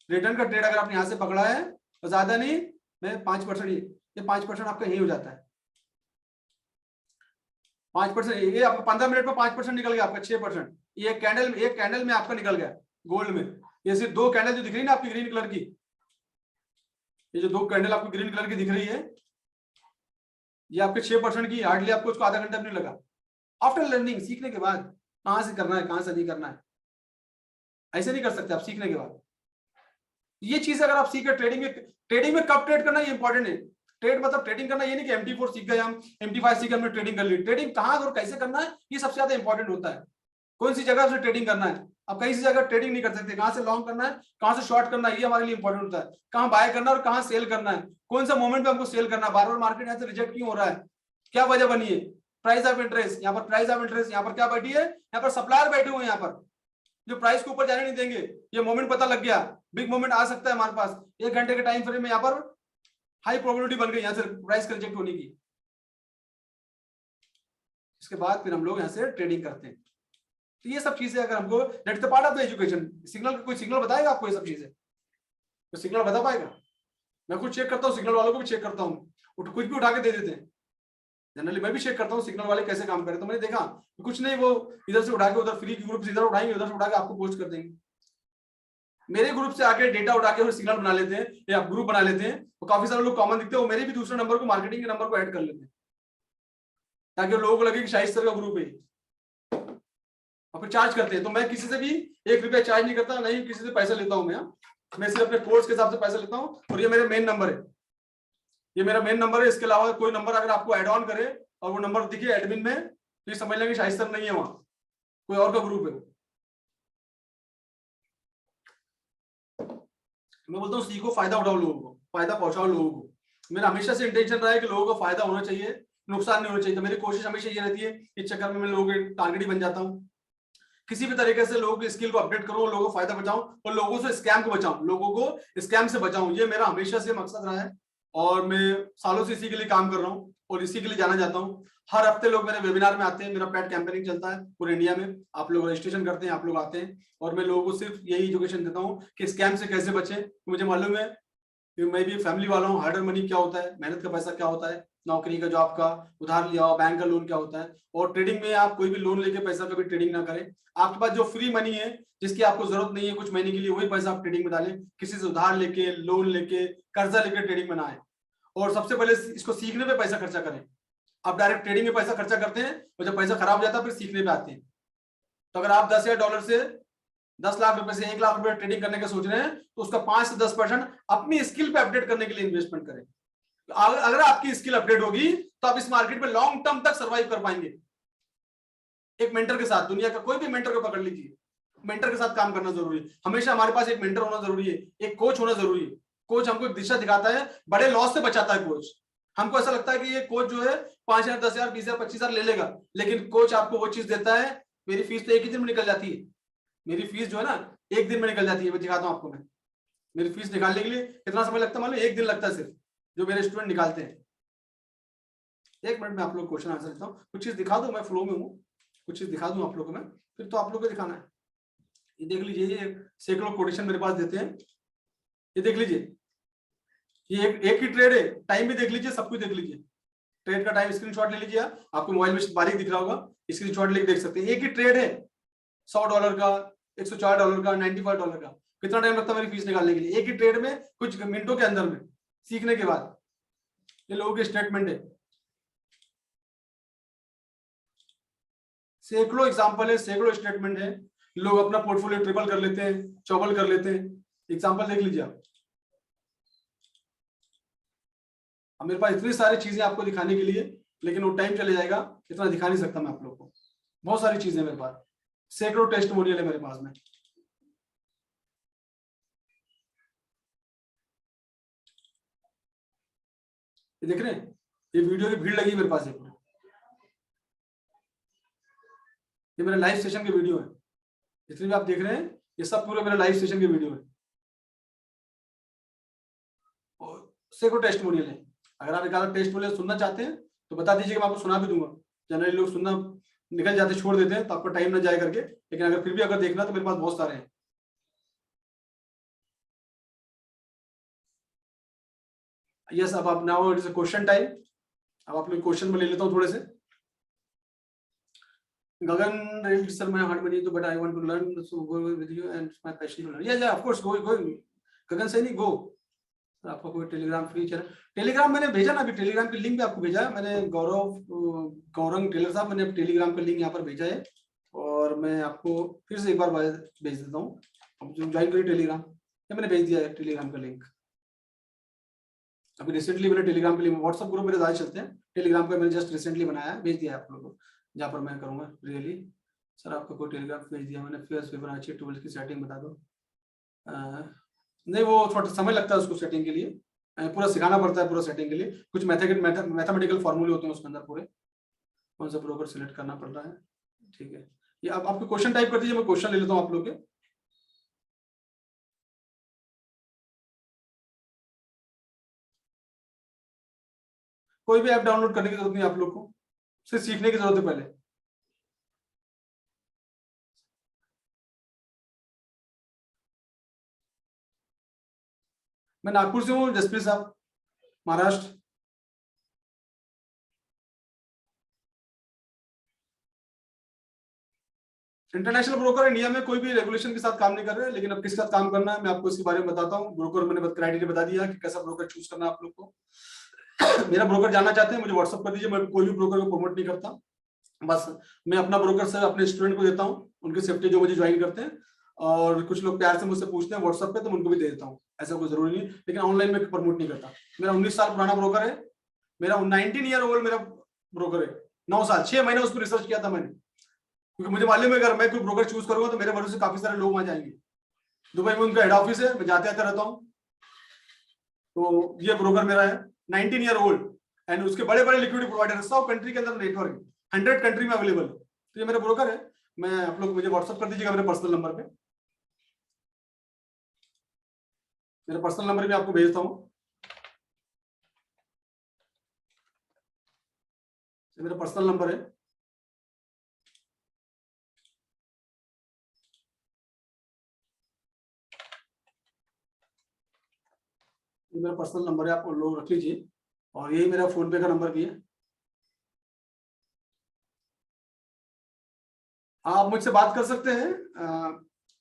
रिटर्न का ट्रेड, अगर आपने यहाँ से पकड़ा है तो ज्यादा नहीं, मैं 5%, ये 5% आपका यही हो जाता है, 5%। ये आपको 15 मिनट में 5% निकल गया आपका, 6%। ये कैंडल में आपका निकल गया गोल्ड में। ये सिर्फ 2 कैंडल जो दिख रही है ना आपकी ग्रीन कलर की, ये जो 2 कैंडल आपको ग्रीन कलर की दिख रही है, ये आपके 6% की, हार्डली आपको उसको आधा घंटा भी नहीं लगा। आफ्टर लर्निंग, सीखने के बाद, कहां से करना है कहां से नहीं करना है, ऐसे नहीं कर सकते आप सीखने के बाद। ये चीज अगर आप सीख, ट्रेडिंग में कब ट्रेड करना ये इंपॉर्टेंट है। ट्रेड मतलब ट्रेडिंग करना ये नहीं कि MT4 सीख गए हम, MT5 सीख गए हमने ट्रेडिंग कर ली। ट्रेडिंग कहां और कैसे करना है ये सबसे ज्यादा इंपॉर्टेंट होता है। कौन सी जगह से ट्रेडिंग करना है, आप कहीं सी जगह ट्रेडिंग नहीं कर सकते। कहां से लॉन्ग करना है, कहां से शॉर्ट करना है, ये हमारे लिए इंपॉर्टेंट होता है। कहां बाय करना है और कहां सेल करना है, कौन सा मोमेंट पे हमको सेल करना है, बार बार मार्केट यहाँ से रिजेक्ट क्यों हो रहा है, क्या वजह बनी है। प्राइस ऑफ इंटरेस्ट, यहाँ पर प्राइस ऑफ इंटरेस्ट, यहाँ पर क्या बैठी है, यहाँ पर सप्लायर बैठे हुए हैं, यहाँ पर जो प्राइस को ऊपर जाने नहीं देंगे। ये मोमेंट पता लग गया, बिग मोमेंट आ सकता है हमारे पास 1 घंटे के टाइम फ्रेम में, यहाँ पर हाई प्रोबेबिलिटी बन गई यहाँ से प्राइस का रिजेक्ट होने की। इसके बाद फिर हम लोग यहाँ से ट्रेडिंग करते हैं। तो ये सब चीजें अगर हमको, that is the part of the education. Signal, कोई सिग्नल बताएगा आपको ये सब चीजें, तो सिग्नल बता पाएगा। मैं खुद चेक करता हूँ, सिग्नल वालों को भी चेक करता हूँ, कुछ भी उठा के दे देते हैं। जनरली मैं भी चेक करता हूँ सिग्नल वाले कैसे काम करें। तो मैंने देखा कुछ नहीं, वो इधर से उठा के उधर फ्री की ग्रुप से इधर उठाएंगे, उधर से उठा के आपको पोस्ट कर देंगे। मेरे ग्रुप से आके डेटा उठा के सिग्नल बना लेते हैं या ग्रुप बना लेते हैं, तो काफी सारे लोग कॉमन दिखते हैं, वो मेरे भी दूसरे नंबर को, मार्केटिंग के नंबर को ऐड कर लेते हैं, ताकि लोगों को लगे कि शायद सर का ग्रुप है, और फिर चार्ज करते हैं। तो मैं किसी से भी 1 रुपया चार्ज नहीं करता, नहीं किसी से पैसा लेता हूँ। मैं सिर्फ अपने कोर्स के हिसाब से पैसा लेता हूँ, और ये मेरे मेन नंबर है, ये मेरा मेन नंबर है। इसके अलावा कोई नंबर अगर आपको एड ऑन करे और वो नंबर दिखे एडमिन में, तो ये समझ लेंगे शायद सर नहीं है, वहां कोई और का ग्रुप है। मैं बोलता हूँ सीखो, फायदा उठाओ, लोगों को फायदा पहुंचाओ लोगों को। मेरा हमेशा से इंटेंशन रहा है कि लोगों को फायदा होना चाहिए, नुकसान नहीं होना चाहिए। तो मेरी कोशिश हमेशा ये रहती है, इस चक्कर में मैं लोगों के टारगेट ही बन जाता हूँ। किसी भी तरीके से लोगों की स्किल को अपडेट करूं, लोगों को फायदा बचाऊं, और लोगों से स्कैम को बचाऊं, लोगों को स्कैम से बचाऊं। ये मेरा हमेशा से मकसद रहा है, और मैं सालों से इसी के लिए काम कर रहा हूँ और इसी के लिए जाना चाहता हूँ। हर हफ्ते लोग मेरे वेबिनार में आते हैं, मेरा पेड कैंपेनिंग चलता है पूरे इंडिया में। आप लोग रजिस्ट्रेशन करते हैं, आप लोग आते हैं, और मैं लोगों को सिर्फ यही एजुकेशन देता हूँ कि स्कैम से कैसे बचें। मुझे मालूम है कि मैं भी फैमिली वाला हूँ, हार्ड अर्न मनी क्या होता है, मेहनत का पैसा क्या होता है, नौकरी का, जॉब का, उधार लिया हो, बैंक का लोन क्या होता है। और ट्रेडिंग में आप कोई भी लोन लेके पैसा कभी ट्रेडिंग ना करें। आपके पास जो फ्री मनी है, जिसकी आपको जरूरत नहीं है कुछ महीने के लिए, वही पैसा आप ट्रेडिंग में डालें। किसी से उधार लेके, लोन लेके, कर्जा लेके ट्रेडिंग में ना आए। और सबसे पहले इसको सीखने पे पैसा खर्चा करें। आप डायरेक्ट ट्रेडिंग में पैसा खर्चा करते हैं, और जब पैसा खराब हो जाता है फिर सीखने पे आते हैं। तो अगर आप $10,000 से 10 लाख रुपए से 1 लाख रुपए ट्रेडिंग करने का सोच रहे हैं, तो उसका 5 से 10% अपनी स्किल पे अपडेट करने के लिए इन्वेस्टमेंट करें। अगर आपकी स्किल अपडेट होगी तो आप इस मार्केट में लॉन्ग टर्म तक सर्वाइव कर पाएंगे। एक मेंटर के साथ, दुनिया का कोई भी मेंटर को पकड़ लीजिए, मेंटर के साथ काम करना जरूरी है। हमेशा हमारे पास एक मेंटर होना जरूरी है, एक कोच होना जरूरी है। कोच हमको एक दिशा दिखाता है, बड़े लॉस से बचाता है कोच। हमको ऐसा लगता है कि ये कोच जो है 5,000, 10,000, 20,000, 25,000 ले लेगा, लेकिन कोच आपको वो चीज देता है। मेरी फीस तो एक ही दिन में निकल जाती है, मेरी फीस जो है ना 1 दिन में निकल जाती है। मैं दिखाता हूँ आपको, मैं मेरी फीस निकालने के लिए कितना समय लगता है मालूम? 1 दिन लगता है सिर्फ, जो मेरे स्टूडेंट निकालते हैं। 1 मिनट में आप लोग क्वेश्चन आंसर देता हूँ, कुछ चीज दिखा दूं, मैं फ्लो में हूँ, कुछ चीज दिखा दूं आप लोगों को मैं, फिर तो आप लोगों को दिखाना है। ये देख लीजिए, ये सैकड़ों कोटेशन मेरे पास देते हैं। ये देख लीजिए, ये एक ही ट्रेड है, टाइम भी देख लीजिए, सब कुछ देख लीजिए। ट्रेड का टाइम स्क्रीनशॉट ले लीजिए, आपको मोबाइल में बारीक दिख रहा होगा, स्क्रीनशॉट लेके देख सकते हैं। एक ही ट्रेड है, $100 का, $104 का, $95 का। कितना टाइम लगता है मेरी फीस निकालने के लिए, एक ही ट्रेड में कुछ मिनटों के अंदर में सीखने के बाद। ये लोगों के स्टेटमेंट है, सैकड़ों एग्जाम्पल है, सैकड़ों स्टेटमेंट है। लोग अपना पोर्टफोलियो ट्रिपल कर लेते हैं, चौबल कर लेते हैं। एग्जाम्पल देख लीजिए आप। अब मेरे पास इतनी सारी चीजें आपको दिखाने के लिए, लेकिन वो टाइम चले जाएगा, इतना दिखा नहीं सकता मैं आप लोग को। बहुत सारी चीजें मेरे पास, सैकड़ों टेस्टिमोनियल है मेरे पास में। ये देख रहे हैं, ये वीडियो की भीड़ लगी मेरे पास है। ये मेरे लाइव सेशन के वीडियो है, जितने भी आप देख रहे हैं ये सब पूरे मेरे लाइव सेशन के वीडियो है। और सैकड़ों टेस्टिमोनियल है। अगर आप एक आधा टेस्टिमोनियल सुनना चाहते हैं तो बता दीजिए, मैं आपको सुना भी दूंगा। जनरली लोग सुनना निकल जाते, छोड़ देते हैं, तो आपका टाइम ना जाए करके। लेकिन अगर फिर भी अगर देखना तो मेरे पास बहुत सारे हैं। यस, अब आप now it is a question time. अब आप लोग क्वेश्चन में ले लेता हूँ थोड़े से। गगन सर, मैं हार्ड मनी तो but I want to learn, so go with you and my passion to learn. या of course go Gagan sir, नहीं गो। आपका कोई टेलीग्राम फ्री चैनल, टेलीग्राम मैंने भेजा ना अभी, टेलीग्राम की लिंक भी आपको भेजा है मैंने। गौरंग टेलर साहब, मैंने टेलीग्राम का लिंक यहाँ पर भेजा है, और मैं आपको फिर से एक बार भेज देता हूँ। अब जो ज्वाइन करिए टेलीग्राम, ये मैंने भेज दिया है टेलीग्राम का लिंक। अभी रिसेंटली मैंने टेलीग्राम के लिए, व्हाट्सएप ग्रुप मेरे ज्यादा चलते हैं, टेलीग्राम का मैंने जस्ट रिसेंटली बनाया है, भेज दिया है आप लोगों को, जहाँ पर मैं करूँगा रियली। सर आपको कोई टेलीग्राम भेज दिया मैंने, फिबोनाची 12 की सेटिंग बता दो। नहीं, वो थोड़ा समय लगता है उसको सेटिंग के लिए, पूरा सिखाना पड़ता है पूरा सेटिंग के लिए। कुछ मैथमेटिकल फॉर्मूले होते हैं उसके अंदर पूरे, कौन सा ब्रोकर सिलेक्ट करना पड़ रहा है। ठीक है, ये आप आपको क्वेश्चन टाइप कर दीजिए, मैं क्वेश्चन ले लेता हूँ आप लोग के। कोई भी ऐप डाउनलोड करने की जरूरत नहीं आप लोग को, सिर्फ सीखने की जरूरत है पहले। मैं नागपुर से हूँ, जसप्रीत साहब, महाराष्ट्र। इंटरनेशनल ब्रोकर इंडिया में कोई भी रेगुलेशन के साथ काम नहीं कर रहे, लेकिन अब किसके साथ काम करना है मैं आपको इसके बारे में बताता हूँ। ब्रोकर मैंने क्राइटेरिया बता दिया कि कैसा ब्रोकर चूज करना है आप लोग को। मेरा ब्रोकर जानना चाहते हैं मुझे व्हाट्सअप कर दीजिए, मैं कोई भी ब्रोकर को प्रमोट नहीं करता, बस मैं अपना ब्रोकर से अपने स्टूडेंट को देता हूँ, उनकी सेफ्टी जो मुझे ज्वाइन करते हैं। और कुछ लोग प्यार से मुझसे पूछते हैं व्हाट्सएप पे, तो मैं उनको भी दे देता हूँ, ऐसा कोई जरूरी नहीं। लेकिन ऑनलाइन में प्रमोट नहीं करता। मेरा 19 साल पुराना ब्रोकर है, मेरा 19 ईयर ओल्ड मेरा ब्रोकर है। 9 साल 6 महीने उस पर रिसर्च किया था मैंने, क्योंकि मुझे मालूम है अगर मैं कोई ब्रोकर चूज करूंगा तो मेरे भरोसे काफी सारे लोग वहां जाएंगे। दुबई में उनका हेड ऑफिस है, मैं जाते आते रहता हूँ। तो ये ब्रोकर मेरा है, 19 ईयर ओल्ड, एंड उसके बड़े बड़े लिक्विडिटी प्रोवाइडर 100 कंट्री के अंदर नेटवर्क है, 100 कंट्री में अवेलेबल है। तो ये मेरा ब्रोकर है। मैं आप लोग मुझे व्हाट्सअप कर दीजिएगा मेरे पर्सनल नंबर पे, मेरा पर्सनल नंबर भी आपको भेजता हूँ। मेरा पर्सनल नंबर है, ये मेरा पर्सनल नंबर है, आप लोग रख लीजिए। और यही मेरा फोन पे का नंबर भी है। आप मुझसे बात कर सकते हैं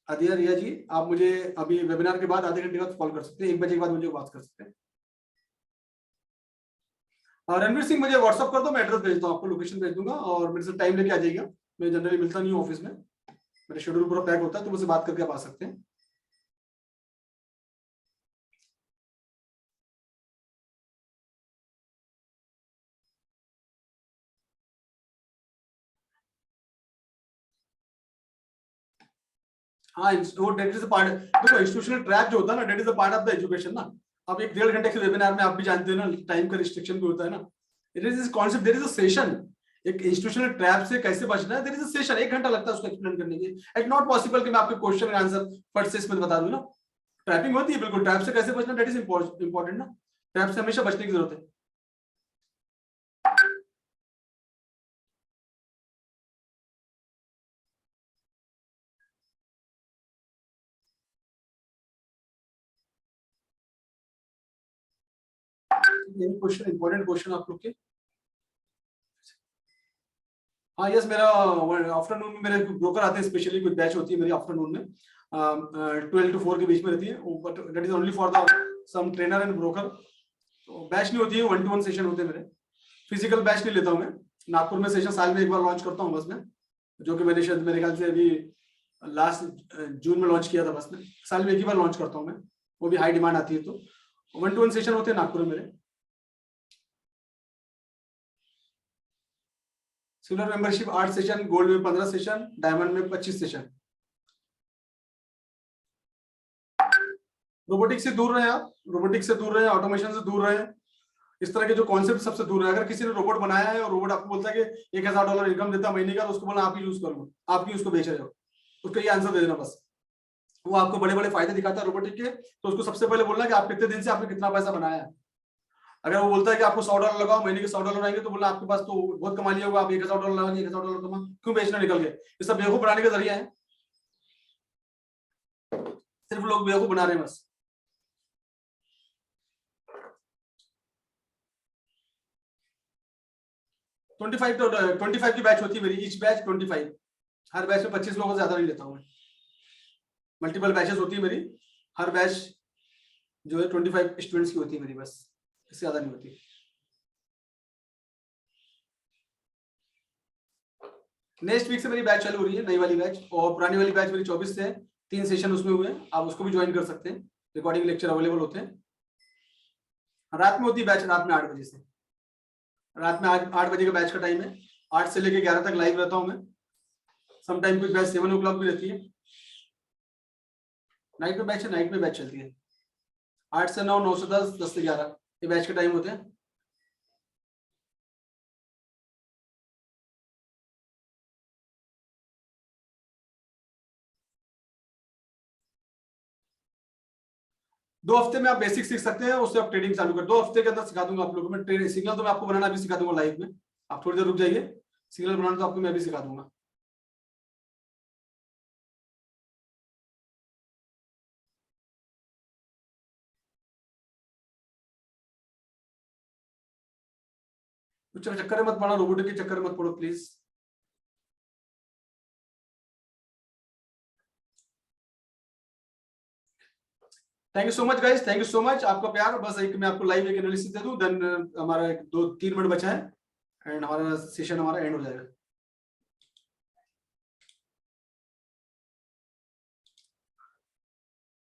अदिया रिया जी, आप मुझे अभी वेबिनार के बाद आधे घंटे बाद कॉल कर सकते हैं, 1 बजे के बाद मुझे बात कर सकते हैं। रणवीर सिंह, मुझे व्हाट्सअप कर दो, मैं एड्रेस भेजता हूँ आपको, लोकेशन भेज दूंगा, और मेरे से टाइम लेके आ जाइएगा। मैं जनरली मिलता नहीं हूँ ऑफिस में, मेरा शेड्यूल पूरा पैक होता है, तो मुझसे बात करके आप आ सकते हैं। हाँ, वो डेट इज पार्ट, देखो इंस्टीट्यूशनल ट्रैक जो होता है ना, that is a part of the education ना। अब 1-1.5 घंटे के वेबिनार में आप भी जानते हैं ना, टाइम का रिस्ट्रिक्शन भी होता है ना। It is concept, there is a session. एक इंस्टीट्यूशनल ट्रैप से कैसे बचना है, देयर इज अ सेशन, 1 घंटा लगता है उसको एक्सप्लेन करने के। इट नॉट पॉसिबल कि मैं आपके क्वेश्चन एंड आंसर फट से इसमें बता दूं ना। ट्रैपिंग होती है बिल्कुल, ट्रैप से कैसे बचना, दैट इज इंपॉर्टेंट ना। ट्रैप से हमेशा बचने की जरूरत है। क्वेश्चन, इंपॉर्टेंट क्वेश्चन आप लोग के। हाँ यस, मेरा आफ्टरनून में मेरे ब्रोकर आते हैं, स्पेशली कुछ बैच होती है मेरी आफ्टरनून में। 12 to 4 के बीच में रहती है, but that is only for the some trainer and broker. तो बैच नहीं होती है, 1-to-1 सेशन होते हैं मेरे। फिजिकल बैच नहीं लेता हूँ मैं। नागपुर में सेशन साल में एक बार लॉन्च करता हूँ बस में, जो कि मैंने शायद मेरे ख्याल से अभी लास्ट जून में लॉन्च किया था बस में। साल में एक ही बार लॉन्च करता हूँ मैं, वो भी हाई डिमांड आती है तो। 1-to-1 सेशन होते हैं नागपुर में मेरे। सिल्वर मेंबरशिप 8 सेशन, गोल्ड में 15 सेशन, डायमंड में 25 सेशन। रोबोटिक्स से दूर रहे आप, रोबोटिक्स से दूर रहे, ऑटोमेशन से दूर रहे, इस तरह के जो कॉन्सेप्ट सबसे दूर रहे। अगर किसी ने रोबोट बनाया है और रोबोट आपको बोलता है कि $1000 इनकम देता है महीने का, तो उसको बोलना आप ही यूज कर लो, आप ही उसको बेच रहे हो, उसका ये आंसर दे देना बस। वो आपको बड़े बड़े फायदे दिखाता है रोबोटिक के, तो उसको सबसे पहले बोलना कि आप कितने दिन से आपने कितना पैसा बनाया है। अगर वो बोलता है कि आपको $100 लगाओ, महीने के $100 आएंगे, तो बोलना आपके पास तो बहुत कमा लिया होगा, आप $1000 लगा, $1000 कमा, क्यों बेचना निकल गए। ये सब बेवकूफ बनाने का जरिया है, सिर्फ लोग बेवकूफ बना रहे हैं बस। 25 की बैच होती है मेरी, ईच बैच 25। हर बैच में 25 लोगों से ज्यादा नहीं लेता हूँ मैं। मल्टीपल बैचेस होती है मेरी, हर बैच जो है 25 स्टूडेंट्स की होती है मेरी, बस इससे ज्यादा नहीं होती। नेक्स्ट वीक से मेरी बैच चालू हो रही है, नई वाली बैच, और पुरानी वाली बैच मेरी 24 से है, 3 सेशन उसमें हुए हैं, आप उसको भी ज्वाइन कर सकते हैं। रिकॉर्डिंग लेक्चर अवेलेबल होते हैं। रात में होती है बैच, रात में 8 बजे से, रात में 8 बजे का बैच का टाइम है। 8 से लेकर 11 तक लाइव रहता हूँ मैं। समटाइम कुछ बैच 7 o'clock भी रहती है। नाइट में बैच है, नाइट में बैच चलती है 8 से 9, 9 से 10, 10 से 11, ये बैच के टाइम होते हैं। दो हफ्ते में आप बेसिक सीख सकते हैं, उससे आप ट्रेडिंग चालू कर। 2 हफ्ते के अंदर सिखा दूंगा आप लोगों को मैं ट्रेडिंग। सिग्नल तो मैं आपको बनाना भी सिखा दूंगा लाइव में, आप थोड़ी देर रुक जाइए। सिग्नल बनाना तो आपको मैं भी सिखा दूंगा। कुछ चक्कर में मत पड़ना, रोबोटिक के चक्कर में मत पड़ो please. Thank you so much guys, thank you so much, आपका प्यार। बस एक मैं आपको लाइव एक एनालिसिस दे दूं, देन हमारा 2-3 मिनट बचा है एंड हमारा सेशन हमारा एंड हो जाएगा।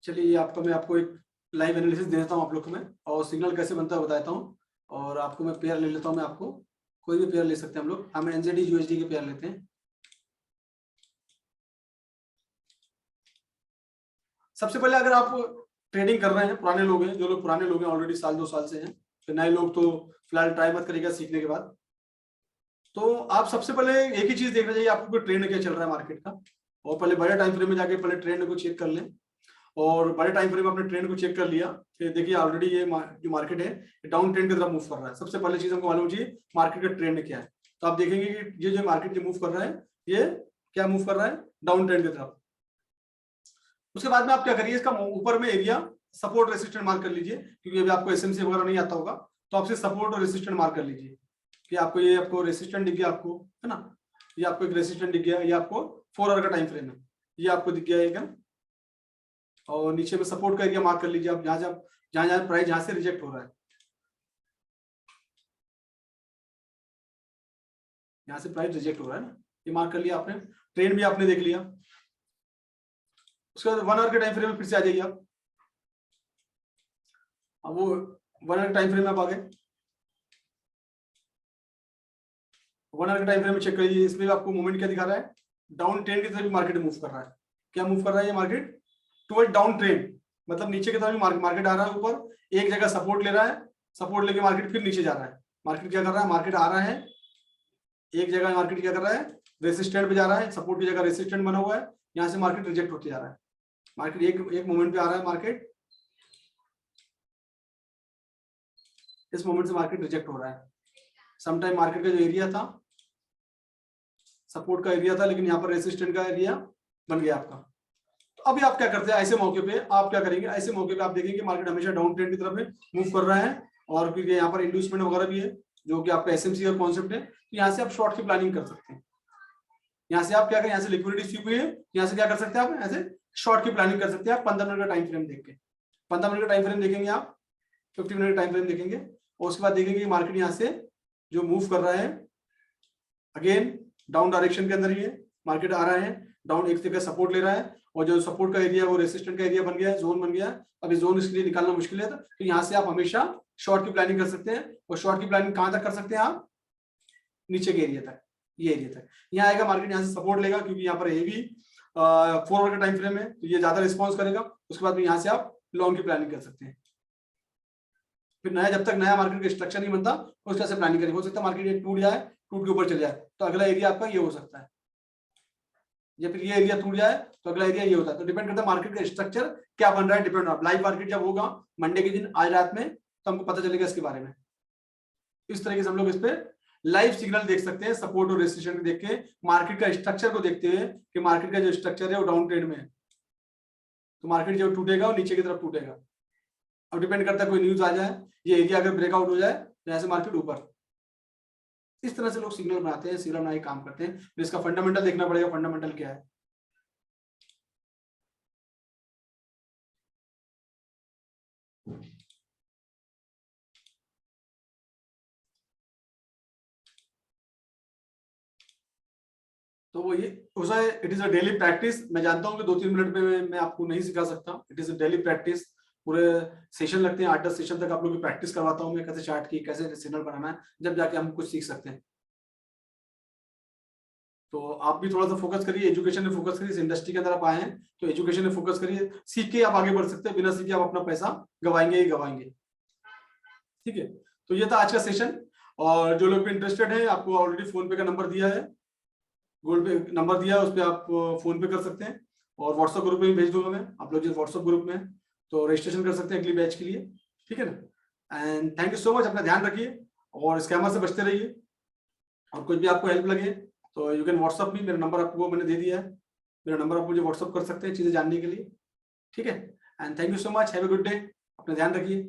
चलिए आपको मैं आपको एक लाइव एनालिसिस दे देता हूँ आप लोग को मैं, और सिग्नल कैसे बनता है बताता हूँ। और आपको मैं पेयर ले लेता हूँ मैं, आपको कोई भी पेयर ले सकते हैं हम लोग। हम एनजेडी यूएसडी के पेयर लेते हैं। सबसे पहले अगर आप ट्रेडिंग कर रहे हैं, पुराने लोग हैं, जो लोग पुराने लोग हैं ऑलरेडी 1-2 साल से हैं, तो नए लोग तो फिलहाल ट्राई मत करिएगा सीखने के बाद। तो आप सबसे पहले एक ही चीज देखना चाहिए आपको, ट्रेंड क्या चल रहा है मार्केट का, और पहले बड़े टाइम फ्रेम में जाके पहले ट्रेंड को चेक कर लें। और बड़े टाइम फ्रेम में अपने ट्रेंड को चेक कर लिया कि देखिए ऑलरेडी ये जो मार्केट है डाउन ट्रेंड की तरफ मूव कर रहा है। सबसे पहले चीज हमको मालूम चाहिए मार्केट का ट्रेंड क्या है। तो आप देखेंगे कि ये जो मार्केट जो मूव कर रहा है, ये क्या मूव कर रहा है, डाउन ट्रेंड की तरफ। उसके बाद में आप क्या करिए, इसका ऊपर में एरिया सपोर्ट रेसिस्टेंट मार्क कर लीजिए, क्योंकि अभी आपको एसएमसी वगैरह नहीं आता होगा, तो आपसे सपोर्ट और रेसिस्टेंट मार्क कर लीजिए कि आपको ये आपको रेसिस्टेंट दिख गया, आपको है ना, ये आपको एक रेसिस्टेंट दिख गया, ये आपको 4 आवर का टाइम फ्रेम है, ये आपको दिख गया एक। और नीचे में सपोर्ट का एरिया मार्क कर लीजिए आप, जहां प्राइस जहां से रिजेक्ट हो रहा है, यहाँ से प्राइस रिजेक्ट हो रहा है ना, ये मार्क कर लिया आपने। ट्रेंड भी आपने देख लिया। उसके बाद 1 आवर के टाइम फ्रेम में फिर से आ जाइए आप। अब वो 1 आवर के टाइम फ्रेम में आप आ गए। 1 आवर के टाइम फ्रेम में चेक करिए, इसमें आपको मूवमेंट क्या दिखा रहा है, डाउन ट्रेंड की तरफ मार्केट मूव कर रहा है। क्या मूव कर रहा है ये मार्केट, टुवर्ड डाउन ट्रेंड, मतलब नीचे की तरफ मार्केट आ रहा है ऊपर, एक जगह सपोर्ट ले रहा है, सपोर्ट लेके मार्केट फिर नीचे जा रहा है। मार्केट क्या कर रहा है, मार्केट आ रहा है एक जगह, मार्केट क्या कर रहा है, रेसिस्टेंट पे जा रहा है, सपोर्ट की जगह रेसिस्टेंट बना हुआ है, यहाँ से मार्केट रिजेक्ट होते जा रहा है। मार्केट एक मोमेंट पे आ रहा है, मार्केट इस मोमेंट से मार्केट रिजेक्ट हो रहा है। समटाइम मार्केट का जो एरिया था, सपोर्ट का एरिया था, लेकिन यहाँ पर रेसिस्टेंट का एरिया बन गया आपका। तो अभी आप क्या करते हैं, ऐसे मौके पे आप क्या करेंगे, ऐसे मौके पे आप देखेंगे मार्केट हमेशा डाउन ट्रेंड की तरफ मूव कर रहा है, और क्योंकि यहाँ पर इंड्यूसमेंट वगैरह भी है जो कि आपका एसएमसी का कॉन्सेप्ट है, तो यहाँ से आप शॉर्ट की प्लानिंग कर सकते हैं। यहाँ से आप क्या करें, यहाँ से लिक्विडिटी स्वीप हुई है, यहाँ से क्या कर सकते हैं आप, यहाँ से शॉर्ट की प्लानिंग कर सकते हैं आप 15 मिनट का टाइम फ्रेम देख के। 15 मिनट का टाइम फ्रेम देखेंगे आप, 50 मिनट का टाइम फ्रेम देखेंगे और उसके बाद देखेंगे मार्केट यहाँ से जो मूव कर रहा है अगेन डाउन डायरेक्शन के अंदर ही है, मार्केट आ रहा है डाउन, एक जगह सपोर्ट ले रहा है और जो सपोर्ट का एरिया है वो रेसिस्टेंट का एरिया बन गया है, जोन बन गया है। अभी जोन इसके लिए निकालना मुश्किल है, तो यहाँ से आप हमेशा शॉर्ट की प्लानिंग कर सकते हैं। और शॉर्ट की प्लानिंग कहां तक कर सकते हैं आप, नीचे के एरिया तक, ये एरिया तक। यहाँ आएगा मार्केट, यहाँ से सपोर्ट लेगा क्योंकि यहाँ पर हेवी 4 आवर का टाइम फ्रेम है, तो ये ज्यादा रिस्पॉन्स करेगा। उसके बाद यहाँ से आप लॉन्ग की प्लानिंग कर सकते हैं। फिर नया, जब तक नया मार्केट का स्ट्रक्चर नहीं बनता उस तरह से प्लानिंग करेंगे। हो सकता है मार्केट ये टूट जाए, टूट के ऊपर चले जाए, तो अगला एरिया आपका ये हो सकता है, या फिर ये एरिया टूट जाए तो अगला एरिया ये होता है। तो डिपेंड करता है मार्केट का स्ट्रक्चर क्या बन रहा है, डिपेंड ऑन लाइव मार्केट जब होगा मंडे के दिन आज रात में, तो हमको पता चलेगा इसके बारे में। इस तरीके से हम लोग इस पे लाइव सिग्नल देख सकते हैं, सपोर्ट और रेजिस्टेंस को देख के, मार्केट का स्ट्रक्चर को देखते हुए कि मार्केट का जो स्ट्रक्चर है वो डाउन ट्रेंड में है, तो मार्केट जो टूटेगा वो नीचे की तरफ टूटेगा। अब डिपेंड करता है कोई न्यूज आ जाए, ये एरिया अगर ब्रेकआउट हो जाए तो यहाँ से मार्केट ऊपर। इस तरह से लोग सिग्नल बनाते हैं, सिग्नल बनाए काम करते हैं। तो इसका फंडामेंटल देखना पड़ेगा, फंडामेंटल क्या है। तो वो ये उसे it is a daily practice. मैं जानता हूँ कि 2-3 मिनट में मैं आपको नहीं सिखा सकता, it is a daily practice. पूरे सेशन लगते हैं, 8-10 सेशन तक आप लोग की प्रैक्टिस करवाता हूँ मैं, कैसे चार्ट की, कैसे सिग्नल बनाना है, जब जाके हम कुछ सीख सकते हैं। तो आप भी थोड़ा सा फोकस करिए, एजुकेशन में फोकस करिए। इस इंडस्ट्री के अंदर आप आए हैं तो एजुकेशन में फोकस करिए, सीख के आप आगे बढ़ सकते हैं, बिना सीखे आप अपना पैसा गवाएंगे ही गवाएंगे। ठीक है, तो ये था आज का सेशन। और जो लोग भी इंटरेस्टेड है, आपको ऑलरेडी फोन पे का नंबर दिया है, गूगल पे नंबर दिया है, उस पर आप फोन पे कर सकते हैं और व्हाट्सएप ग्रुप में भी भेज दूंगा मैं। आप लोग जिस व्हाट्सएप ग्रुप में तो रजिस्ट्रेशन कर सकते हैं अगली बैच के लिए। ठीक है ना, and thank you so much. अपना ध्यान रखिए और स्कैमर से बचते रहिए। और कुछ भी आपको हेल्प लगे तो यू कैन व्हाट्सएप मी, मेरा नंबर आपको मैंने दे दिया है, मेरा नंबर आप मुझे व्हाट्सएप कर सकते हैं चीजें जानने के लिए। ठीक है, and thank you so much, have a good day, अपना ध्यान रखिए।